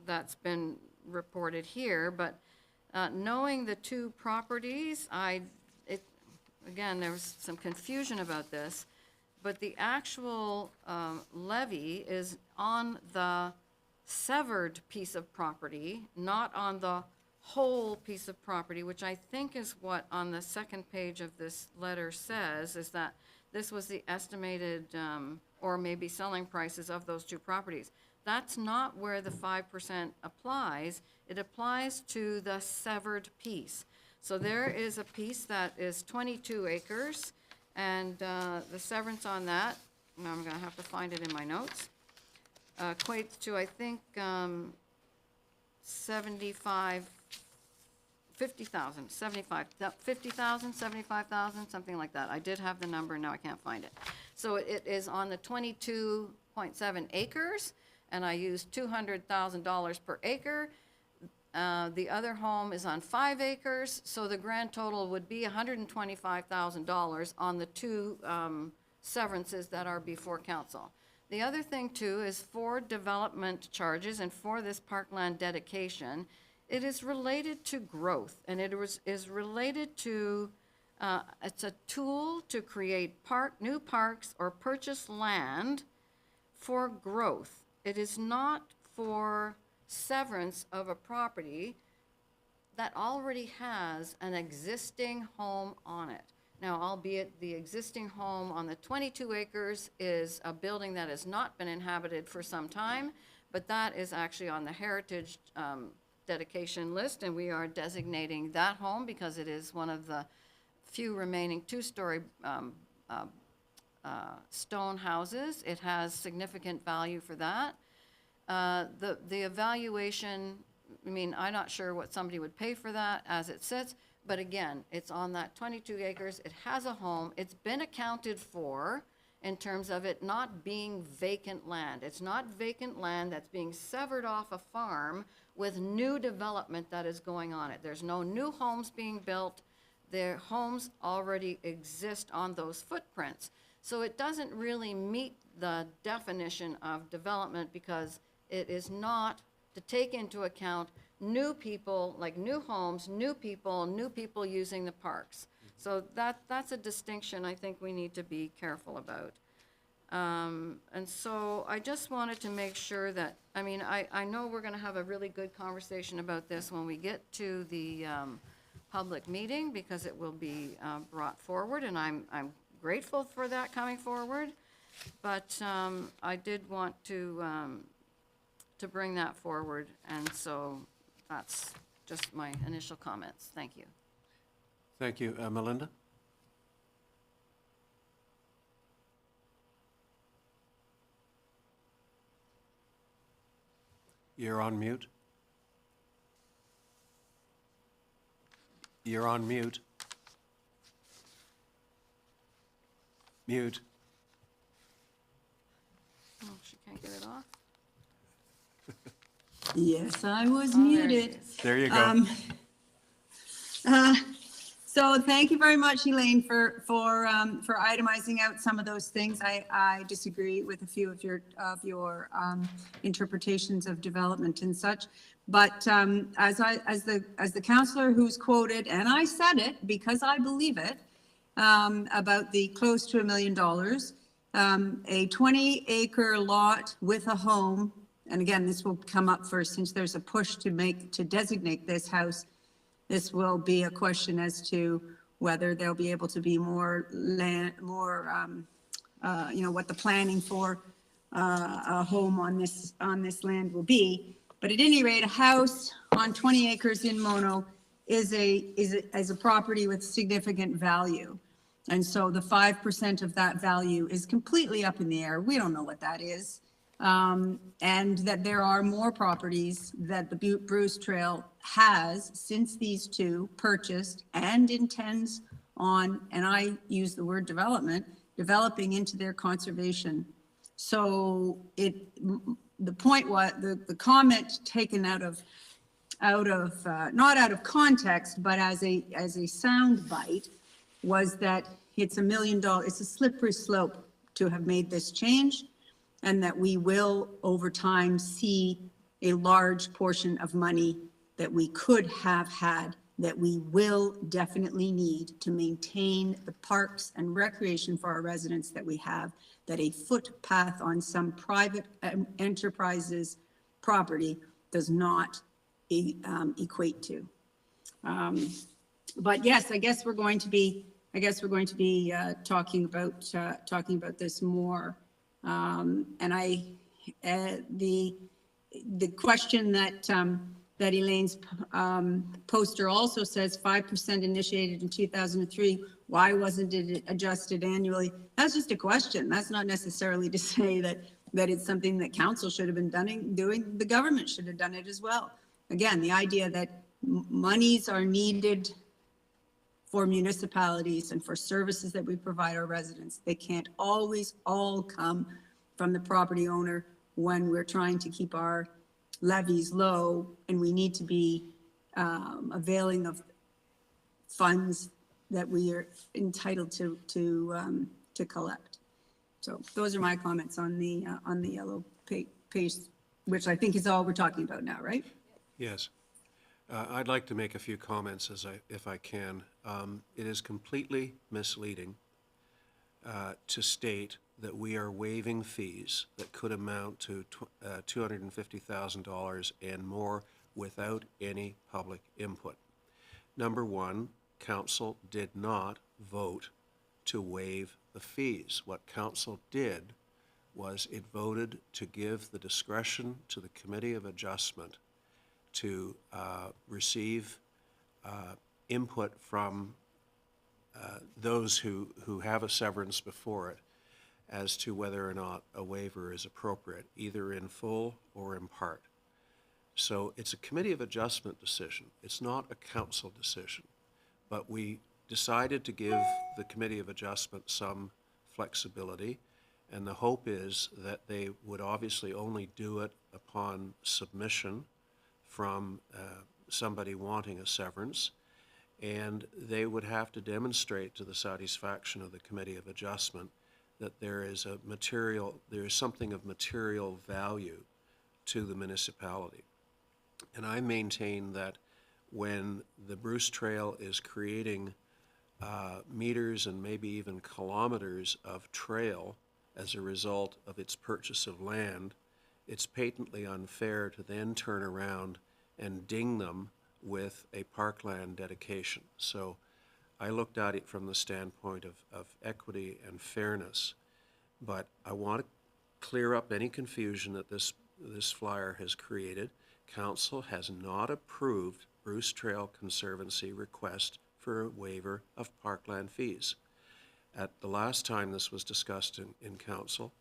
that's been reported here, but knowing the two properties, again, there was some confusion about this, but the actual levy is on the severed piece of property, not on the whole piece of property, which I think is what on the second page of this letter says, is that this was the estimated or maybe selling prices of those two properties. That's not where the 5% applies. It applies to the severed piece. So there is a piece that is 22 acres, and the severance on that, now I'm going to have to find it in my notes, equates to, I think, 50,000, 75,000, something like that. I did have the number, now I can't find it. So it is on the 22.7 acres, and I used $200,000 per acre. The other home is on 5 acres, so the grand total would be $125,000 on the two severances that are before council. The other thing, too, is for development charges and for this parkland dedication, it is related to growth, and it is related to, it's a tool to create new parks or purchase land for growth. It is not for severance of a property that already has an existing home on it. Now, albeit the existing home on the 22 acres is a building that has not been inhabited for some time, but that is actually on the heritage dedication list, and we are designating that home because it is one of the few remaining two-story stone houses. It has significant value for that. The evaluation, I mean, I'm not sure what somebody would pay for that as it sits, but again, it's on that 22 acres. It has a home. It's been accounted for in terms of it not being vacant land. It's not vacant land that's being severed off a farm with new development that is going on it. There's no new homes being built. Their homes already exist on those footprints. So it doesn't really meet the definition of development because it is not to take into account new people, like new homes, new people using the parks. So that's a distinction I think we need to be careful about. And so I just wanted to make sure that, I mean, I know we're going to have a really good conversation about this when we get to the public meeting because it will be brought forward, and I'm grateful for that coming forward. But I did want to bring that forward, and so that's just my initial comments. Thank you. Thank you. Melinda? You're on mute. You're on mute. Mute. Oh, she can't get it off? Yes, I was Oh, there she muted. is. There you go. So thank you very much, Elaine, for itemizing out some of those things. I disagree with a few of your interpretations of development and such. But as the councillor who's quoted, and I said it because I believe it, about the close to $1 million, a 20-acre lot with a home, and again, this will come up first since there's a push to designate this house. This will be a question as to whether there'll be able to be more land, what the planning for a home on this land will be. But at any rate, a house on 20 acres in Mono is a property with significant value. And so the 5% of that value is completely up in the air. We don't know what that is. And that there are more properties that the Bruce Trail has, since these two purchased, and intends on, and I use the word developing into their conservation. So the point was, the comment taken out of not out of context, but as a sound bite, was that it's $1 million, it's a slippery slope to have made this change, and that we will, over time, see a large portion of money that we could have had, that we will definitely need to maintain the parks and recreation for our residents that we have, that a footpath on some private enterprises property does not equate to. But yes, I guess we're going to be talking about this more. And the question that Elaine's poster also says 5% initiated in 2003. Why wasn't it adjusted annually? That's just a question. That's not necessarily to say that it's something that council should have been doing. The government should have done it as well. Again, the idea that monies are needed for municipalities and for services that we provide our residents. They can't always all come from the property owner when we're trying to keep our levies low, and we need to be availing of funds that we are entitled to collect. So those are my comments on the yellow page, which I think is all we're talking about now, right? Yes. I'd like to make a few comments if I can. It is completely misleading to state that we are waiving fees that could amount to $250,000 and more without any public input. Number one, council did not vote to waive the fees. What council did was it voted to give the discretion to the Committee of Adjustment to receive input from those who have a severance before it as to whether or not a waiver is appropriate, either in full or in part. So it's a Committee of Adjustment decision. It's not a council decision. But we decided to give the Committee of Adjustment some flexibility, and the hope is that they would obviously only do it upon submission from somebody wanting a severance, and they would have to demonstrate to the satisfaction of the Committee of Adjustment that there is something of material value to the municipality. And I maintain that when the Bruce Trail is creating meters and maybe even kilometers of trail as a result of its purchase of land, it's patently unfair to then turn around and ding them with a parkland dedication. So I looked at it from the standpoint of equity and fairness, but I want to clear up any confusion that this flyer has created. Council has not approved Bruce Trail Conservancy request for a waiver of parkland fees. At the last time this was discussed in council,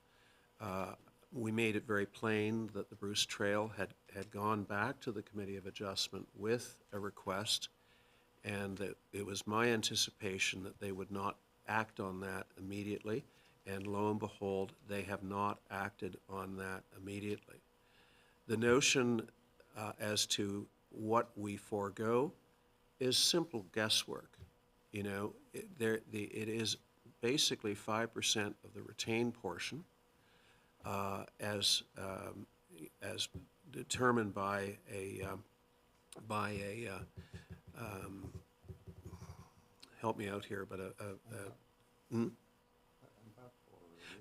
we made it very plain that the Bruce Trail had gone back to the Committee of Adjustment with a request, and that it was my anticipation that they would not act on that immediately, and lo and behold, they have not acted on that immediately. The notion as to what we forego is simple guesswork. You know, it is basically 5% of the retained portion as determined by a help me out here, but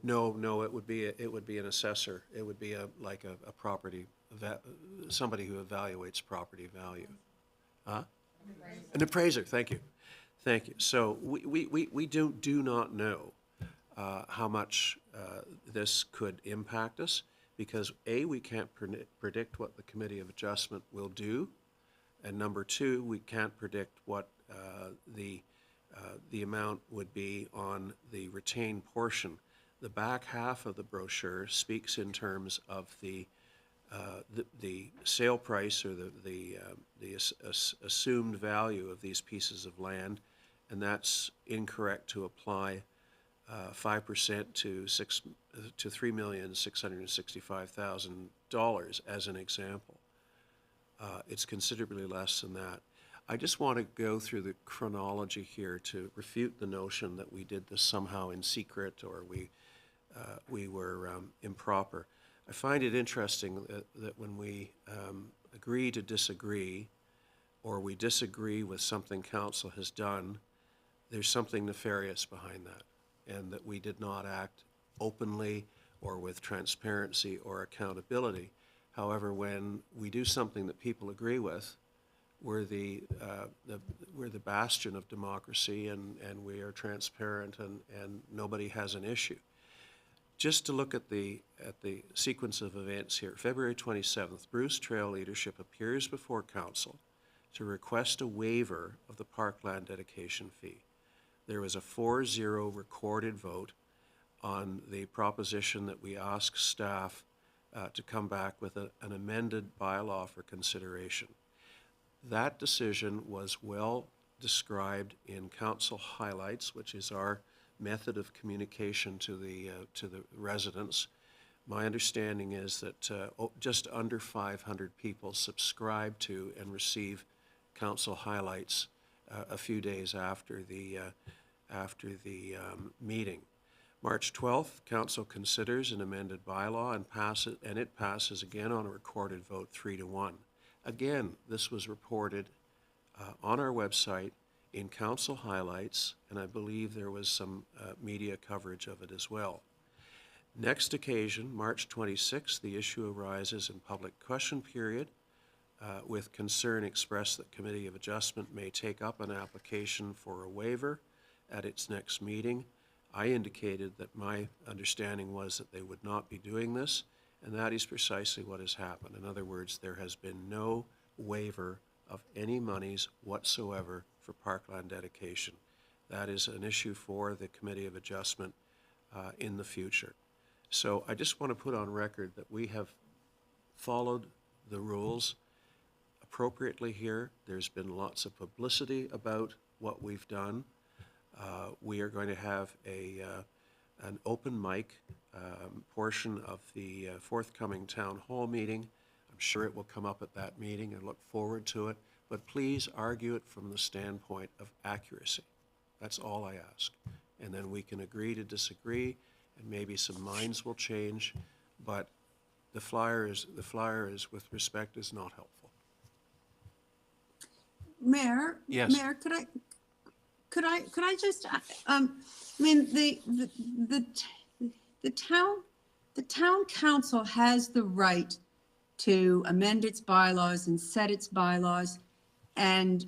No, it would be an assessor. It would be like a property, somebody who evaluates property value. Huh? An appraiser, thank you. Thank you. So we do not know how much this could impact us because A, we can't predict what the Committee of Adjustment will do, and number two, we can't predict what the amount would be on the retained portion. The back half of the brochure speaks in terms of the sale price or the assumed value of these pieces of land, and that's incorrect to apply 5% to $3,665,000 as an example. It's considerably less than that. I just want to go through the chronology here to refute the notion that we did this somehow in secret or we were improper. I find it interesting that when we agree to disagree or we disagree with something council has done, there's something nefarious behind that, and that we did not act openly or with transparency or accountability. However, when we do something that people agree with, we're the bastion of democracy, and we are transparent, and nobody has an issue. Just to look at the sequence of events here, February 27th, Bruce Trail leadership appears before council to request a waiver of the parkland dedication fee. There was a 4-0 recorded vote on the proposition that we ask staff to come back with an amended bylaw for consideration. That decision was well described in council highlights, which is our method of communication to the residents. My understanding is that just under 500 people subscribe to and receive council highlights a few days after the meeting. March 12th, council considers an amended bylaw and it passes again on a recorded vote 3-1. Again, this was reported on our website in council highlights, and I believe there was some media coverage of it as well. Next occasion, March 26th, the issue arises in public question period with concern expressed that Committee of Adjustment may take up an application for a waiver at its next meeting. I indicated that my understanding was that they would not be doing this, and that is precisely what has happened. In other words, there has been no waiver of any monies whatsoever for parkland dedication. That is an issue for the Committee of Adjustment in the future. So I just want to put on record that we have followed the rules appropriately here. There's been lots of publicity about what we've done. We are going to have an open mic portion of the forthcoming town hall meeting. I'm sure it will come up at that meeting and look forward to it, but please argue it from the standpoint of accuracy. That's all I ask. And then we can agree to disagree, and maybe some minds will change, but the flyer is with respect, is not helpful. Mayor? Yes. Mayor, could I just, I mean, the town council has the right to amend its bylaws and set its bylaws, and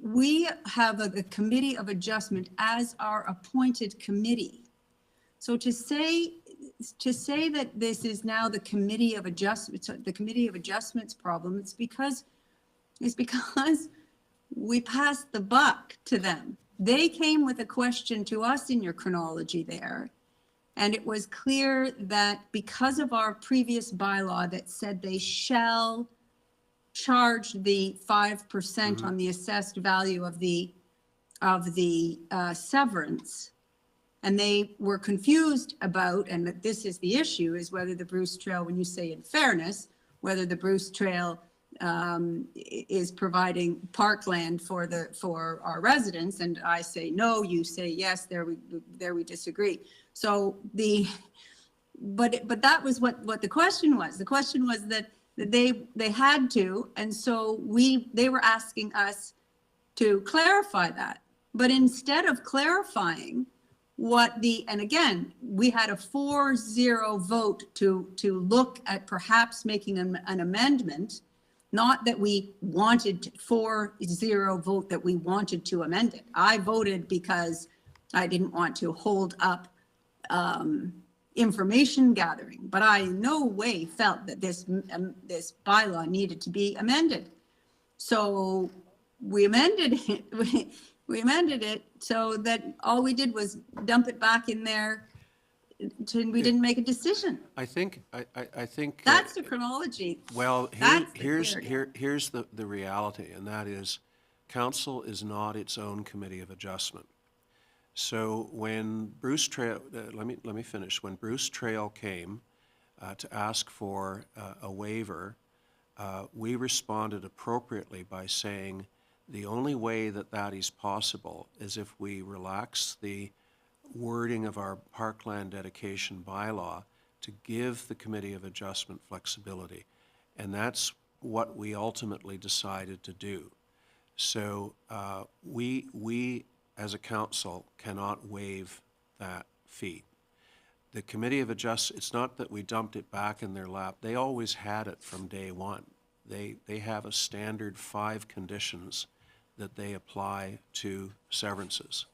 we have a Committee of Adjustment as our appointed committee. So to say that this is now the Committee of Adjustment's problem, it's because we passed the buck to them. They came with a question to us in your chronology there, and it was clear that because of our previous bylaw that said they shall charge the 5% on the assessed value of the severance, And they were confused about, and that this is the issue, is whether the Bruce Trail, when you say in fairness, whether the Bruce Trail is providing parkland for our residents, and I say no, you say yes, there we disagree. So but that was what the question was. The question was that they had to, and so they were asking us to clarify that. But instead of clarifying and again, we had a 4-0 vote to look at perhaps making an amendment. Not that we wanted 4-0 vote that we wanted to amend it. I voted because I didn't want to hold up information gathering, but I in no way felt that this bylaw needed to be amended. So we amended it. We amended it so that all we did was dump it back in there. We didn't make a decision. I think That's the chronology. well, That's the here's clarity. the reality, and that is, council is not its own committee of adjustment. So when Bruce Trail, let me finish. When Bruce Trail came to ask for a waiver, we responded appropriately by saying the only way that is possible is if we relax the wording of our parkland dedication bylaw to give the Committee of Adjustment flexibility. And that's what we ultimately decided to do. So we as a council cannot waive that fee. The Committee of Adjustment, it's not that we dumped it back in their lap. They always had it from day one. They have a standard 5 conditions that they apply to severances.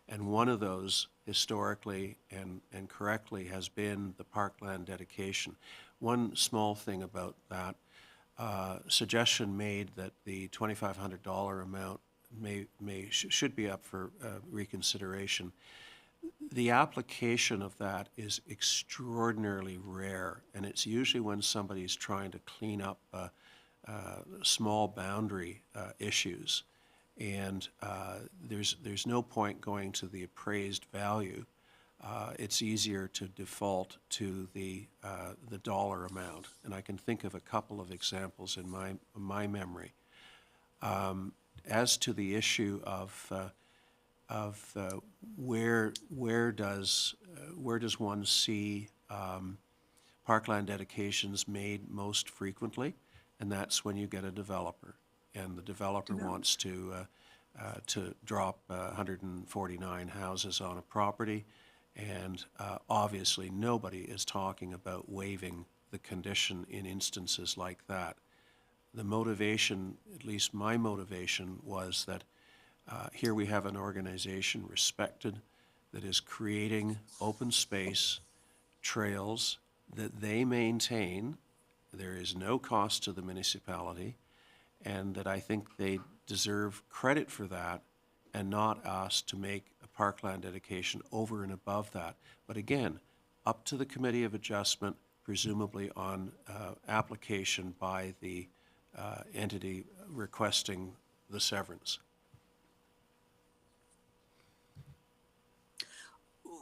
And one of those, historically and correctly, has been the parkland dedication. One small thing about that, suggestion made that the $2,500 amount should be up for reconsideration. The application of that is extraordinarily rare, and it's usually when somebody's trying to clean up small boundary issues. And there's no point going to the appraised value. It's easier to default to the dollar amount, and I can think of a couple of examples in my memory. As to the issue of where does one see parkland dedications made most frequently, and that's when you get a developer. And the developer wants to drop 149 houses on a property, and obviously nobody is talking about waiving the condition in instances like that. The motivation, at least my motivation, was that here we have an organization respected that is creating open space trails that they maintain. There is no cost to the municipality, and that I think they deserve credit for that and not asked to make a parkland dedication over and above that. But again, up to the Committee of Adjustment, presumably on application by the entity requesting the severance.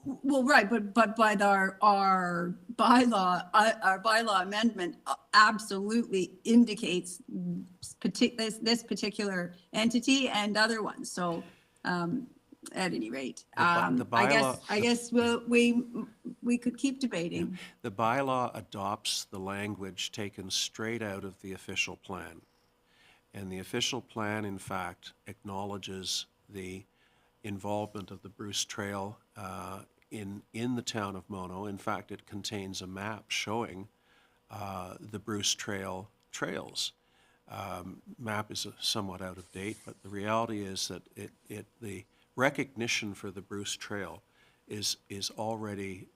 Well, right, but by our bylaw amendment absolutely indicates this particular entity and other ones. So, at any rate, The bylaw, I guess we could keep debating. the bylaw adopts the language taken straight out of the official plan. And the official plan, in fact, acknowledges the involvement of the Bruce Trail in the town of Mono. In fact, it contains a map showing the Bruce Trail trails. Map is somewhat out of date, but the reality is that the recognition for the Bruce Trail is already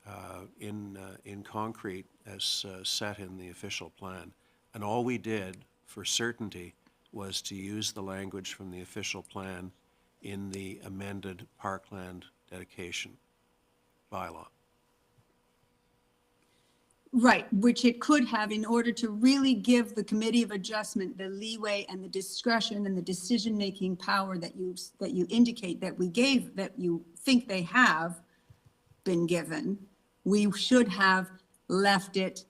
in concrete as set in the official plan. And all we did for certainty was to use the language from the official plan in the amended parkland dedication bylaw. Right, which it could have in order to really give the Committee of Adjustment the leeway and the discretion and the decision-making power that you indicate that we gave, that you think they have, been given, we should have left it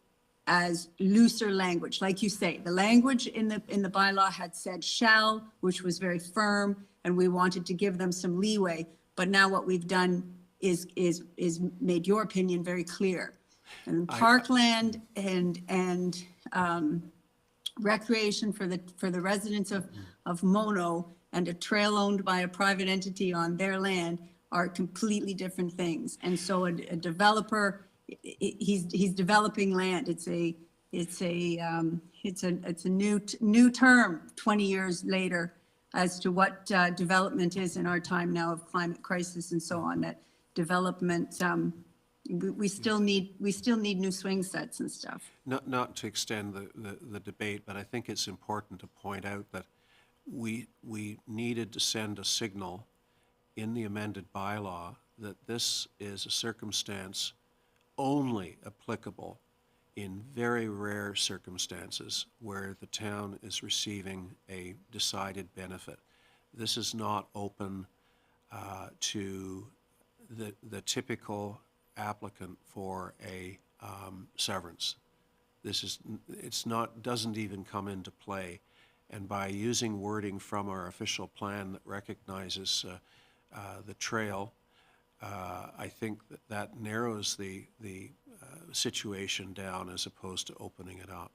as looser language. Like you say, the language in the bylaw had said shall, which was very firm, and we wanted to give them some leeway. But now what we've done is made your opinion very clear. And parkland and recreation for the residents of Mono and a trail owned by a private entity on their land are completely different things. And so a developer, he's developing land. It's a new term 20 years later as to what development is in our time now of climate crisis and so on. That development, we still need new swing sets and stuff. Not to extend the debate, but I think it's important to point out that we needed to send a signal in the amended bylaw that this is a circumstance only applicable in very rare circumstances where the town is receiving a decided benefit. This is not open to the typical applicant for a severance. Doesn't even come into play. And by using wording from our official plan that recognizes the trail, I think that narrows the situation down as opposed to opening it up.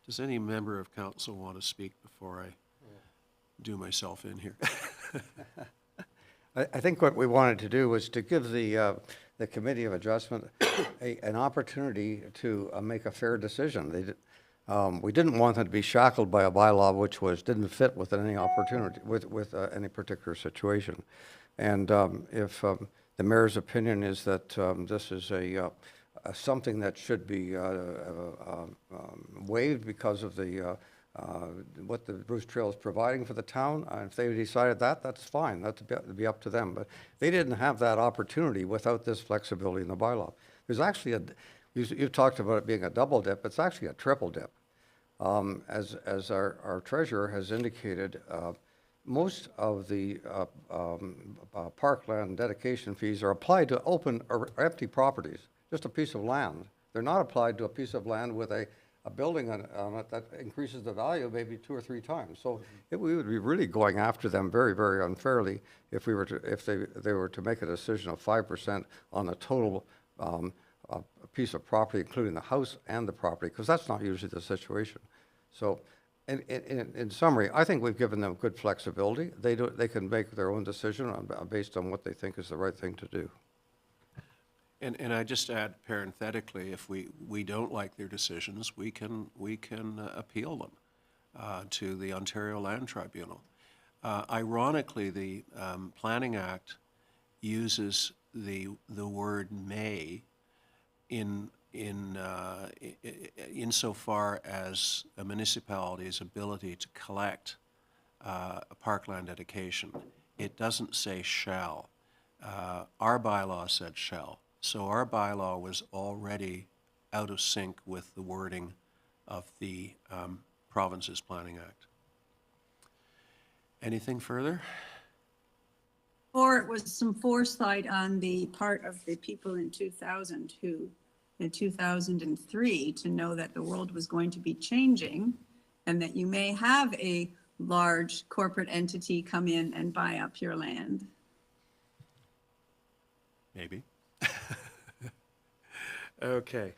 Does any member of council want to speak before I do myself in here? I think what we wanted to do was to give the Committee of Adjustment an opportunity to make a fair decision. We didn't want them to be shackled by a bylaw which didn't fit with any opportunity, with any particular situation. And if the mayor's opinion is that this is something that should be waived because of what the Bruce Trail is providing for the town, if they decided that, that's fine. That'd be up to them. But they didn't have that opportunity without this flexibility in the bylaw. There's actually you've talked about it being a double dip. It's actually a triple dip. As our treasurer has indicated, most of the parkland dedication fees are applied to open or empty properties, just a piece of land. They're not applied to a piece of land with a building on it that increases the value maybe 2 or 3 times. So we would be really going after them very, very unfairly if they were to make a decision of 5% on the total a piece of property, including the house and the property, because that's not usually the situation. So in summary, I think we've given them good flexibility. They can make their own decision based on what they think is the right thing to do. And I just add parenthetically, if we don't like their decisions, we can appeal them to the Ontario Land Tribunal. Ironically, the Planning Act uses the word may insofar as a municipality's ability to collect a parkland dedication. It doesn't say shall. Our bylaw said shall. So our bylaw was already out of sync with the wording of the province's Planning Act. Anything further? Or it was some foresight on the part of the people in 2003 to know that the world was going to be changing and that you may have a large corporate entity come in and buy up your land. Maybe. Okay.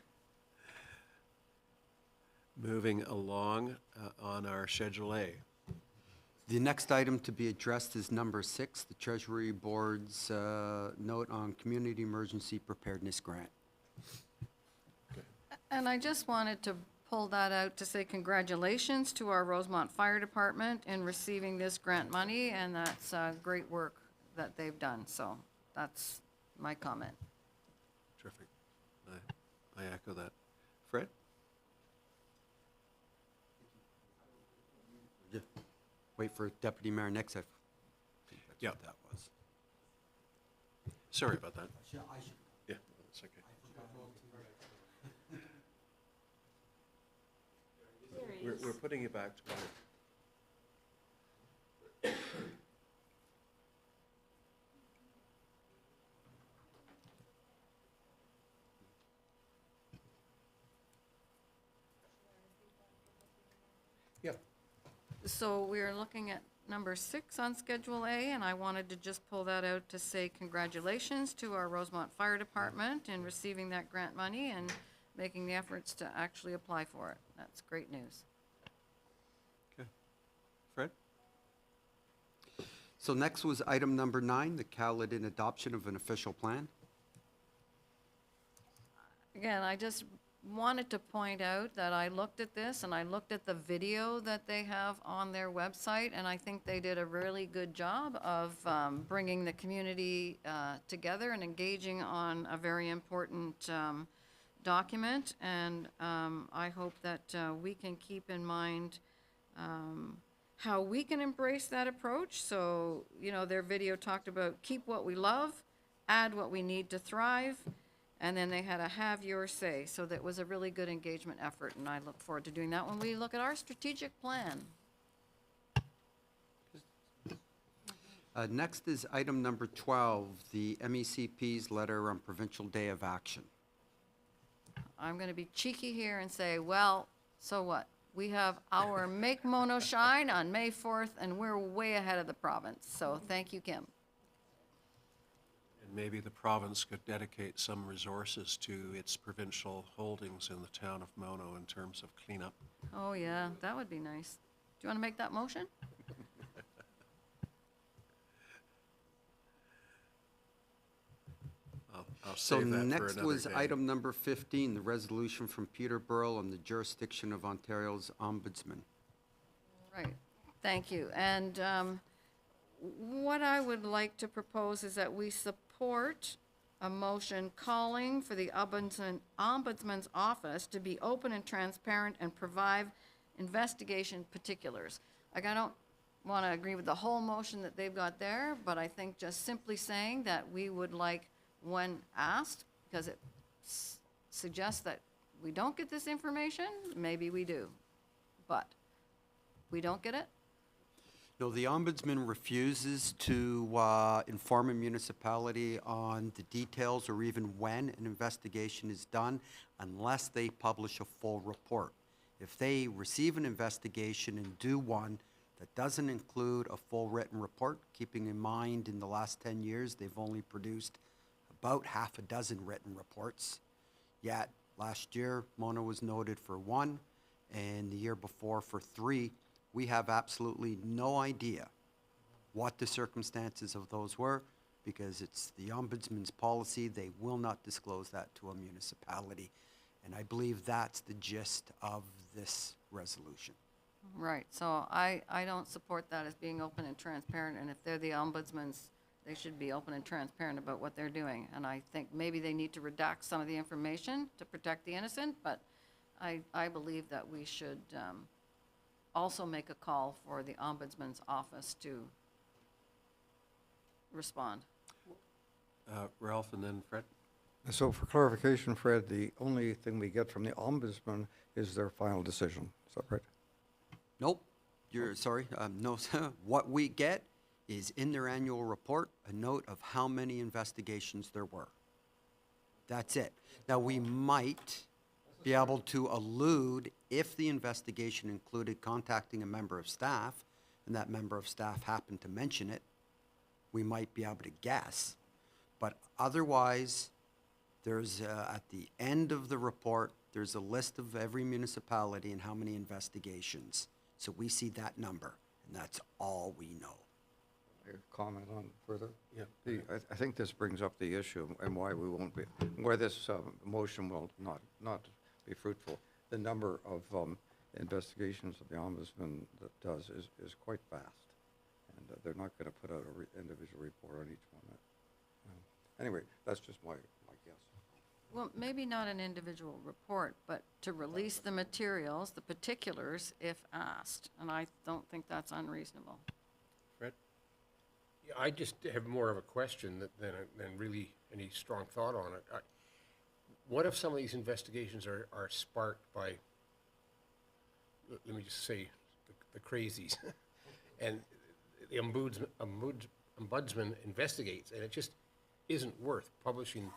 Moving along on our Schedule A. The next item to be addressed is number 6, the Treasury Board's note on Community Emergency Preparedness Grant. And I just wanted to pull that out to say congratulations to our Rosemont Fire Department in receiving this grant money, and that's great work that they've done. So that's my comment. Terrific. I echo that. Fred? Yeah. Wait for Deputy Mayor next. I think that's Yeah. what that was. Sorry about that. Yeah, that's okay. We're putting you back to order. Yep. So we're looking at number 6 on Schedule A, and I wanted to just pull that out to say congratulations to our Rosemont Fire Department in receiving that grant money and making the efforts to actually apply for it. That's great news. Okay. Fred? So next was item number 9, the Caledon adoption of an official plan. Again, I just wanted to point out that I looked at this and I looked at the video that they have on their website, and I think they did a really good job of bringing the community together and engaging on a very important document. And I hope that we can keep in mind how we can embrace that approach. So, you know, their video talked about keep what we love, add what we need to thrive, and then they had a have your say. So that was a really good engagement effort, and I look forward to doing that when we look at our strategic plan. Next is item number 12, the MECP's letter on Provincial Day of Action. I'm going to be cheeky here and say, well, so what? We have our Make Mono Shine on May 4th, and we're way ahead of the province. So thank you, Kim. And maybe the province could dedicate some resources to its provincial holdings in the town of Mono in terms of cleanup. Oh, yeah, that would be nice. Do you want to make that motion? I'll So save that for next another was day. item number 15, the resolution from Peterborough on the jurisdiction of Ontario's Ombudsman. Right, thank you. And what I would like to propose is that we support a motion calling for the Ombudsman's office to be open and transparent and provide investigation particulars. Like, I don't want to agree with the whole motion that they've got there, but I think just simply saying that we would like, when asked, because it suggests that we don't get this information, maybe we do, but we don't get it. No, the Ombudsman refuses to inform a municipality on the details or even when an investigation is done unless they publish a full report. If they receive an investigation and do one that doesn't include a full written report, keeping in mind in the last 10 years they've only produced about half a dozen written reports. Yet last year, Mona was noted for 1, and the year before for 3. We have absolutely no idea what the circumstances of those were, because it's the Ombudsman's policy. They will not disclose that to a municipality. And I believe that's the gist of this resolution. Right, so I don't support that as being open and transparent, and if they're the Ombudsman's, they should be open and transparent about what they're doing. And I think maybe they need to redact some of the information to protect the innocent, but I believe that we should also make a call for the Ombudsman's office to respond. Ralph and then Fred? So for clarification, Fred, the only thing we get from the Ombudsman is their final decision. Is that right? Nope, you're sorry, no, what we get is in their annual report, a note of how many investigations there were. That's it. Now, we might be able to allude if the investigation included contacting a member of staff, and that member of staff happened to mention it, we might be able to guess. But otherwise, there's, at the end of the report, there's a list of every municipality and how many investigations. So we see that number, and that's all we know. Your comment on further? Yeah. I think this brings up the issue and why we won't be, why this motion will not be fruitful. The number of investigations that the Ombudsman does is quite vast, and they're not going to put out an individual report on each one. Anyway, that's just my guess. Well, maybe not an individual report, but to release the materials, the particulars, if asked. And I don't think that's unreasonable. Fred? Yeah, I just have more of a question than really any strong thought on it. What if some of these investigations are sparked by, let me just say, the crazies, and the ombudsman investigates, and it just isn't worth publishing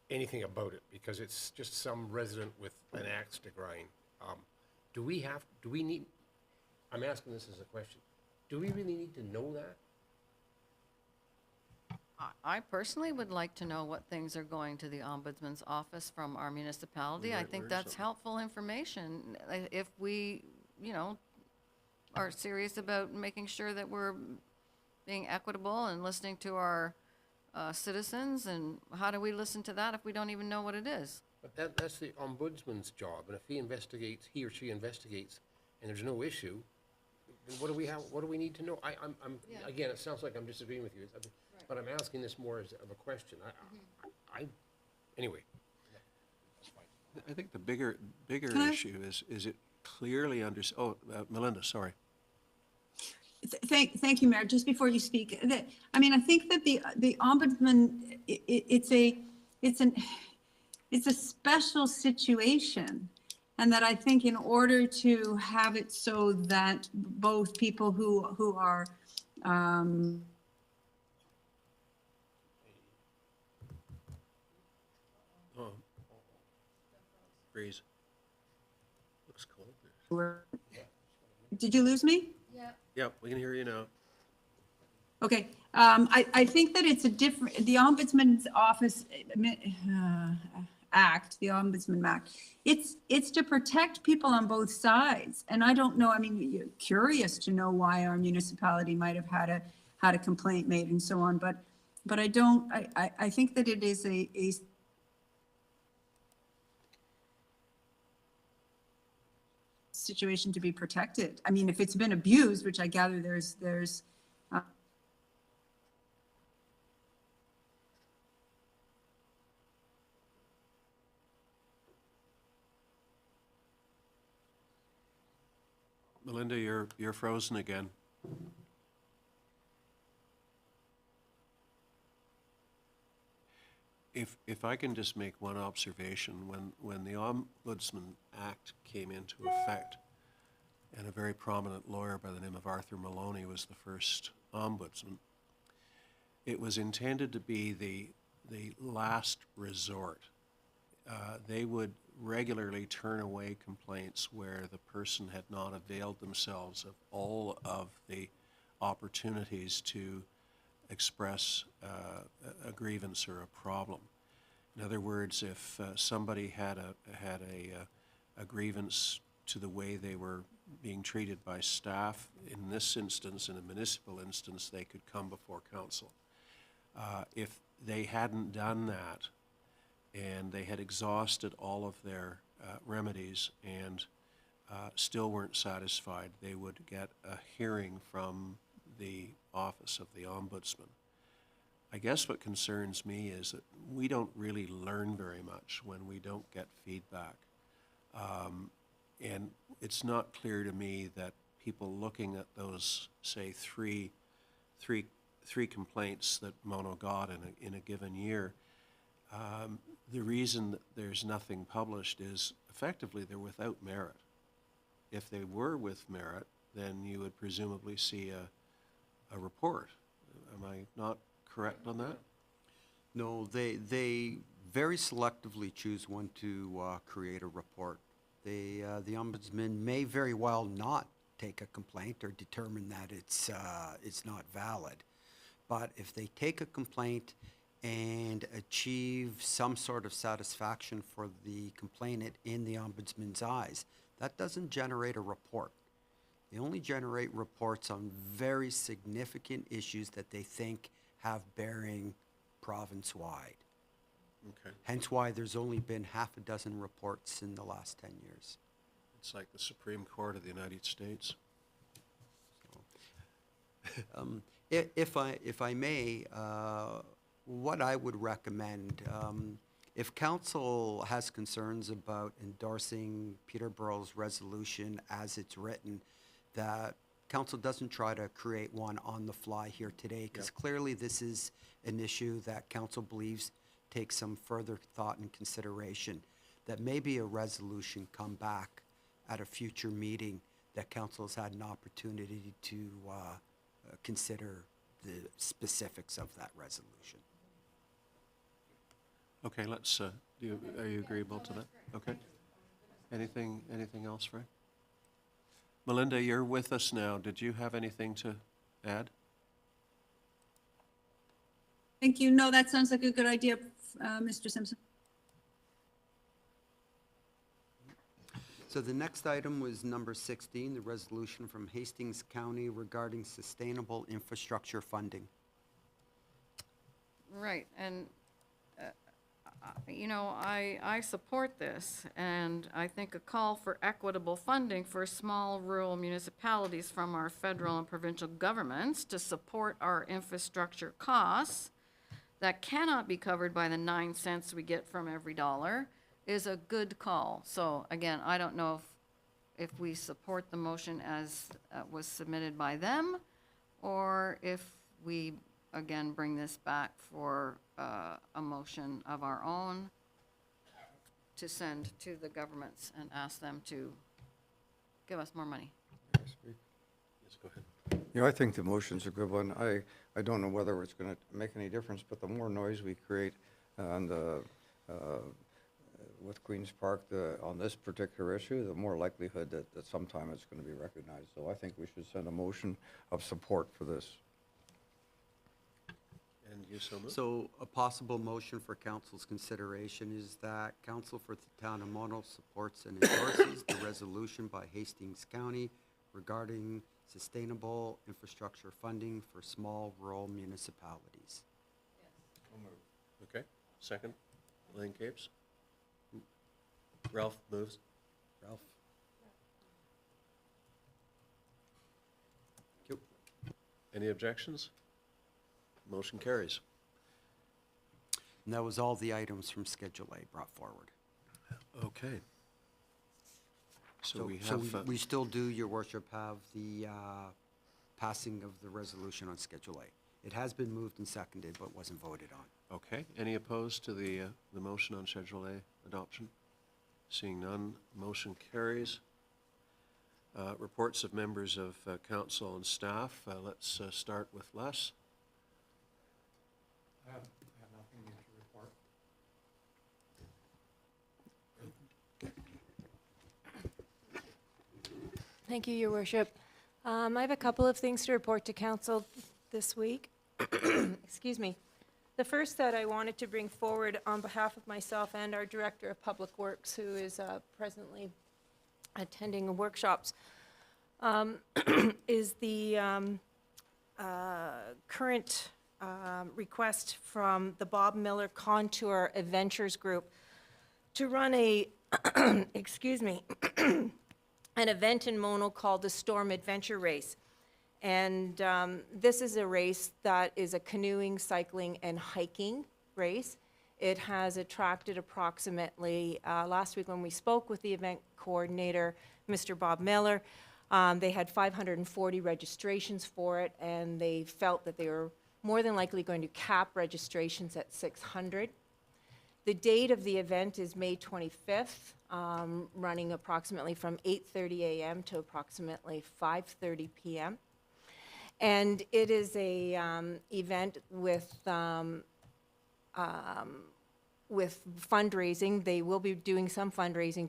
anything about it because it's just some resident with an axe to grind. do we need, I'm asking this as a question, do we really need to know that? I personally would like to know what things are going to the Ombudsman's office from our municipality. I might think learn that's something. helpful information if we, you know, are serious about making sure that we're being equitable and listening to our citizens. And how do we listen to that if we don't even know what it is? But that's the ombudsman's job, and if he or she investigates, and there's no issue, then what do we need to know? Again, it sounds like I'm disagreeing with you, but I'm asking this more as of a question. Anyway. I think the bigger Can I- issue is it clearly Melinda, sorry. Thank you, Mayor. Just before you speak, I mean, I think that the Ombudsman, it's a special situation. And that I think in order to have it so that both people who are, Oh. Breeze. Looks cold. did you lose me? Yep, we can hear you now. Okay, I think that it's the Ombudsman's Office Act, the Ombudsman Act, it's to protect people on both sides. And I don't know, I mean, you're curious to know why our municipality might have had a complaint made and so on, but I think that it is a situation to be protected. I mean, if it's been abused, which I gather there's Melinda, you're frozen again. If I can just make one observation, when the Ombudsman Act came into effect, and a very prominent lawyer by the name of Arthur Maloney was the first ombudsman, it was intended to be the last resort. They would regularly turn away complaints where the person had not availed themselves of all of the opportunities to express a grievance or a problem. In other words, if somebody had a grievance to the way they were being treated by staff, in this instance, in a municipal instance, they could come before council. If they hadn't done that, and they had exhausted all of their remedies and still weren't satisfied, they would get a hearing from the office of the ombudsman. I guess what concerns me is that we don't really learn very much when we don't get feedback. And it's not clear to me that people looking at those, say, three complaints that Mono got in a given year, the reason that there's nothing published is effectively they're without merit. If they were with merit, then you would presumably see a report. Am I not correct on that? No, they very selectively choose when to create a report. The ombudsman may very well not take a complaint or determine that it's not valid. But if they take a complaint and achieve some sort of satisfaction for the complainant in the ombudsman's eyes, that doesn't generate a report. They only generate reports on very significant issues that they think have bearing province-wide. Okay. Hence why there's only been half a dozen reports in the last 10 years. It's like the Supreme Court of the United States. If I may, what I would recommend, if council has concerns about endorsing Peterborough's resolution as it's written, that council doesn't try to create one on the fly here today, because clearly this is an issue that council believes takes some further thought and consideration, that maybe a resolution come back at a future meeting that council has had an opportunity to consider the specifics of that resolution. Okay, let's, are you agreeable to that? Okay. Anything else, Frank? Melinda, you're with us now. Did you have anything to add? Thank you. No, that sounds like a good idea, Mr. Simpson. So the next item was number 16, the resolution from Hastings County regarding sustainable infrastructure funding. Right, and, you know, I support this, and I think a call for equitable funding for small rural municipalities from our federal and provincial governments to support our infrastructure costs that cannot be covered by the 9 cents we get from every dollar is a good call. So again, I don't know if we support the motion as was submitted by them, or if we, again, bring this back for a motion of our own to send to the governments and ask them to give us more money. Yes, go ahead. Yeah, I think the motion's a good one. I don't know whether it's going to make any difference, but the more noise we create and with Queen's Park on this particular issue, the more likelihood that sometime it's going to be recognized. So I think we should send a motion of support for this. And you so moved? So a possible motion for council's consideration is that council for the town of Mono supports and endorses the resolution by Hastings County regarding sustainable infrastructure funding for small rural municipalities. Okay, second, Elaine Capes. Ralph moves. Ralph? Any objections? Motion carries. And that was all the items from Schedule A brought forward. Okay. So we have, we still do, your worship, have the passing of the resolution on Schedule A. It has been moved and seconded, but wasn't voted on. okay, any opposed to the motion on Schedule A adoption? Seeing none, motion carries. Reports of members of council and staff. Let's start with Les. I have nothing new to report. Thank you, Your Worship. I have a couple of things to report to council this week. Excuse me. The first that I wanted to bring forward on behalf of myself and our Director of Public Works, who is presently attending workshops, is the current request from the Bob Miller Contour Adventures Group to run a, excuse me, an event in Mono called the Storm Adventure Race. And this is a race that is a canoeing, cycling, and hiking race. It has attracted approximately, last week when we spoke with the event coordinator, Mr. Bob Miller, they had 540 registrations for it, and they felt that they were more than likely going to cap registrations at 600. The date of the event is May 25th, running approximately from 8:30 a.m. to approximately 5:30 p.m. And it is a event with fundraising. They will be doing some fundraising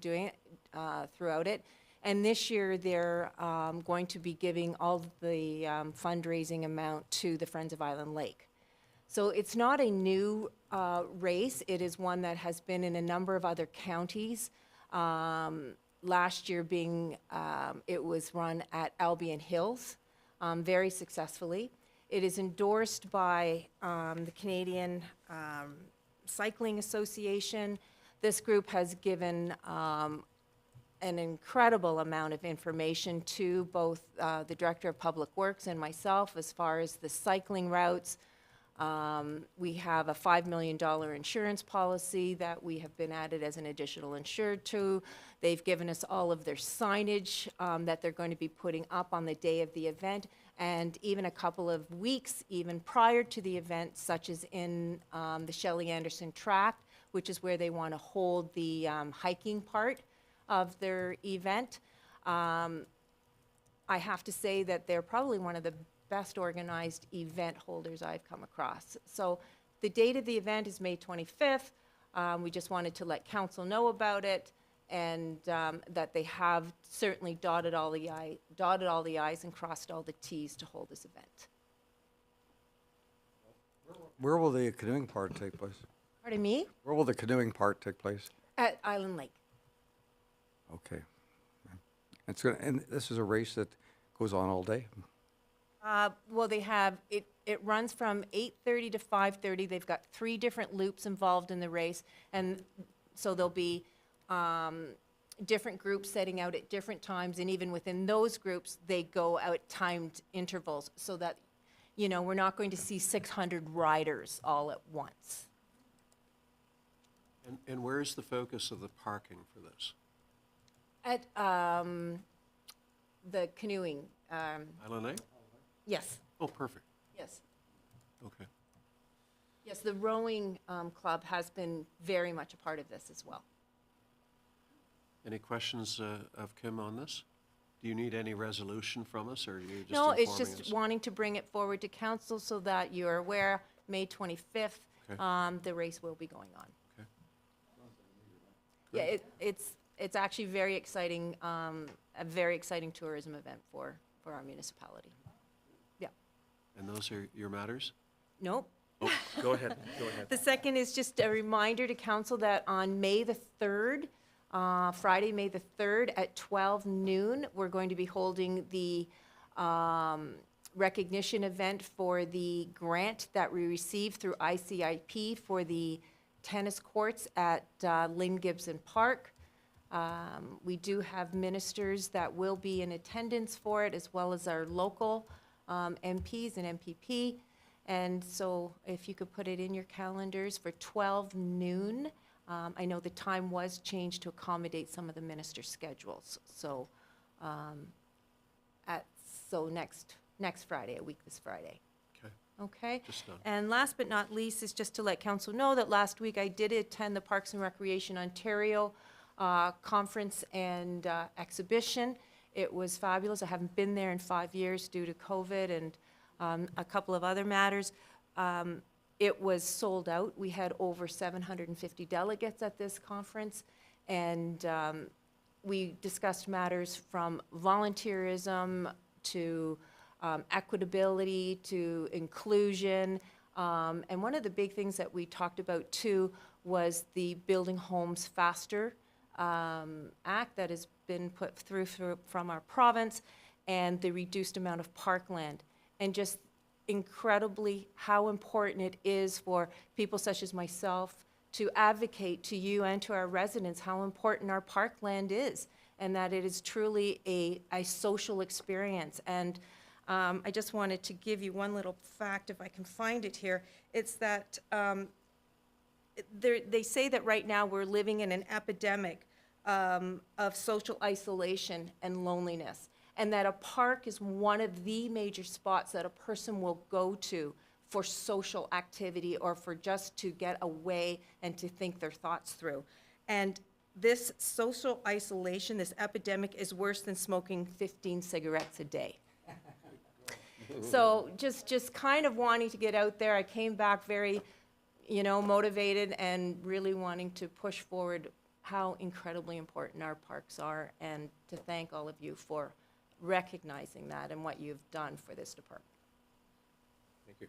throughout it. And this year, they're going to be giving all the fundraising amount to the Friends of Island Lake. So it's not a new race. It is one that has been in a number of other counties. Last year being, it was run at Albion Hills very successfully. It is endorsed by the Canadian Cycling Association. This group has given an incredible amount of information to both the Director of Public Works and myself as far as the cycling routes. We have a $5 million insurance policy that we have been added as an additional insured to. They've given us all of their signage that they're going to be putting up on the day of the event, and even a couple of weeks even prior to the event, such as in the Shelley Anderson tract, which is where they want to hold the hiking part of their event. I have to say that they're probably one of the best organized event holders I've come across. So the date of the event is May 25th. We just wanted to let council know about it. and that they have certainly dotted all the i's and crossed all the t's to hold this event. Where will the canoeing part take place? Pardon me? Where will the canoeing part take place? At Island Lake. Okay. It's gonna, and this is a race that goes on all day? Well, they have, it runs from 8:30 to 5:30. They've got 3 different loops involved in the race. And so there'll be different groups setting out at different times. And even within those groups, they go out timed intervals so that, you know, we're not going to see 600 riders all at once. And where is the focus of the parking for this? At the canoeing, Island Lake? yes, Oh, perfect. yes. Okay. Yes, the rowing club has been very much a part of this as well. Any questions of Kim on this? Do you need any resolution from us, or are you just No, informing it's just us? wanting to bring it forward to council so that you're aware, May 25th, Okay. the race will be going on. Okay. Yeah, it's actually very exciting, a very exciting tourism event for our municipality. Yeah. And those are your matters? Nope. Oh, go ahead, go ahead. The second is just a reminder to council that on May the 3rd, Friday, May the 3rd at 12 noon, we're going to be holding the recognition event for the grant that we received through ICIP for the tennis courts at Lynn Gibson Park. We do have ministers that will be in attendance for it, as well as our local MPs and MPP. And so if you could put it in your calendars for 12 noon. I know the time was changed to accommodate some of the minister schedules. So next Friday, a week this Friday. Okay. Okay? Just done. And last but not least is just to let council know that last week I did attend the Parks and Recreation Ontario conference and exhibition. It was fabulous. I haven't been there in 5 years due to COVID and a couple of other matters. It was sold out. We had over 750 delegates at this conference, and we discussed matters from volunteerism to equitability to inclusion. And one of the big things that we talked about too was the Building Homes Faster Act that has been put through from our province, and the reduced amount of parkland, and just incredibly how important it is for people such as myself to advocate to you and to our residents how important our parkland is, and that it is truly a social experience. And I just wanted to give you one little fact, if I can find it here. It's that they say that right now we're living in an epidemic of social isolation and loneliness, and that a park is one of the major spots that a person will go to for social activity or for just to get away and to think their thoughts through. And this social isolation, this epidemic, is worse than smoking 15 cigarettes a day. So just kind of wanting to get out there. I came back very, motivated and really wanting to push forward how incredibly important our parks are, and to thank all of you for recognizing that and what you've done for this department. Thank you.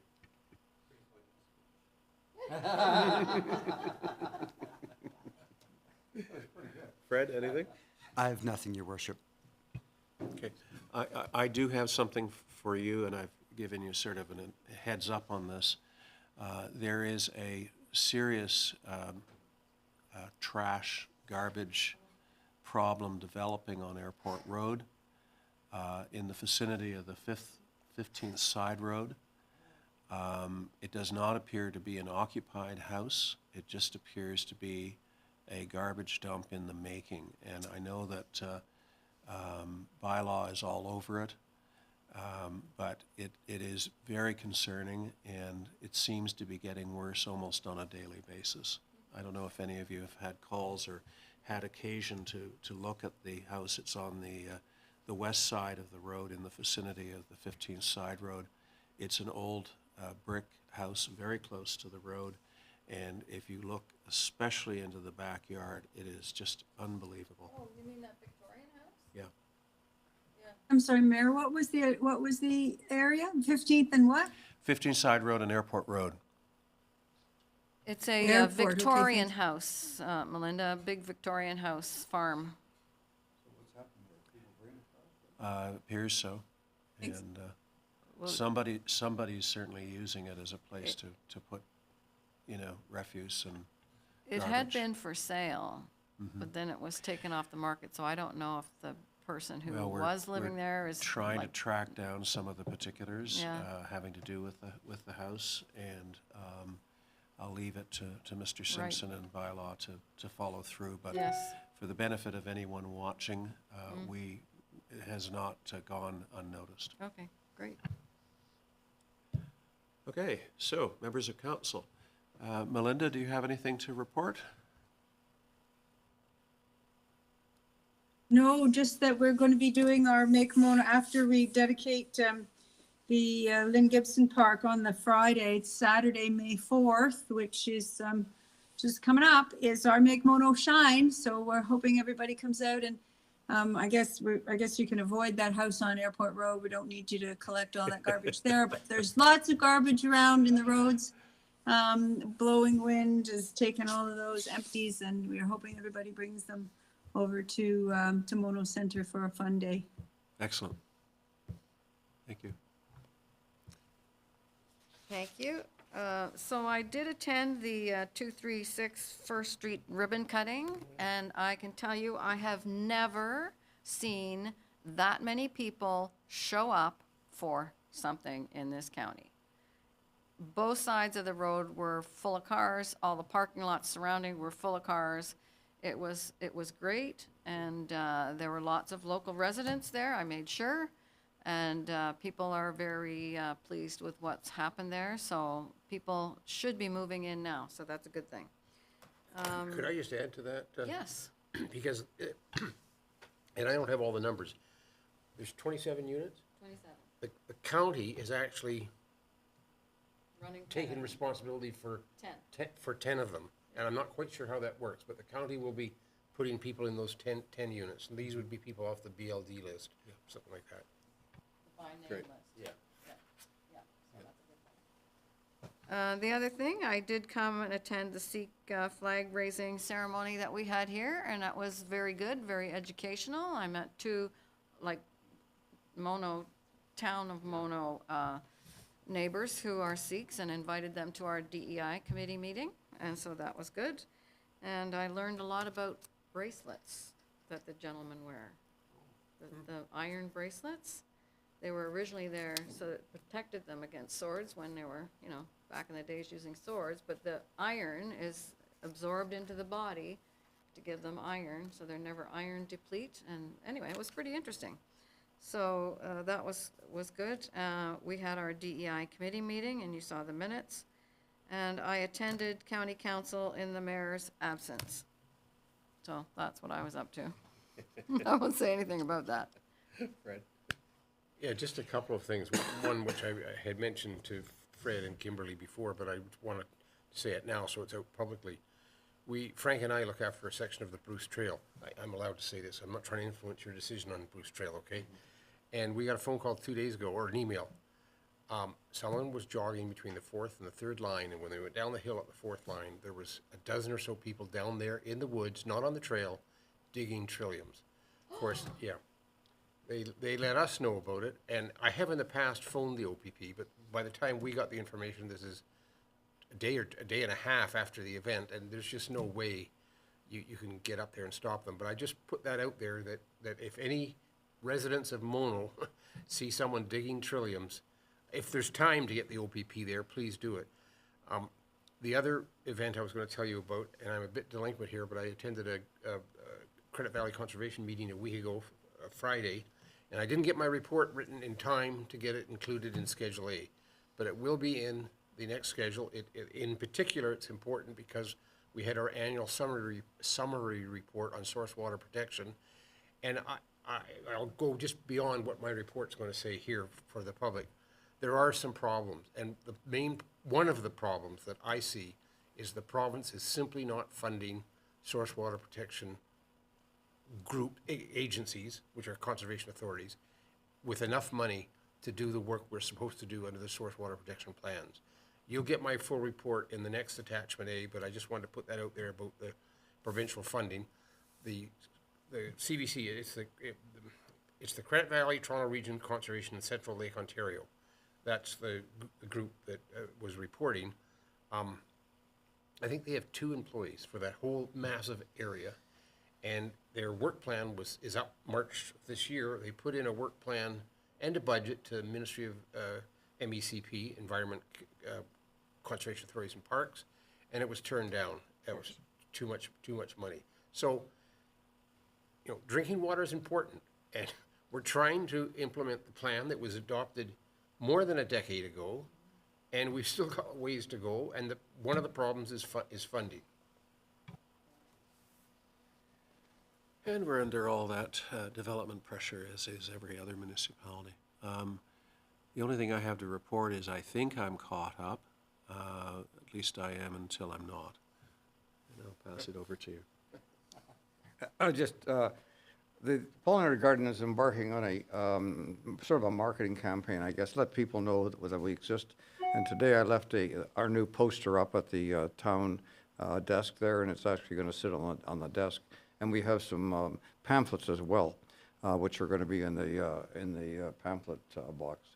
Fred, anything? I have nothing, Your Worship. Okay. I do have something for you, and I've given you sort of a heads up on this. There is a serious trash, garbage problem developing on Airport Road in the vicinity of the 15th Side Road. It does not appear to be an occupied house. It just appears to be a garbage dump in the making. And I know that BYLAW is all over it, but it is very concerning, and it seems to be getting worse almost on a daily basis. I don't know if any of you have had calls or had occasion to look at the house. It's on the west side of the road in the vicinity of the 15th Side Road. It's an old brick house very close to the road, And if you look especially into the backyard, it is just unbelievable. Oh, you mean that Victorian house? Yeah. I'm sorry, Mayor, what was the area? 15th and what? 15 Side Road and Airport Road. It's a Airport, okay, Victorian thank house, Melinda, big Victorian house farm. Appears so. And Well- somebody's certainly using it as a place to put, refuse and It had garbage. been for sale, but then it was taken off the market, so I don't know if the person who Well, was living there is trying to like, track down some of the particulars Yeah. having to do with the house, and I'll leave it to Mr. Simpson and BYLAW to follow through. But Yes. for the benefit of anyone watching, it has not gone unnoticed. okay, great. Okay, so members of council, Melinda, do you have anything to report? No, just that we're going to be doing our Make Mona after we dedicate the Lynn Gibson Park on the Friday. It's Saturday, May 4th, which is just coming up, is our Make Mono Shine. So we're hoping everybody comes out, and I guess you can avoid that house on Airport Road. We don't need you to collect all that garbage there, but there's lots of garbage around in the roads. Blowing wind is taking all of those empties, and we're hoping everybody brings them over to Mono Center for a fun day. Excellent. Thank you. Thank you. So I did attend the 236 First Street ribbon cutting, and I can tell you, I have never seen that many people show up for something in this county. Both sides of the road were full of cars. All the parking lots surrounding were full of cars. It was great, and there were lots of local residents there, I made sure. And people are very pleased with what's happened there, so people should be moving in now, so that's a good thing. Could I just add to that? Yes, Because, and I don't have all the numbers, there's 27 units? 27, The county is actually running taking 10. responsibility for 10. for 10 of them. And I'm not quite sure how that works, but the county will be putting people in those 10 units. And these would be people off the BLD list, something like that. By name Great. list. Yeah. Yeah, so that's a good thing. The other thing, I did come and attend the Sikh flag raising ceremony that we had here, and that was very good, very educational. I met two, town of Mono neighbors who are Sikhs, and invited them to our DEI committee meeting, and so that was good. And I learned a lot about bracelets that the gentlemen wear, the iron bracelets. They were originally there so it protected them against swords when they were, back in the days using swords, but the iron is absorbed into the body to give them iron, so they're never iron deplete. And anyway, it was pretty interesting. So that was good. We had our DEI committee meeting, and you saw the minutes. And I attended county council in the mayor's absence. So that's what I was up to. I won't say anything about that. Fred? Yeah, just a couple of things. One, which I had mentioned to Fred and Kimberly before, but I want to say it now so it's out publicly. Frank and I look after a section of the Bruce Trail. I'm allowed to say this. I'm not trying to influence your decision on Bruce Trail, okay? And we got a phone call 2 days ago, or an email. Someone was jogging between the fourth and the third line, and when they went down the hill at the fourth line, there was a dozen or so people down there in the woods, not on the trail, digging trilliums. Of course, yeah. They let us know about it, and I have in the past phoned the OPP, but by the time we got the information, this is a day and a half after the event, and there's just no way you can get up there and stop them. But I just put that out there that if any residents of Mono see someone digging trilliums, if there's time to get the OPP there, please do it. The other event I was going to tell you about, and I'm a bit delinquent here, but I attended a Credit Valley Conservation meeting a week ago, Friday, and I didn't get my report written in time to get it included in Schedule A, but it will be in the next schedule. In particular, it's important because we had our annual summary report on source water protection, and I'll go just beyond what my report's going to say here for the public. There are some problems, and one of the problems that I see is the province is simply not funding source water protection group agencies, which are conservation authorities, with enough money to do the work we're supposed to do under the source water protection plans. You'll get my full report in the next attachment A, but I just wanted to put that out there about the provincial funding. The CVC, it's the Credit Valley, Toronto Region Conservation and Central Lake Ontario. That's the group that was reporting. I think they have 2 employees for that whole massive area, and their work plan is up March this year. They put in a work plan and a budget to the Ministry of MECP, Environment, Conservation Authorities and Parks, and it was turned down. It was too much money. So, you know, drinking water is important, and we're trying to implement the plan that was adopted more than a decade ago, and we've still got ways to go, and one of the problems is funding. And we're under all that development pressure, as is every other municipality. The only thing I have to report is I think I'm caught up. At least I am until I'm not. And I'll pass it over to you. The Pollinator Garden is embarking on a sort of a marketing campaign, I guess, let people know that we exist. And today I left our new poster up at the town desk there, and it's actually going to sit on the desk. And we have some pamphlets as well, which are going to be in the pamphlet box.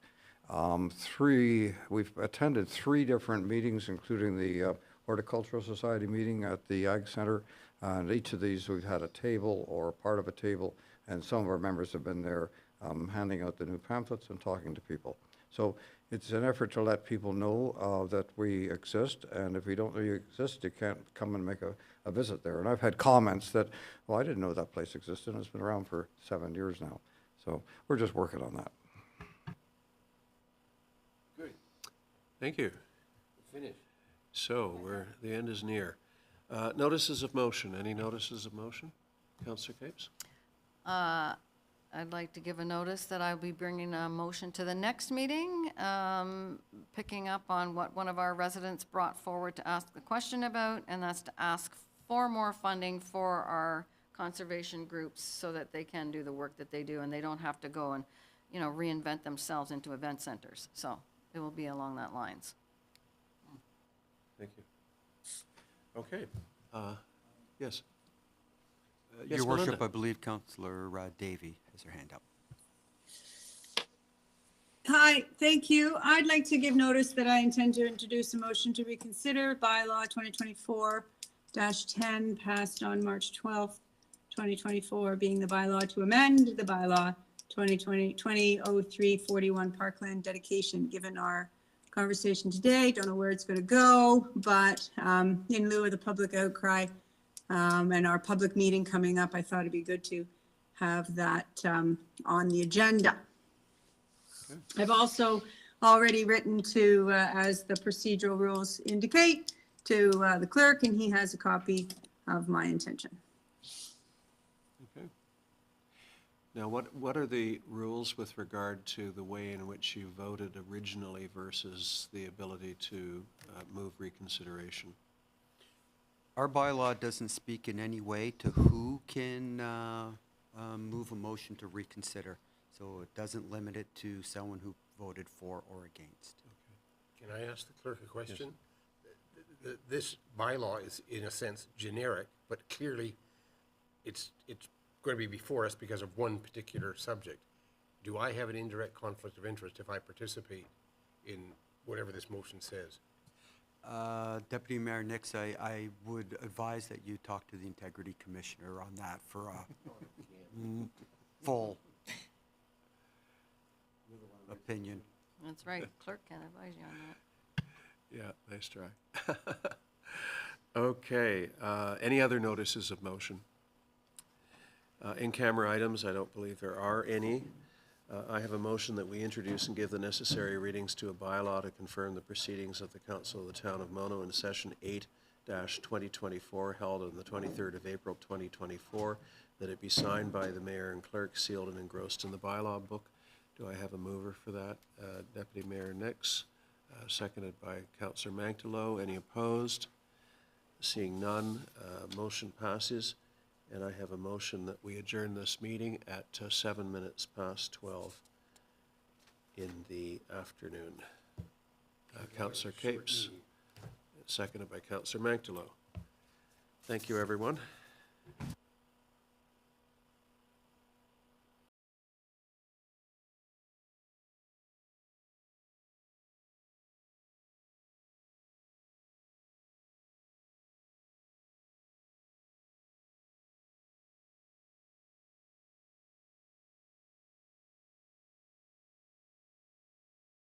We've attended 3 different meetings, including the Horticultural Society meeting at the Ag Center. And each of these, we've had a table or part of a table, and some of our members have been there handing out the new pamphlets and talking to people. So it's an effort to let people know that we exist, and if we don't know you exist, you can't come and make a visit there. And I've had comments that, well, I didn't know that place existed, and it's been around for 7 years now. So we're just working on that. Good. Thank you. Finished. So the end is near. Notices of motion. Any notices of motion? Councillor Capes? I'd like to give a notice that I'll be bringing a motion to the next meeting, picking up on what one of our residents brought forward to ask the question about, and that's to ask for more funding for our conservation groups so that they can do the work that they do and they don't have to go and, you know, reinvent themselves into event centers. So it will be along that lines. Thank you. Okay. Yes. Your Yes, Worship, Melinda. I believe Councillor Davy has her hand up. Hi, thank you. I'd like to give notice that I intend to introduce a motion to reconsider bylaw 2024-10 passed on March 12th, 2024, being the bylaw to amend the bylaw 2003-41 Parkland dedication. Given our conversation today, don't know where it's going to go, but in lieu of the public outcry and our public meeting coming up, I thought it'd be good to have that on the agenda. Okay. I've also already written to, as the procedural rules indicate, to the clerk, and he has a copy of my intention. Okay. Now, what are the rules with regard to the way in which you voted originally versus the ability to move reconsideration? Our bylaw doesn't speak in any way to who can move a motion to reconsider. So it doesn't limit it to someone who voted for or against. Can I ask the clerk a question? Yes. This bylaw is, in a sense, generic, but clearly it's going to be before us because of one particular subject. Do I have an indirect conflict of interest if I participate in whatever this motion says? Deputy Mayor Nix, I would advise that you talk to the Integrity Commissioner on that for a full opinion. That's right. Clerk can advise you on that. Yeah, nice try. Okay. Any other notices of motion? In-camera items, I don't believe there are any. I have a motion that we introduce and give the necessary readings to a bylaw to confirm the proceedings of the Council of the Town of Mono in Session 8-2024 held on the 23rd of April 2024, that it be signed by the Mayor and Clerk, sealed and engrossed in the bylaw book. Do I have a mover for that? Deputy Mayor Nix, seconded by Councillor Manctalo. Any opposed? Seeing none, motion passes, and I have a motion that we adjourn this meeting at 7 minutes past 12 in the afternoon. Councillor Capes, seconded by Councillor Manctilo. Thank you, everyone.